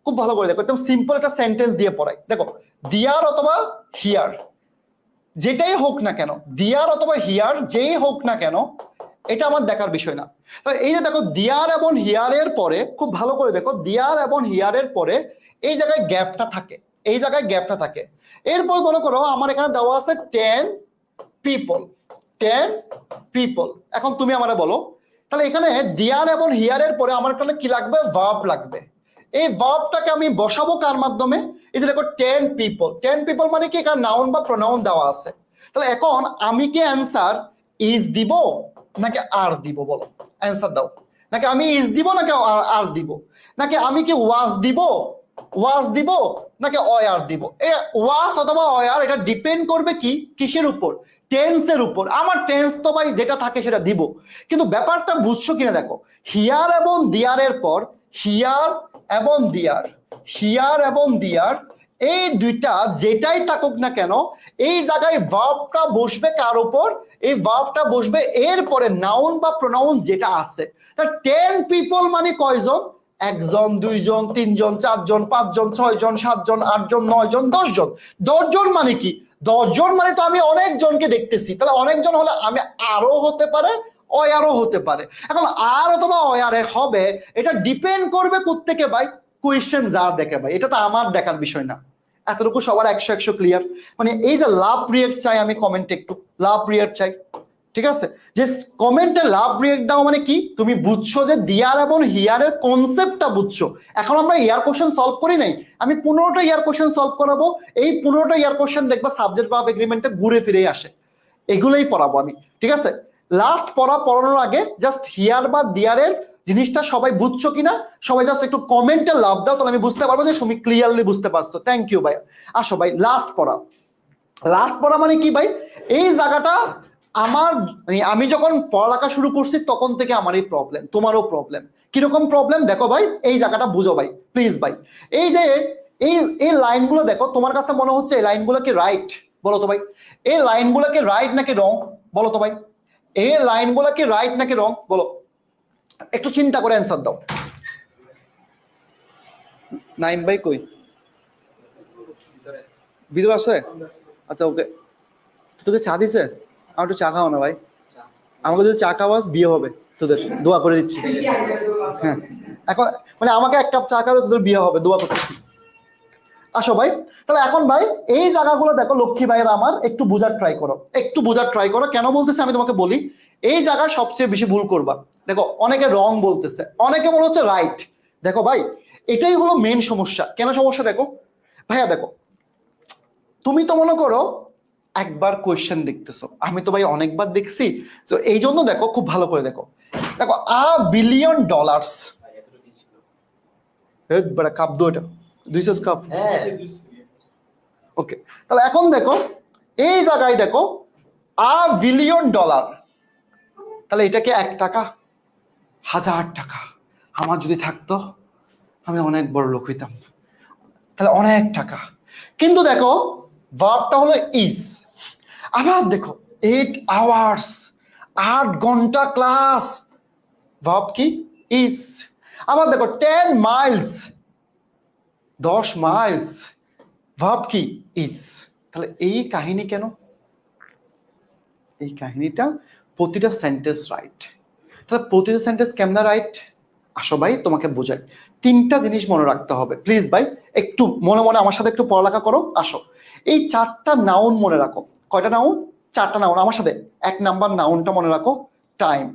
খুব ভালো করে দেখো, একদম সিম্পল একটা সেন্টেন্স দিয়ে পড়াই। দেখো দিয়ার অথবা হিয়ার যেটাই হোক না কেন, দিয়ার অথবা হিয়ার যেই হোক না কেন, এটা আমার দেখার বিষয় না। তাহলে এই যে দেখো দিয়ার এবং হিয়ারের পরে, খুব ভালো করে দেখো, দিয়ার এবং হিয়ারের পরে এই জায়গায় গ্যাপটা থাকে, এই জায়গায় গ্যাপটা থাকে। এরপর মনে করো আমার এখানে দেওয়া আছে 10 পিপল, 10 পিপল। এখন তুমি আমারে বলো, তাহলে এখানে দিয়ার এবং হিয়ারের পরে আমার এখানে কি লাগবে, ভার্ব লাগবে। এই ভার্বটাকে আমি বসাবো কার মাধ্যমে, এই যে দেখো 10 পিপল, 10 পিপল মানে কি, এখানে নাউন বা প্রোনাউন দেওয়া আছে। তাহলে এখন আমি কি অ্যান্সার ইজ দিব নাকি আর দিব, বলো অ্যান্সার দাও, নাকি আমি ইজ দিব নাকি আর দিব, নাকি আমি কি ওয়াজ দিব, ওয়াজ দিব নাকি অয়ার দিব। ওয়াজ অথবা অয়ার এটা ডিপেন্ড করবে কি কিসের উপর, টেন্সের উপর। আমার টেন্স তো ভাই যেটা থাকে সেটা দিব, কিন্তু ব্যাপারটা বুঝছো কিনা দেখো, হিয়ার এবং দিয়ারের পর, হিয়ার এবং দিয়ার, হিয়ার এবং দিয়ার এই দুইটা যেটাই থাকুক না কেন, এই জায়গায় ভার্বটা বসবে কার উপর, এই ভার্বটা বসবে এর পরে নাউন বা প্রোনাউন যেটা আছে। 10 পিপল মানে কয়জন, একজন, দুইজন, তিনজন, চারজন, পাঁচজন, ছয়জন, সাতজন, আটজন, নয়জন, 10জন। 10জন মানে কি, 10জন মানে তো আমি অনেক জনকে দেখতেছি, তাহলে অনেকজন হলে আমি আরো হতে পারে, অয়ারও হতে পারে। এখন আর অথবা অয়ারে হবে, এটা ডিপেন্ড করবে কোত্থেকে ভাই, কোয়েশ্চেন যা দেখে ভাই, এটা তো আমার দেখার বিষয় না। এতটুকু সবার 100 ক্লিয়ার, মানে এই যে লাভ রিয়েক্ট চাই আমি কমেন্টে, একটু লাভ রিয়েক্ট চাই, ঠিক আছে, যে কমেন্টে লাভ রিয়েক্ট দাও মানে কি, তুমি বুঝছো যে দিয়ার এবং হিয়ারের কনসেপ্টটা বুঝছো। এখন আমরা ইয়ার কোশ্চেন সলভ করি নাই, আমি 15টা ইয়ার কোশ্চেন সলভ করাবো, এই 15টা ইয়ার কোশ্চেন দেখবা সাবজেক্ট ভার্ব এগ্রিমেন্টে ঘুরে ফিরে আসে, এগুলোই পড়াবো আমি, ঠিক আছে। লাস্ট পড়ানোর আগে জাস্ট হিয়ার বা দিয়ারের জিনিসটা সবাই বুঝছো কিনা, সবাই জাস্ট একটু কমেন্টে লাভ দাও, তাহলে আমি বুঝতে পারবো যে তুমি ক্লিয়ারলি বুঝতে পারছো। থ্যাংক ইউ ভাই। আসো ভাই লাস্ট পড়া, লাস্ট পড়া মানে কি ভাই, এই জায়গাটা আমার আমি যখন পড়ালেখা শুরু করছি তখন থেকে আমার এই প্রবলেম, তোমারও প্রবলেম, কিরকম প্রবলেম দেখো ভাই, এই জায়গাটা বুঝো ভাই প্লিজ ভাই। এই যে এই লাইনগুলো দেখো, তোমার কাছে মনে হচ্ছে এই লাইনগুলো কি রাইট, বলো তো ভাই, এই লাইনগুলো কি রাইট নাকি রং, বলো তো ভাই, এই লাইনগুলো কি রাইট নাকি রং, বলো, একটু চিন্তা করে অ্যান্সার দাও। নাইম ভাই কই, ভিতরে আছে, আচ্ছা ওকে, তোকে চা দিছে? আমার একটু চা খাও না ভাই, আমাকে যদি চা খাওয়াস বিয়ে হবে তোদের, দোয়া করে দিচ্ছি। হ্যাঁ এখন মানে আমাকে এক কাপ চা খাওয়ালে তোদের বিয়ে হবে, দোয়া করতেছি। আসো ভাই, তাহলে এখন ভাই এই জায়গাগুলো দেখো লক্ষ্মী ভাইয়ের আমার একটু বোঝার ট্রাই করো, একটু বোঝার ট্রাই করো। কেন বলতেছে আমি তোমাকে বলি, এই জায়গায় সবচেয়ে বেশি ভুল করবা। দেখো অনেকে রং বলতেছে, অনেকে মনে হচ্ছে রাইট। দেখো ভাই এটাই হলো মেন সমস্যা। কেন সমস্যা দেখো ভাইয়া, দেখো তুমি তো মনে করো একবার কোয়েশ্চেন দেখতেছো, আমি তো ভাই অনেকবার দেখছি। তো এই জন্য দেখো খুব ভালো করে দেখো, দেখো $1 বিলিয়ন, বড় কাপ দো, এটা 200 কাপ। ওকে, তাহলে এখন দেখো এই জায়গায় দেখো $1 বিলিয়ন, তাহলে এটা কি 1 টাকা? 1000 টাকা। আমার যদি থাকতো আমি অনেক বড় লোক হইতাম, তাহলে অনেক টাকা। কিন্তু দেখো ভার্বটা হলো ইজ। আবার দেখো 8 আওয়ার্স, 8 ঘন্টা ক্লাস, ভার্ব কি ইজ। আবার দেখো 10 মাইলস, 10 মাইলস, ভার্ব কি ইজ। তাহলে এই কাহিনী কেন? এই কাহিনীটা প্রতিটা সেন্টেন্স রাইট। তাহলে প্রতিটা সেন্টেন্স কেমন রাইট? আসো ভাই তোমাকে বোঝাই, 3টা জিনিস মনে রাখতে হবে। প্লিজ ভাই একটু মনে মনে আমার সাথে একটু পড়ালেখা করো। আসো এই 4টা নাউন মনে রাখো। কয়টা নাউন? 4টা নাউন আমার সাথে। 1 নাম্বার নাউনটা মনে রাখো টাইম,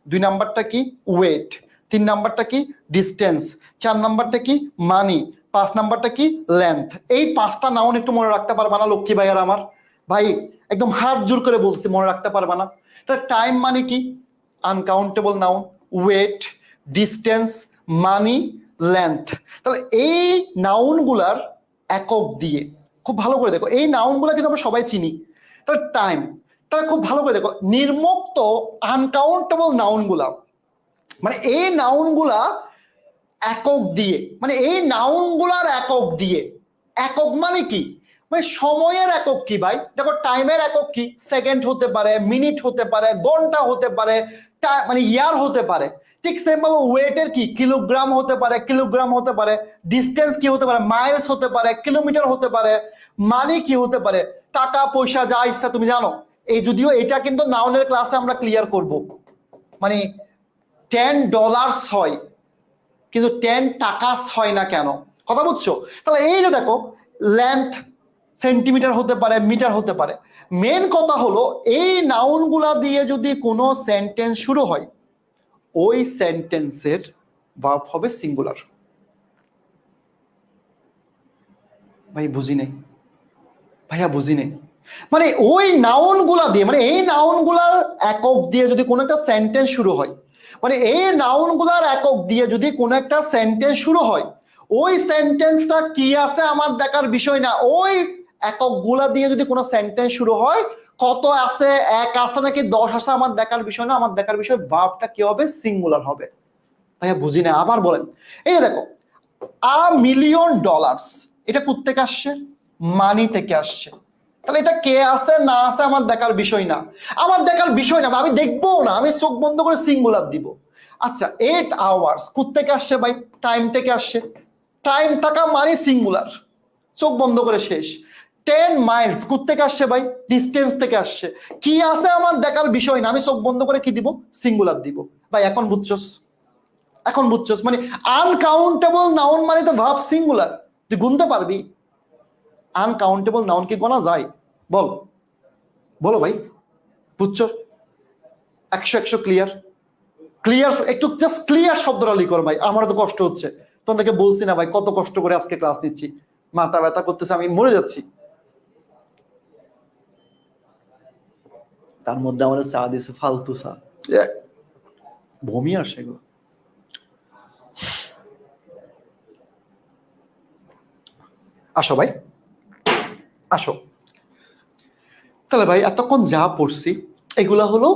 2 নাম্বারটা কি ওয়েট, 3 নাম্বারটা কি ডিস্টেন্স, 4 নাম্বারটা কি মানি, 5 নাম্বারটা কি লেন্থ। এই 5টা নাউন একটু মনে রাখতে পারবা না লক্ষ্মী ভাই আর আমার? ভাই একদম হাত জোর করে বলছি মনে রাখতে পারবা না? তাহলে টাইম মানে কি? আনকাউন্টেবল নাউন, ওয়েট, ডিস্টেন্স, মানি, লেন্থ। তাহলে এই নাউনগুলার একক দিয়ে খুব ভালো করে দেখো, এই নাউনগুলা কিন্তু আমরা সবাই চিনি। তাহলে টাইম, তাহলে খুব ভালো করে দেখো নির্মুক্ত আনকাউন্টেবল নাউনগুলা, মানে এই নাউনগুলা একক দিয়ে, মানে এই নাউনগুলার একক দিয়ে। একক মানে কি? মানে সময়ের একক কি ভাই? দেখো টাইমের একক কি? সেকেন্ড হতে পারে, মিনিট হতে পারে, ঘন্টা হতে পারে, মানে ইয়ার হতে পারে। ঠিক সেম ভাবে ওয়েটের কি? কিলোগ্রাম হতে পারে, কিলোগ্রাম হতে পারে। ডিস্টেন্স কি হতে পারে? মাইলস হতে পারে, কিলোমিটার হতে পারে। মানি কি হতে পারে? টাকা পয়সা যা ইচ্ছা তুমি জানো। এই যদিও এটা কিন্তু নাউনের ক্লাসে আমরা ক্লিয়ার করব। মানে $10 হয় কিন্তু 10 টাকা হয় না কেন? কথা বুঝছো? তাহলে এই যে দেখো লেন্থ সেন্টিমিটার হতে পারে, মিটার হতে পারে। মেন কথা হলো এই নাউনগুলা দিয়ে যদি কোনো সেন্টেন্স শুরু হয়, ওই সেন্টেন্সের ভার্ব হবে সিঙ্গুলার। ভাই বুঝি নেই, ভাইয়া বুঝি নেই। মানে ওই নাউনগুলা দিয়ে, মানে এই নাউনগুলার একক দিয়ে যদি কোনো একটা সেন্টেন্স শুরু হয়, মানে এই নাউনগুলার একক দিয়ে যদি কোনো একটা সেন্টেন্স শুরু হয়, ওই সেন্টেন্সটা কি আছে আমার দেখার বিষয় না। ওই এককগুলা দিয়ে যদি কোনো সেন্টেন্স শুরু হয়, কত আছে, 1 আছে নাকি 10 আছে আমার দেখার বিষয় না। আমার দেখার বিষয় ভার্বটা কি হবে? সিঙ্গুলার হবে। ভাইয়া বুঝি না, আবার বলেন। এই দেখো $1 মিলিয়ন, এটা কোত্থেকে আসছে? মানি থেকে আসছে। তাহলে এটা কে আছে না আছে আমার দেখার বিষয় না, আমার দেখার বিষয় না, আমি দেখবো না, আমি চোখ বন্ধ করে সিঙ্গুলার দিব। আচ্ছা 8 আওয়ার্স কোত্থেকে আসছে ভাই? টাইম থেকে আসছে। টাইম থাকা মানে সিঙ্গুলার, চোখ বন্ধ করে শেষ। 10 মাইলস কোত্থেকে আসছে ভাই? ডিস্টেন্স থেকে আসছে। কি আছে আমার দেখার বিষয় না, আমি চোখ বন্ধ করে কি দিব? সিঙ্গুলার দিব। ভাই এখন বুঝছস? এখন বুঝছস? মানে আনকাউন্টেবল নাউন মানে তো ভার্ব সিঙ্গুলার। তুই গুনতে পারবি? আনকাউন্টেবল নাউন কি গোনা যায়? বল, বলো ভাই, বুঝছো? 100 ক্লিয়ার? ক্লিয়ার একটু জাস্ট ক্লিয়ার শব্দটা লিখো ভাই, আমার তো কষ্ট হচ্ছে। তোমাদেরকে বলছি না ভাই কত কষ্ট করে আজকে ক্লাস নিচ্ছি, মাথা ব্যথা করতেছে, আমি মরে যাচ্ছি। তার মধ্যে আমাদের চা দিছে ফালতু চা, বমি আসে গো। আসো ভাই, আসো। তাহলে ভাই এতক্ষণ যা পড়ছি এগুলা হলো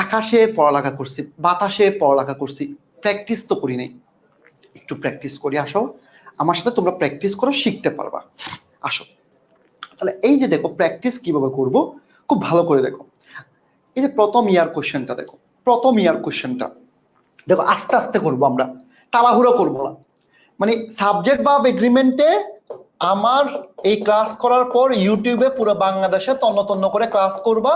আকাশে পড়ালেখা করছি, বাতাসে পড়ালেখা করছি, প্র্যাকটিস তো করি নাই। একটু প্র্যাকটিস করি, আসো আমার সাথে, তোমরা প্র্যাকটিস করো, শিখতে পারবা। আসো তাহলে এই যে দেখো প্র্যাকটিস কিভাবে করব, খুব ভালো করে দেখো। এই যে প্রথম ইয়ার কোশ্চেনটা দেখো, প্রথম ইয়ার কোশ্চেনটা দেখো, আস্তে আস্তে করবো আমরা, তাড়াহুড়ো করবো না। মানে সাবজেক্ট বা এগ্রিমেন্টে আমার এই ক্লাস করার পর ইউটিউবে পুরো বাংলাদেশে তন্ন তন্ন করে ক্লাস করবা,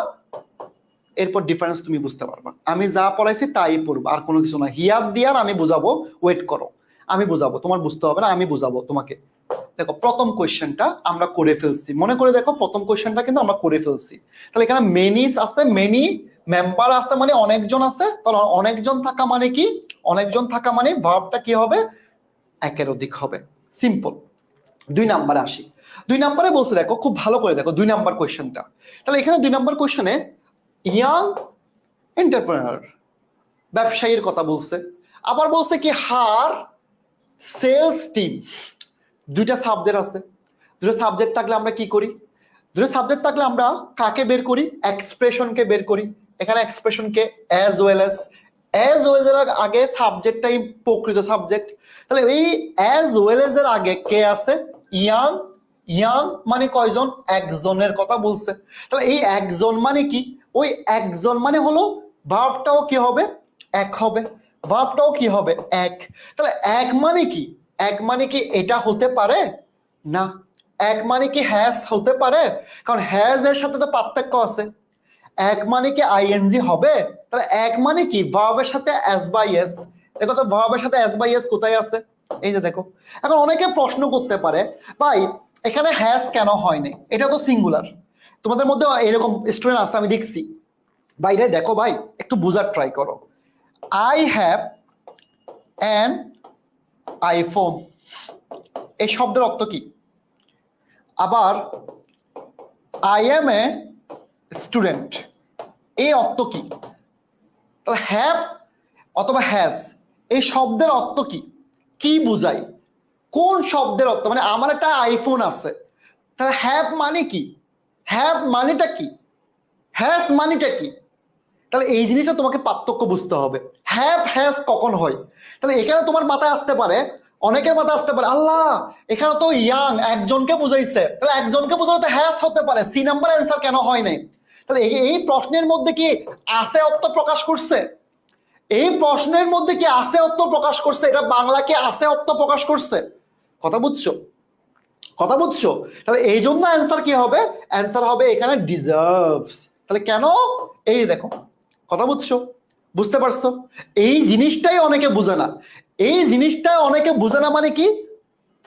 এরপর ডিফারেন্স তুমি বুঝতে পারবা। আমি যা পড়াইছি তাই পড়বা, আর কোনো কিছু না। হিয়াব দিয়ার আমি বুঝাবো, ওয়েট করো, আমি বুঝাবো, তোমার বুঝতে হবে না, আমি বুঝাবো তোমাকে। দেখো প্রথম কোয়েশ্চেনটা আমরা করে ফেলছি, মনে করে দেখো প্রথম কোয়েশ্চেনটা কিন্তু আমরা করে ফেলছি। তাহলে এখানে মেনিস আছে, মেনি মেম্বার আছে মানে অনেকজন আছে, তাহলে অনেকজন থাকা মানে কি, অনেকজন থাকা মানে ভার্বটা কি হবে, একের অধিক হবে, সিম্পল। 2 নাম্বারে আসি। 2 নাম্বারে বলছে, দেখো খুব ভালো করে দেখো 2 নাম্বার কোয়েশ্চেনটা। তাহলে এখানে 2 নাম্বার কোয়েশ্চেনে ইয়াং এন্টারপ্রেনার, ব্যবসায়ীর কথা বলছে। আবার বলছে কি হার সেলস টিম। দুইটা সাবজেক্ট আছে, দুটো সাবজেক্ট থাকলে আমরা কি করি, দুটো সাবজেক্ট থাকলে আমরা কাকে বের করি, এক্সপ্রেশনকে বের করি। এখানে এক্সপ্রেশনকে অ্যাজ ওয়েল এর আগে সাবজেক্টটাই প্রকৃত সাবজেক্ট। তাহলে এই অ্যাজ ওয়েল এর আগে কে আছে, ইয়াং। ইয়াং মানে কয়জন, একজনের কথা বলছে। তাহলে এই একজন মানে কি, ওই একজন মানে হলো ভার্বটাও কি হবে, এক হবে, ভার্বটাও কি হবে, এক। তাহলে এক মানে কি, এক মানে কি এটা হতে পারে না, এক মানে কি হ্যাজ হতে পারে, কারণ হ্যাজ এর সাথে তো পার্থক্য আছে। এক মানে কি আইএনজি হবে, তাহলে এক মানে কি ভার্বের সাথে এস বাই এস। দেখো তো ভার্বের সাথে এস বাই এস কোথায় আছে, এই যে দেখো। এখন অনেকে প্রশ্ন করতে পারে ভাই এখানে হ্যাজ কেন হয়নি, এটা তো সিঙ্গুলার। তোমাদের মধ্যে এরকম স্টুডেন্ট আছে আমি দেখছি। বাইরে দেখো ভাই, একটু বুঝার ট্রাই করো। আই হ্যাভ অ্যান আইফোন, এই শব্দের অর্থ কি? আবার আই এম এ স্টুডেন্ট, এই অর্থ কি? তাহলে হ্যাভ অথবা হ্যাজ এই শব্দের অর্থ কি, কি বুঝায়, কোন শব্দের অর্থ? মানে আমার একটা আইফোন আছে, তাহলে হ্যাভ মানে কি, হ্যাভ মানেটা কি, হ্যাজ মানেটা কি? তাহলে এই জিনিসটা তোমাকে পার্থক্য বুঝতে হবে। হ্যাভ হ্যাজ কখন হয়? তাহলে এখানে তোমার মাথায় আসতে পারে, অনেকের মাথায় আসতে পারে আল্লাহ এখানে তো ইয়াং একজনকে বুঝাইছে, তাহলে একজনকে বোঝাতে হ্যাজ হতে পারে, সি নাম্বার অ্যান্সার কেন হয় নাই? তাহলে এই প্রশ্নের মধ্যে কি আছে অর্থ প্রকাশ করছে, এই প্রশ্নের মধ্যে কি আছে অর্থ প্রকাশ করছে, এটা বাংলা কি আছে অর্থ প্রকাশ করছে? কথা বুঝছো, কথা বুঝছো? তাহলে এই জন্য অ্যান্সার কি হবে, অ্যান্সার হবে এখানে ডিজার্ভস। তাহলে কেন, এই দেখো, কথা বুঝছো, বুঝতে পারছো? এই জিনিসটাই অনেকে বুঝে না, এই জিনিসটাই অনেকে বুঝে না মানে কি,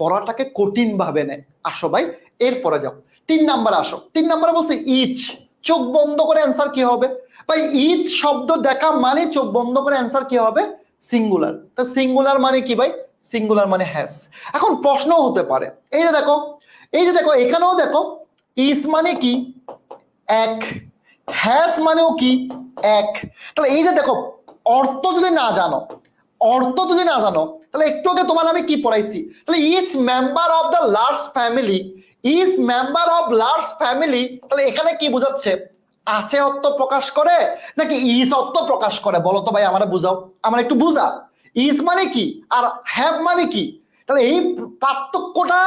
পড়াটাকে কঠিন ভাবে নেয়। আসো ভাই এরপরে যাও, 3 নাম্বার আসো। 3 নাম্বারে বলছে ইচ, চোখ বন্ধ করে অ্যান্সার কি হবে ভাই, ইচ শব্দ দেখা মানে চোখ বন্ধ করে অ্যান্সার কি হবে, সিঙ্গুলার। তা সিঙ্গুলার মানে কি ভাই, সিঙ্গুলার মানে হ্যাজ। এখন প্রশ্ন হতে পারে, এই যে দেখো, এই যে দেখো এখানেও দেখো, ইজ মানে কি এক, হ্যাজ মানেও কি এক। তাহলে এই যে দেখো অর্থ যদি না জানো, অর্থ যদি না জানো, তাহলে একটু আগে তোমার আমি কি পড়াইছি, তাহলে is member of the large family, is member of large family, তাহলে এখানে কি বোঝাচ্ছে, আছে অর্থ প্রকাশ করে নাকি ইজ অর্থ প্রকাশ করে, বলো তো ভাই আমারে বুঝাও, আমার একটু বুঝা। ইজ মানে কি আর হ্যাভ মানে কি, তাহলে এই পার্থক্যটা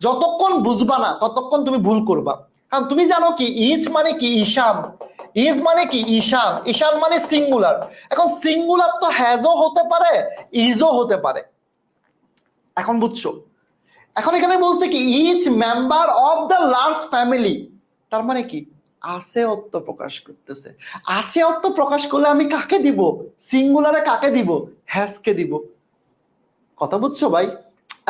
যতক্ষণ বুঝবা না ততক্ষণ তুমি ভুল করবা। কারণ তুমি জানো কি ইজ মানে কি ঈশান, ইজ মানে কি ঈশান, ঈশান মানে সিঙ্গুলার। এখন সিঙ্গুলার তো হ্যাজও হতে পারে ইজও হতে পারে, এখন বুঝছো? এখন এখানে বলছে কি each member of the large family, তার মানে কি আছে অর্থ প্রকাশ করতেছে। আছে অর্থ প্রকাশ করলে আমি কাকে দিব, সিঙ্গুলারে কাকে দিব, হ্যাজকে দিব। কথা বুঝছো ভাই?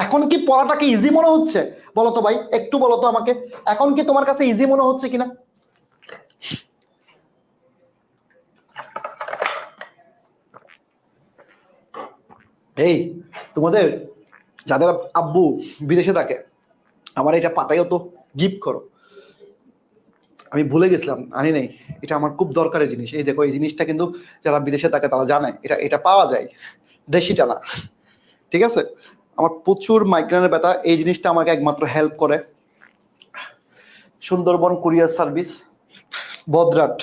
এখন কি পড়াটাকে ইজি মনে হচ্ছে, বলো তো ভাই, একটু বলো তো আমাকে, এখন কি তোমার কাছে ইজি মনে হচ্ছে কিনা? এই তোমাদের যাদের আব্বু বিদেশে থাকে, আমার এটা পাঠাইও তো, গিফট করো। আমি ভুলে গেছিলাম, আনি নাই, এটা আমার খুব দরকারি জিনিস। এই দেখো এই জিনিসটা কিন্তু যারা বিদেশে থাকে তারা জানে এটা, এটা পাওয়া যায়, দেশিটা না, ঠিক আছে? আমার প্রচুর মাইগ্রেনের ব্যথা, এই জিনিসটা আমাকে একমাত্র হেল্প করে সুন্দরবন কুরিয়ার সার্ভিস, বদ্রাট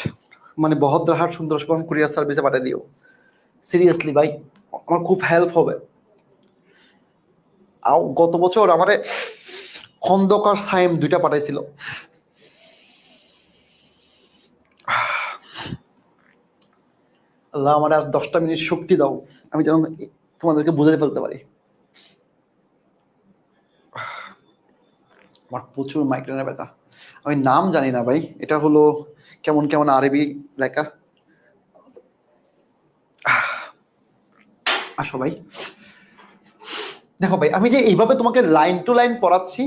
মানে বহদ্রাহাট সুন্দরবন কুরিয়ার সার্ভিসে পাঠিয়ে দিও, সিরিয়াসলি ভাই আমার খুব হেল্প হবে। আর গত বছর আমারে খন্দকার সাইম 2টা পাঠাইছিল। আল্লাহ আমার আর 10টা মিনিট শক্তি দাও, আমি যেন তোমাদেরকে বুঝাতে ফেলতে পারি। আমার প্রচুর মাইগ্রেনের ব্যথা, আমি নাম জানি না ভাই, এটা হলো কেমন কেমন আরবি লেখা। আসো ভাই, দেখো ভাই আমি যে এইভাবে তোমাকে লাইন টু লাইন পড়াচ্ছি,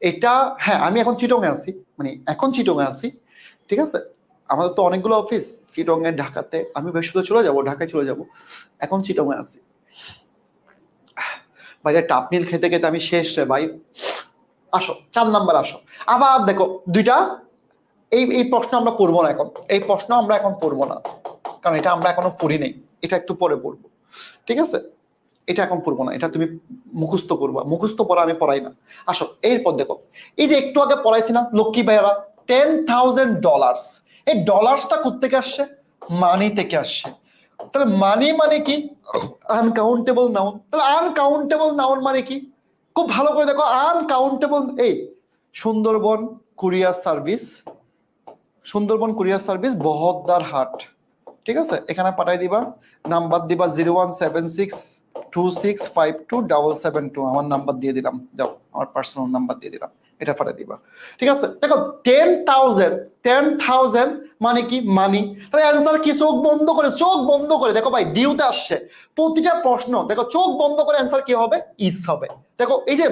এটা হ্যাঁ আমি এখন চিটংয়ে আছি, মানে এখন চিটংয়ে আছি, ঠিক আছে। আমাদের তো অনেকগুলো অফিস চিটংয়ে, ঢাকাতে, আমি বৃহস্পতিবার চলে যাব, ঢাকায় চলে যাব, এখন চিটংয়ে আছি। ভাইয়া টাপ মিল খেতে খেতে আমি শেষ রে ভাই। আসো 4 নাম্বার আসো। আবার দেখো দুইটা, এই প্রশ্ন আমরা পড়বো না এখন, এই প্রশ্ন আমরা এখন পড়বো না, কারণ এটা আমরা এখনো পড়ি নাই, এটা একটু পরে পড়বো, ঠিক আছে। এটা এখন পড়বো না, এটা তুমি মুখস্থ করবা, মুখস্থ পড়া আমি পড়াই না। আসো এরপর দেখো, এই যে একটু আগে পড়াইছি না লক্ষ্মী ভাইয়ারা, $10,000, এই ডলার্সটা কোত্থেকে আসছে? মানি থেকে আসছে। তাহলে মানি মানে কি? Uncountable noun. তাহলে আনকাউন্টেবল নাউন মানে কি? খুব ভালো করে দেখো, আনকাউন্টেবল, এই Sundarban courier service, Sundarban courier service Bahaddar Hat, ঠিক আছে, এখানে পাঠাই দিবা, নাম্বার দিবা 01762652772, আমার নাম্বার দিয়ে দিলাম, যাও আমার পার্সোনাল নাম্বার দিয়ে দিলাম, এটা পাঠাই দিবা, ঠিক আছে। দেখো 10,000 মানে কি? মানি। তাহলে অ্যান্সার কি? চোখ বন্ধ করে, চোখ বন্ধ করে দেখো ভাই, ডিউতে আসছে প্রতিটা প্রশ্ন, দেখো চোখ বন্ধ করে অ্যান্সার কি হবে? ইজ হবে। দেখো এই যে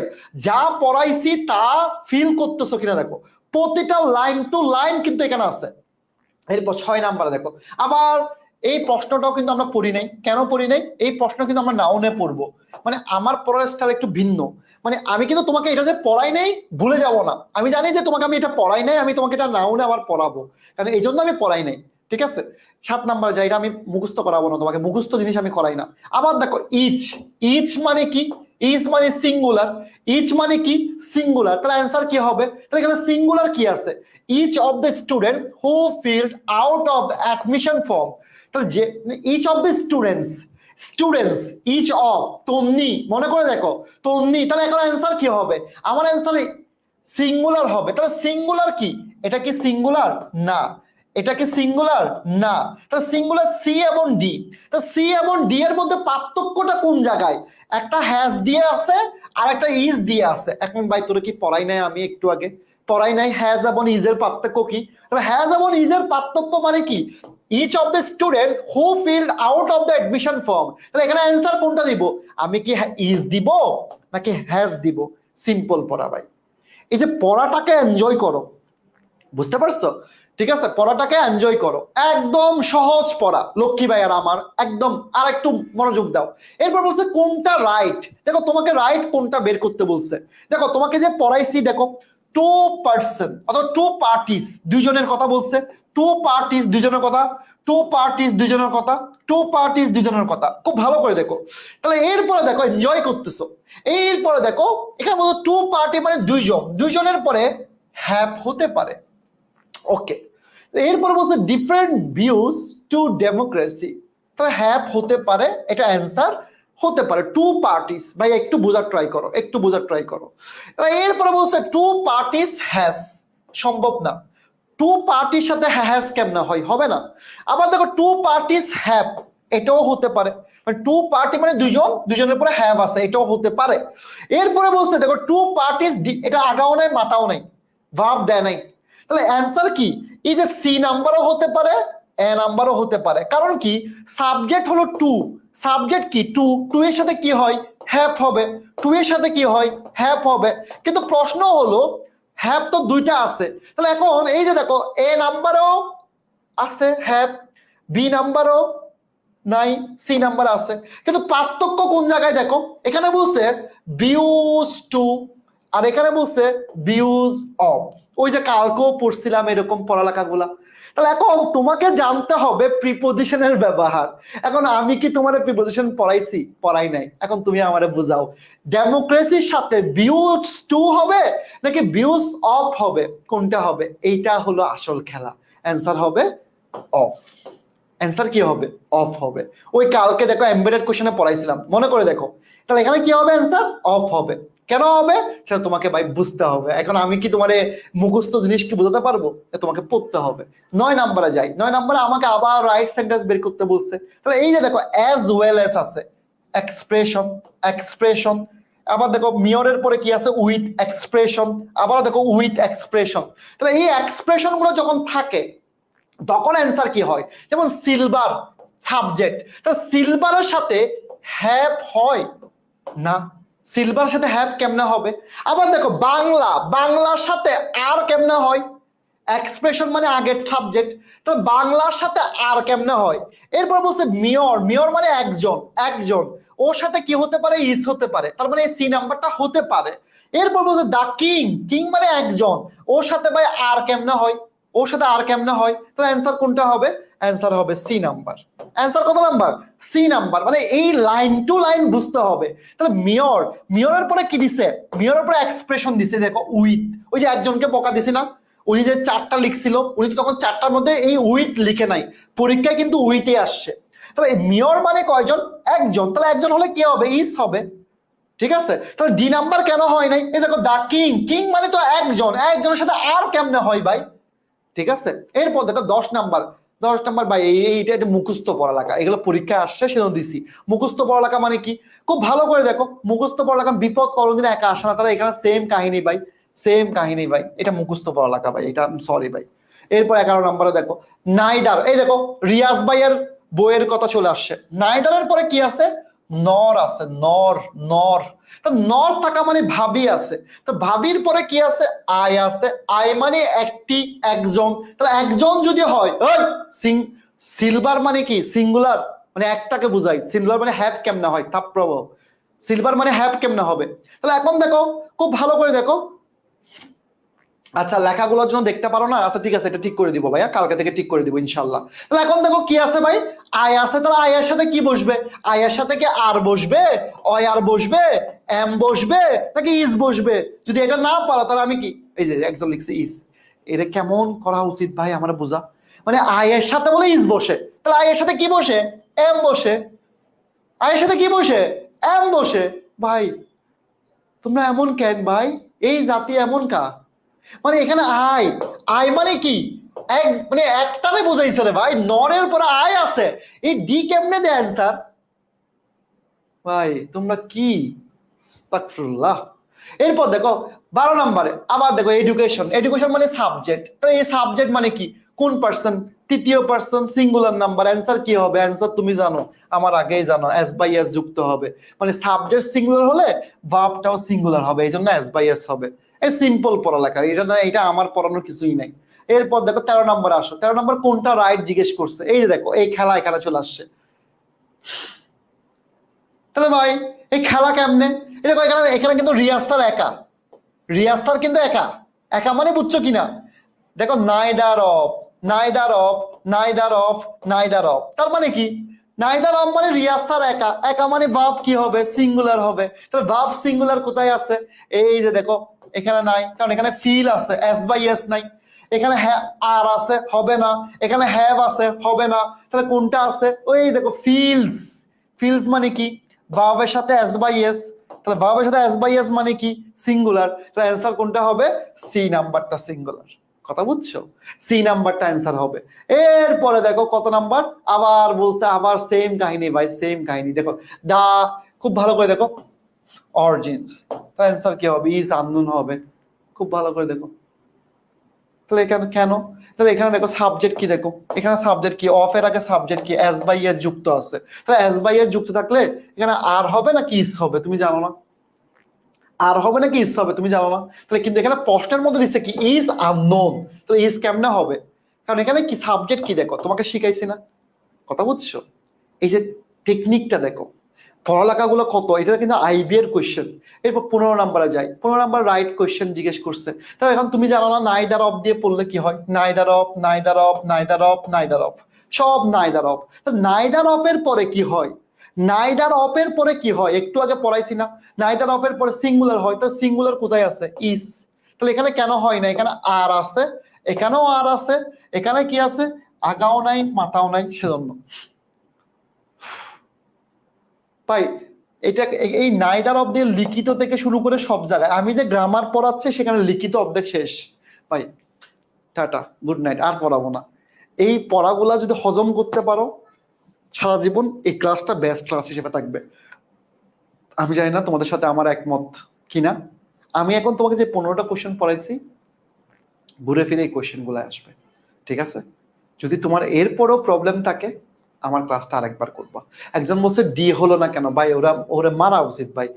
যা পড়াইছি তা ফিল করতেছো কিনা দেখো, প্রতিটা লাইন টু লাইন কিন্তু এখানে আছে। এরপর 6 নাম্বারে দেখো, আবার এই প্রশ্নটাও কিন্তু আমরা পড়ি নাই। কেন পড়ি নাই? এই প্রশ্ন কিন্তু আমরা নাউনে পড়বো, মানে আমার পড়ার স্টাইল একটু ভিন্ন, মানে আমি কিন্তু তোমাকে এটা যে পড়াই নাই ভুলে যাব না, আমি জানি যে তোমাকে আমি এটা পড়াই নাই, আমি তোমাকে এটা নাউনে আবার পড়াবো, কারণ এই জন্য আমি পড়াই নাই, ঠিক আছে। 7 নাম্বার যাই, এটা আমি মুখস্থ করাবো না তোমাকে, মুখস্থ জিনিস আমি করাই না। আবার দেখো ইচ, ইচ মানে কি? ইচ মানে সিঙ্গুলার, ইচ মানে কি? সিঙ্গুলার। তাহলে অ্যান্সার কি হবে? তাহলে এখানে সিঙ্গুলার কি আছে? each of the student who filled out of the admission form, তাহলে যে each of the students each of, তন্নি, মনে করে দেখো তন্নি, তাহলে এখন অ্যান্সার কি হবে? আমার অ্যান্সার সিঙ্গুলার হবে। তাহলে সিঙ্গুলার কি? এটা কি সিঙ্গুলার? না। এটা কি সিঙ্গুলার? না। তাহলে সিঙ্গুলার সি এবং ডি। তা সি এবং ডি এর মধ্যে পার্থক্যটা কোন জায়গায়? একটা হ্যাজ দিয়ে আছে আর একটা ইজ দিয়ে আছে। এখন ভাই তোরা কি পড়াই নাই? আমি একটু আগে পড়াই নাই হ্যাজ এবং ইজ এর পার্থক্য কি? হ্যাজ এবং ইজ এর পার্থক্য মানে কি? Each of the student who filled out of the admission form. তাহলে এখানে অ্যান্সার কোনটা দিব? আমি কি ইজ দিব নাকি হ্যাজ দিব? সিম্পল পড়া ভাই। এই যে পড়াটাকে এনজয় করো, বুঝতে পারছো? ঠিক আছে, পড়াটাকে এনজয় করো, একদম সহজ পড়া লক্ষ্মী ভাইয়ার আমার, একদম আর একটু মনোযোগ দাও। এরপর বলছে কোনটা রাইট। দেখো তোমাকে রাইট কোনটা বের করতে বলছে। দেখো তোমাকে যে পড়াইছি, দেখো 2 পার্সন অথবা 2 পার্টিস, দুইজনের কথা বলছে, 2 পার্টিস দুইজনের কথা, 2 পার্টিস দুইজনের কথা, 2 পার্টিস দুইজনের কথা, খুব ভালো করে দেখো। তাহলে এরপরে দেখো এনজয় করতেছো, এরপরে দেখো এখানে বলছো 2 পার্টি মানে দুইজন, দুইজনের পরে হ্যাভ হতে পারে, ওকে। এরপরে বলছে ডিফারেন্ট ভিউজ টু ডেমোক্রেসি, তাহলে হ্যাভ হতে পারে, এটা অ্যান্সার হতে পারে। 2 পার্টিস, ভাই একটু বোঝার ট্রাই করো, একটু বোঝার ট্রাই করো। এরপরে বলছে 2 পার্টিস হ্যাজ, সম্ভব না। 2 পার্টির সাথে হ্যাজ কেমনে হয়? হবে না। আবার দেখো 2 পার্টিস হ্যাভ, এটাও হতে পারে, 2 পার্টি মানে দুইজন, দুইজনের পরে হ্যাভ আছে, এটাও হতে পারে। এরপরে বলছে দেখো 2 পার্টিস, এটা আগাও নাই মাথাও নাই, ভাব দেয় নাই, তাহলে অ্যান্সার কি? এই যে সি নাম্বারও হতে পারে, এ নাম্বারও হতে পারে। কারণ কি? সাবজেক্ট হলো 2, সাবজেক্ট কি 2, 2 এর সাথে কি হয়? হ্যাভ হবে, 2 এর সাথে কি হয়? হ্যাভ হবে। কিন্তু প্রশ্ন হলো হ্যাভ তো দুইটা আছে, তাহলে এখন এই যে দেখো এ নাম্বারও আছে হ্যাভ, বি নাম্বারও নাই, সি নাম্বার আছে, কিন্তু পার্থক্য কোন জায়গায় দেখো? এখানে বলছে ভিউজ টু আর এখানে বলছে ভিউজ অফ। ওই যে কালকেও পড়ছিলাম এরকম পড়ালেখাগুলা। তাহলে এখন তোমাকে জানতে হবে প্রিপজিশনের ব্যবহার। এখন আমি কি তোমার প্রিপজিশন পড়াইছি? পড়াই নাই। এখন তুমি আমারে বুঝাও, ডেমোক্রেসির সাথে ভিউজ টু হবে নাকি ভিউজ অফ হবে? কোনটা হবে? এইটা হলো আসল খেলা। অ্যান্সার হবে অফ। অ্যান্সার কি হবে? অফ হবে। ওই কালকে দেখো এমবেডেড কোশ্চেনে পড়াইছিলাম, মনে করে দেখো। তাহলে এখানে কি হবে? অ্যান্সার অফ হবে। কেন হবে সেটা তোমাকে ভাই বুঝতে হবে। এখন আমি কি তোমার মুখস্থ জিনিস কি বোঝাতে পারবো? তোমাকে পড়তে হবে। 9 নাম্বারে যাই। 9 নাম্বারে আমাকে আবার রাইট সেন্টেন্স বের করতে বলছে। তাহলে এই যে দেখো অ্যাজ ওয়েল অ্যাজ আছে, এক্সপ্রেশন, এক্সপ্রেশন, আবার দেখো মিয়রের পরে কি আছে উইথ এক্সপ্রেশন, আবার দেখো উইথ এক্সপ্রেশন। তাহলে এই এক্সপ্রেশন গুলো যখন থাকে তখন অ্যান্সার কি হয়? যেমন সিলভার সাবজেক্ট, তাহলে সিলভারের সাথে হ্যাভ হয় না, সিলভার সাথে হ্যাভ কেমনে হবে? আবার দেখো বাংলা, বাংলার সাথে আর কেমনে হয়? এক্সপ্রেশন মানে আগের সাবজেক্ট, তো বাংলার সাথে আর কেমনে হয়? এরপর বলছে মিয়র, মিয়র মানে একজন, একজন, ওর সাথে কি হতে পারে? ইস হতে পারে, তার মানে সি নাম্বারটা হতে পারে। এরপর বলছে দা কিং, কিং মানে একজন, ওর সাথে ভাই আর কেমনে হয়? ওর সাথে আর কেমনে হয়? তাহলে অ্যান্সার কোনটা হবে? অ্যান্সার হবে সি নাম্বার। অ্যান্সার কত নাম্বার? C number. মানে এই লাইন টু লাইন বুঝতে হবে। তাহলে মিয়র, মিয়রের পরে কি দিছে? মিয়রের পরে এক্সপ্রেশন দিছে, দেখো উইথ, ওই যে একজনকে বকা দিছে না, উনি যে 4টা লিখছিল, উনি তো তখন 4টার মধ্যে এই উইথ লিখে নাই, পরীক্ষায় কিন্তু উইথে আসছে। তাহলে মিয়র মানে কয়জন? একজন, তাহলে একজন হলে কি হবে? ইস হবে। ঠিক আছে, তাহলে ডি নাম্বার কেন হয় নাই? এই দেখো দা কিং, কিং মানে তো একজন, একজনের সাথে আর কেমনে হয় ভাই? ঠিক আছে, এরপর দেখো 10 নাম্বার, 10 নাম্বার ভাই এইটা মুখস্থ পড়ালেখা, এগুলো পরীক্ষায় আসছে সেজন্য দিছি। মুখস্থ পড়ালেখা মানে কি? খুব ভালো করে দেখো, মুখস্থ পড়ালেখা বিপদ কোনোদিন একা আসে না, তারা এখানে সেম কাহিনী ভাই, সেম কাহিনী ভাই, এটা মুখস্থ পড়ালেখা ভাই, এটা সরি ভাই। এরপর 11 নম্বরে দেখো নাইদার, এই দেখো রিয়াজ ভাইয়ের বইয়ের কথা চলে আসছে, নাইদারের পরে কি আছে? নর আছে, নর, নর। তো নর থাকা মানে ভাবি আছে, তো ভাবির পরে কি আছে? আই আছে, আই মানে একটি, একজন। তাহলে একজন যদি হয়, ওই সিলভার মানে কি? সিঙ্গুলার মানে একটাকে বুঝাই, সিলভার মানে হ্যাভ কেমনে হয়? তাপপ্রবাহ, সিলভার মানে হ্যাভ কেমনে হবে? তাহলে এখন দেখো, খুব ভালো করে দেখো। আচ্ছা লেখাগুলোর জন্য দেখতে পারো না? আচ্ছা ঠিক আছে, এটা ঠিক করে দিব ভাইয়া, কালকে থেকে ঠিক করে দিব ইনশাল্লাহ। তাহলে এখন দেখো কি আছে ভাই? আই আছে, তাহলে আয়ের সাথে কি বসবে? আয়ের সাথে কি আর বসবে, অয় আর বসবে, এম বসবে, নাকি ইজ বসবে? যদি এটা না পারো তাহলে আমি কি, এই যে একজন লিখছে ইজ, এটা কেমন করা উচিত ভাই আমার বোঝা? মানে আয়ের সাথে বলে ইজ বসে, তাহলে আয়ের সাথে কি বসে? এম বসে। আয়ের সাথে কি বসে? এম বসে। ভাই তোমরা এমন কেন ভাই? এই জাতি এমন কা? মানে এখানে আই, আই মানে কি? এক মানে একটারে বোঝাইছে রে ভাই, নরের পরে আই আছে, এই ডি কেমনে দেয় অ্যান্সার? ভাই তোমরা কি, আস্তাগফিরুল্লাহ। এরপর দেখো 12 নম্বরে আবার দেখো এডুকেশন, এডুকেশন মানে সাবজেক্ট, তো এই সাবজেক্ট মানে কি? কোন পার্সন? তৃতীয় পার্সন সিঙ্গুলার নাম্বার। অ্যান্সার কি হবে? অ্যান্সার তুমি জানো, আমার আগেই জানো, এস বাই এস যুক্ত হবে, মানে সাবজেক্ট সিঙ্গুলার হলে ভার্বটাও সিঙ্গুলার হবে, এই জন্য এস বাই এস হবে। এই সিম্পল পড়ালেখা, এটা না, এটা আমার পড়ানোর কিছুই নাই। এরপর দেখো 13 নম্বরে আসো, 13 নম্বর কোনটা রাইট জিজ্ঞেস করছে, এই যে দেখো এই খেলা এখানে চলে আসছে। তাহলে ভাই এই খেলা কেমনে? এই দেখো এখানে, এখানে কিন্তু রিয়াজ স্যার একা, রিয়াজ স্যার কিন্তু একা, একা মানে বুঝছো কিনা? দেখো neither of, neither of, neither of, neither of, তার মানে কি? নাইদার অফ মানে রিয়াজ স্যার একা, একা মানে ভাব কি হবে? সিঙ্গুলার হবে। তাহলে ভাব সিঙ্গুলার কোথায় আছে? এই যে দেখো এখানে নাই, কারণ এখানে ফিল আছে, এস বাই এস নাই। এখানে আর আছে, হবে না। এখানে হ্যাভ আছে, হবে না। তাহলে কোনটা আছে? ওই দেখো ফিলস, ফিলস মানে কি? ভাবের সাথে এস বাই এস, তাহলে ভাবের সাথে এস বাই এস মানে কি? সিঙ্গুলার। তাহলে অ্যান্সার কোনটা হবে? সি নাম্বারটা সিঙ্গুলার। কথা বুঝছো? সি নাম্বারটা অ্যান্সার হবে। এরপরে দেখো কত নাম্বার, আবার বলছে, আবার সেম কাহিনী ভাই, সেম কাহিনী। দেখো দা, খুব ভালো করে দেখো, অরিজিনস, তাহলে অ্যান্সার কি হবে? ইজ আননোন হবে। খুব ভালো করে দেখো, তাহলে এখানে কেন? তাহলে এখানে দেখো সাবজেক্ট কি, দেখো এখানে সাবজেক্ট কি? অফ এর আগে সাবজেক্ট কি? এস বাই এস যুক্ত আছে। তাহলে এস বাই এস যুক্ত থাকলে এখানে আর হবে নাকি ইস হবে? তুমি জানো না? আর হবে নাকি ইস হবে? তুমি জানো না? তাহলে কিন্তু এখানে প্রশ্নের মধ্যে দিচ্ছে কি? Is unknown. তাহলে ইজ কেমনে হবে? কারণ এখানে কি সাবজেক্ট কি, দেখো তোমাকে শিখাইছি না? কথা বুঝছো? এই যে টেকনিকটা দেখো, পড়ালেখাগুলো কত, এটা কিন্তু আইবি এর কোয়েশ্চেন। এরপর 15 নম্বরে যাই, 15 নম্বর রাইট কোয়েশ্চেন জিজ্ঞেস করছে। তাহলে এখন তুমি জানো না নাইদার অফ দিয়ে পড়লে কি হয়? Neither of, neither of, neither of, neither of, সব নাইদার অফ। নাইদার অফ এর পরে কি হয়? নাইদার অফ এর পরে কি হয়? একটু আগে পড়াইছি না, নাইদার অফ এর পরে সিঙ্গুলার হয়। তো সিঙ্গুলার কোথায় আছে? ইস। তাহলে এখানে কেন হয় না? এখানে আর আছে, এখানেও আর আছে, এখানে কি আছে? আগাও নাই মাথাও নাই, সেজন্য। ভাই এটা, এই নাইদার অফ দিয়ে লিখিত থেকে শুরু করে সব জায়গায় আমি যে গ্রামার পড়াচ্ছি সেখানে লিখিত অর্ধেক শেষ। ভাই টাটা, গুড নাইট, আর পড়াবো না। এই পড়াগুলা যদি হজম করতে পারো সারা জীবন এই ক্লাসটা বেস্ট ক্লাস হিসেবে থাকবে। আমি জানি না তোমাদের সাথে আমার একমত কিনা। আমি এখন তোমাকে যে 15টা কোশ্চেন পড়াইছি ঘুরে ফিরে এই কোশ্চেন গুলো আসবে, ঠিক আছে? যদি তোমার এরপরও প্রবলেম থাকে আমার ক্লাসটা আরেকবার করবা। একজন বলছে ডি হলো না কেন ভাই, ওরা মারা উচিত ভাই।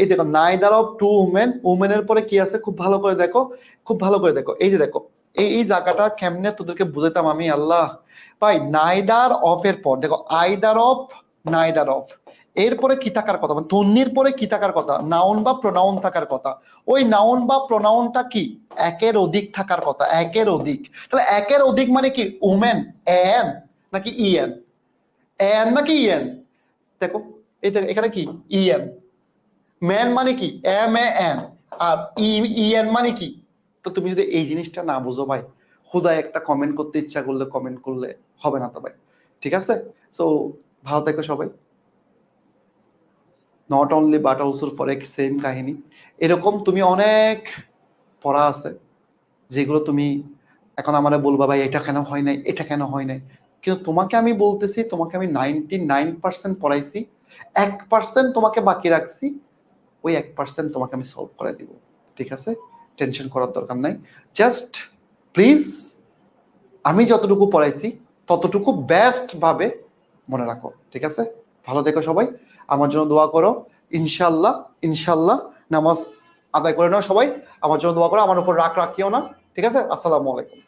এই দেখো নাইদার অফ টু উমেন, উমেনের পরে কি আছে খুব ভালো করে দেখো, খুব ভালো করে দেখো। এই যে দেখো এই জায়গাটা কেমনে তোদেরকে বুঝাইতাম আমি, আল্লাহ ভাই। নাইদার অফ এর পর দেখো আইদার অফ, নাইদার অফ, এরপরে কি থাকার কথা, মানে তন্নির পরে কি থাকার কথা, নাউন বা প্রোনাউন থাকার কথা। ওই নাউন বা প্রোনাউনটা কি একের অধিক থাকার কথা, একের অধিক। তাহলে একের অধিক মানে কি উমেন এন নাকি ইএন, এন নাকি ইএন? দেখো এই এখানে কি ইএন, ম্যান মানে কি এম এ এন, আর ইএন মানে কি? তো তুমি যদি এই জিনিসটা না বুঝো ভাই, খুদায় একটা কমেন্ট করতে ইচ্ছা করলে কমেন্ট করলে হবে না তো ভাই, ঠিক আছে? সো ভালো থেকো সবাই। Not only but also for এক সেম কাহিনী। এরকম তুমি অনেক পড়া আছে যেগুলো তুমি এখন আমার বলবা ভাই এটা কেন হয় নাই, এটা কেন হয় নাই। কিন্তু তোমাকে আমি বলতেছি, তোমাকে আমি 99% পড়াইছি, 1% তোমাকে বাকি রাখছি, ওই 1% তোমাকে আমি সলভ করে দিব, ঠিক আছে? টেনশন করার দরকার নাই। জাস্ট প্লিজ আমি যতটুকু পড়াইছি ততটুকু বেস্ট ভাবে মনে রাখো, ঠিক আছে? ভালো থেকো সবাই, আমার জন্য দোয়া করো। ইনশাল্লাহ ইনশাল্লাহ নামাজ আদায় করে নাও সবাই, আমার জন্য দোয়া করো, আমার উপর রাগ রাখিও না, ঠিক আছে? আসসালামু আলাইকুম।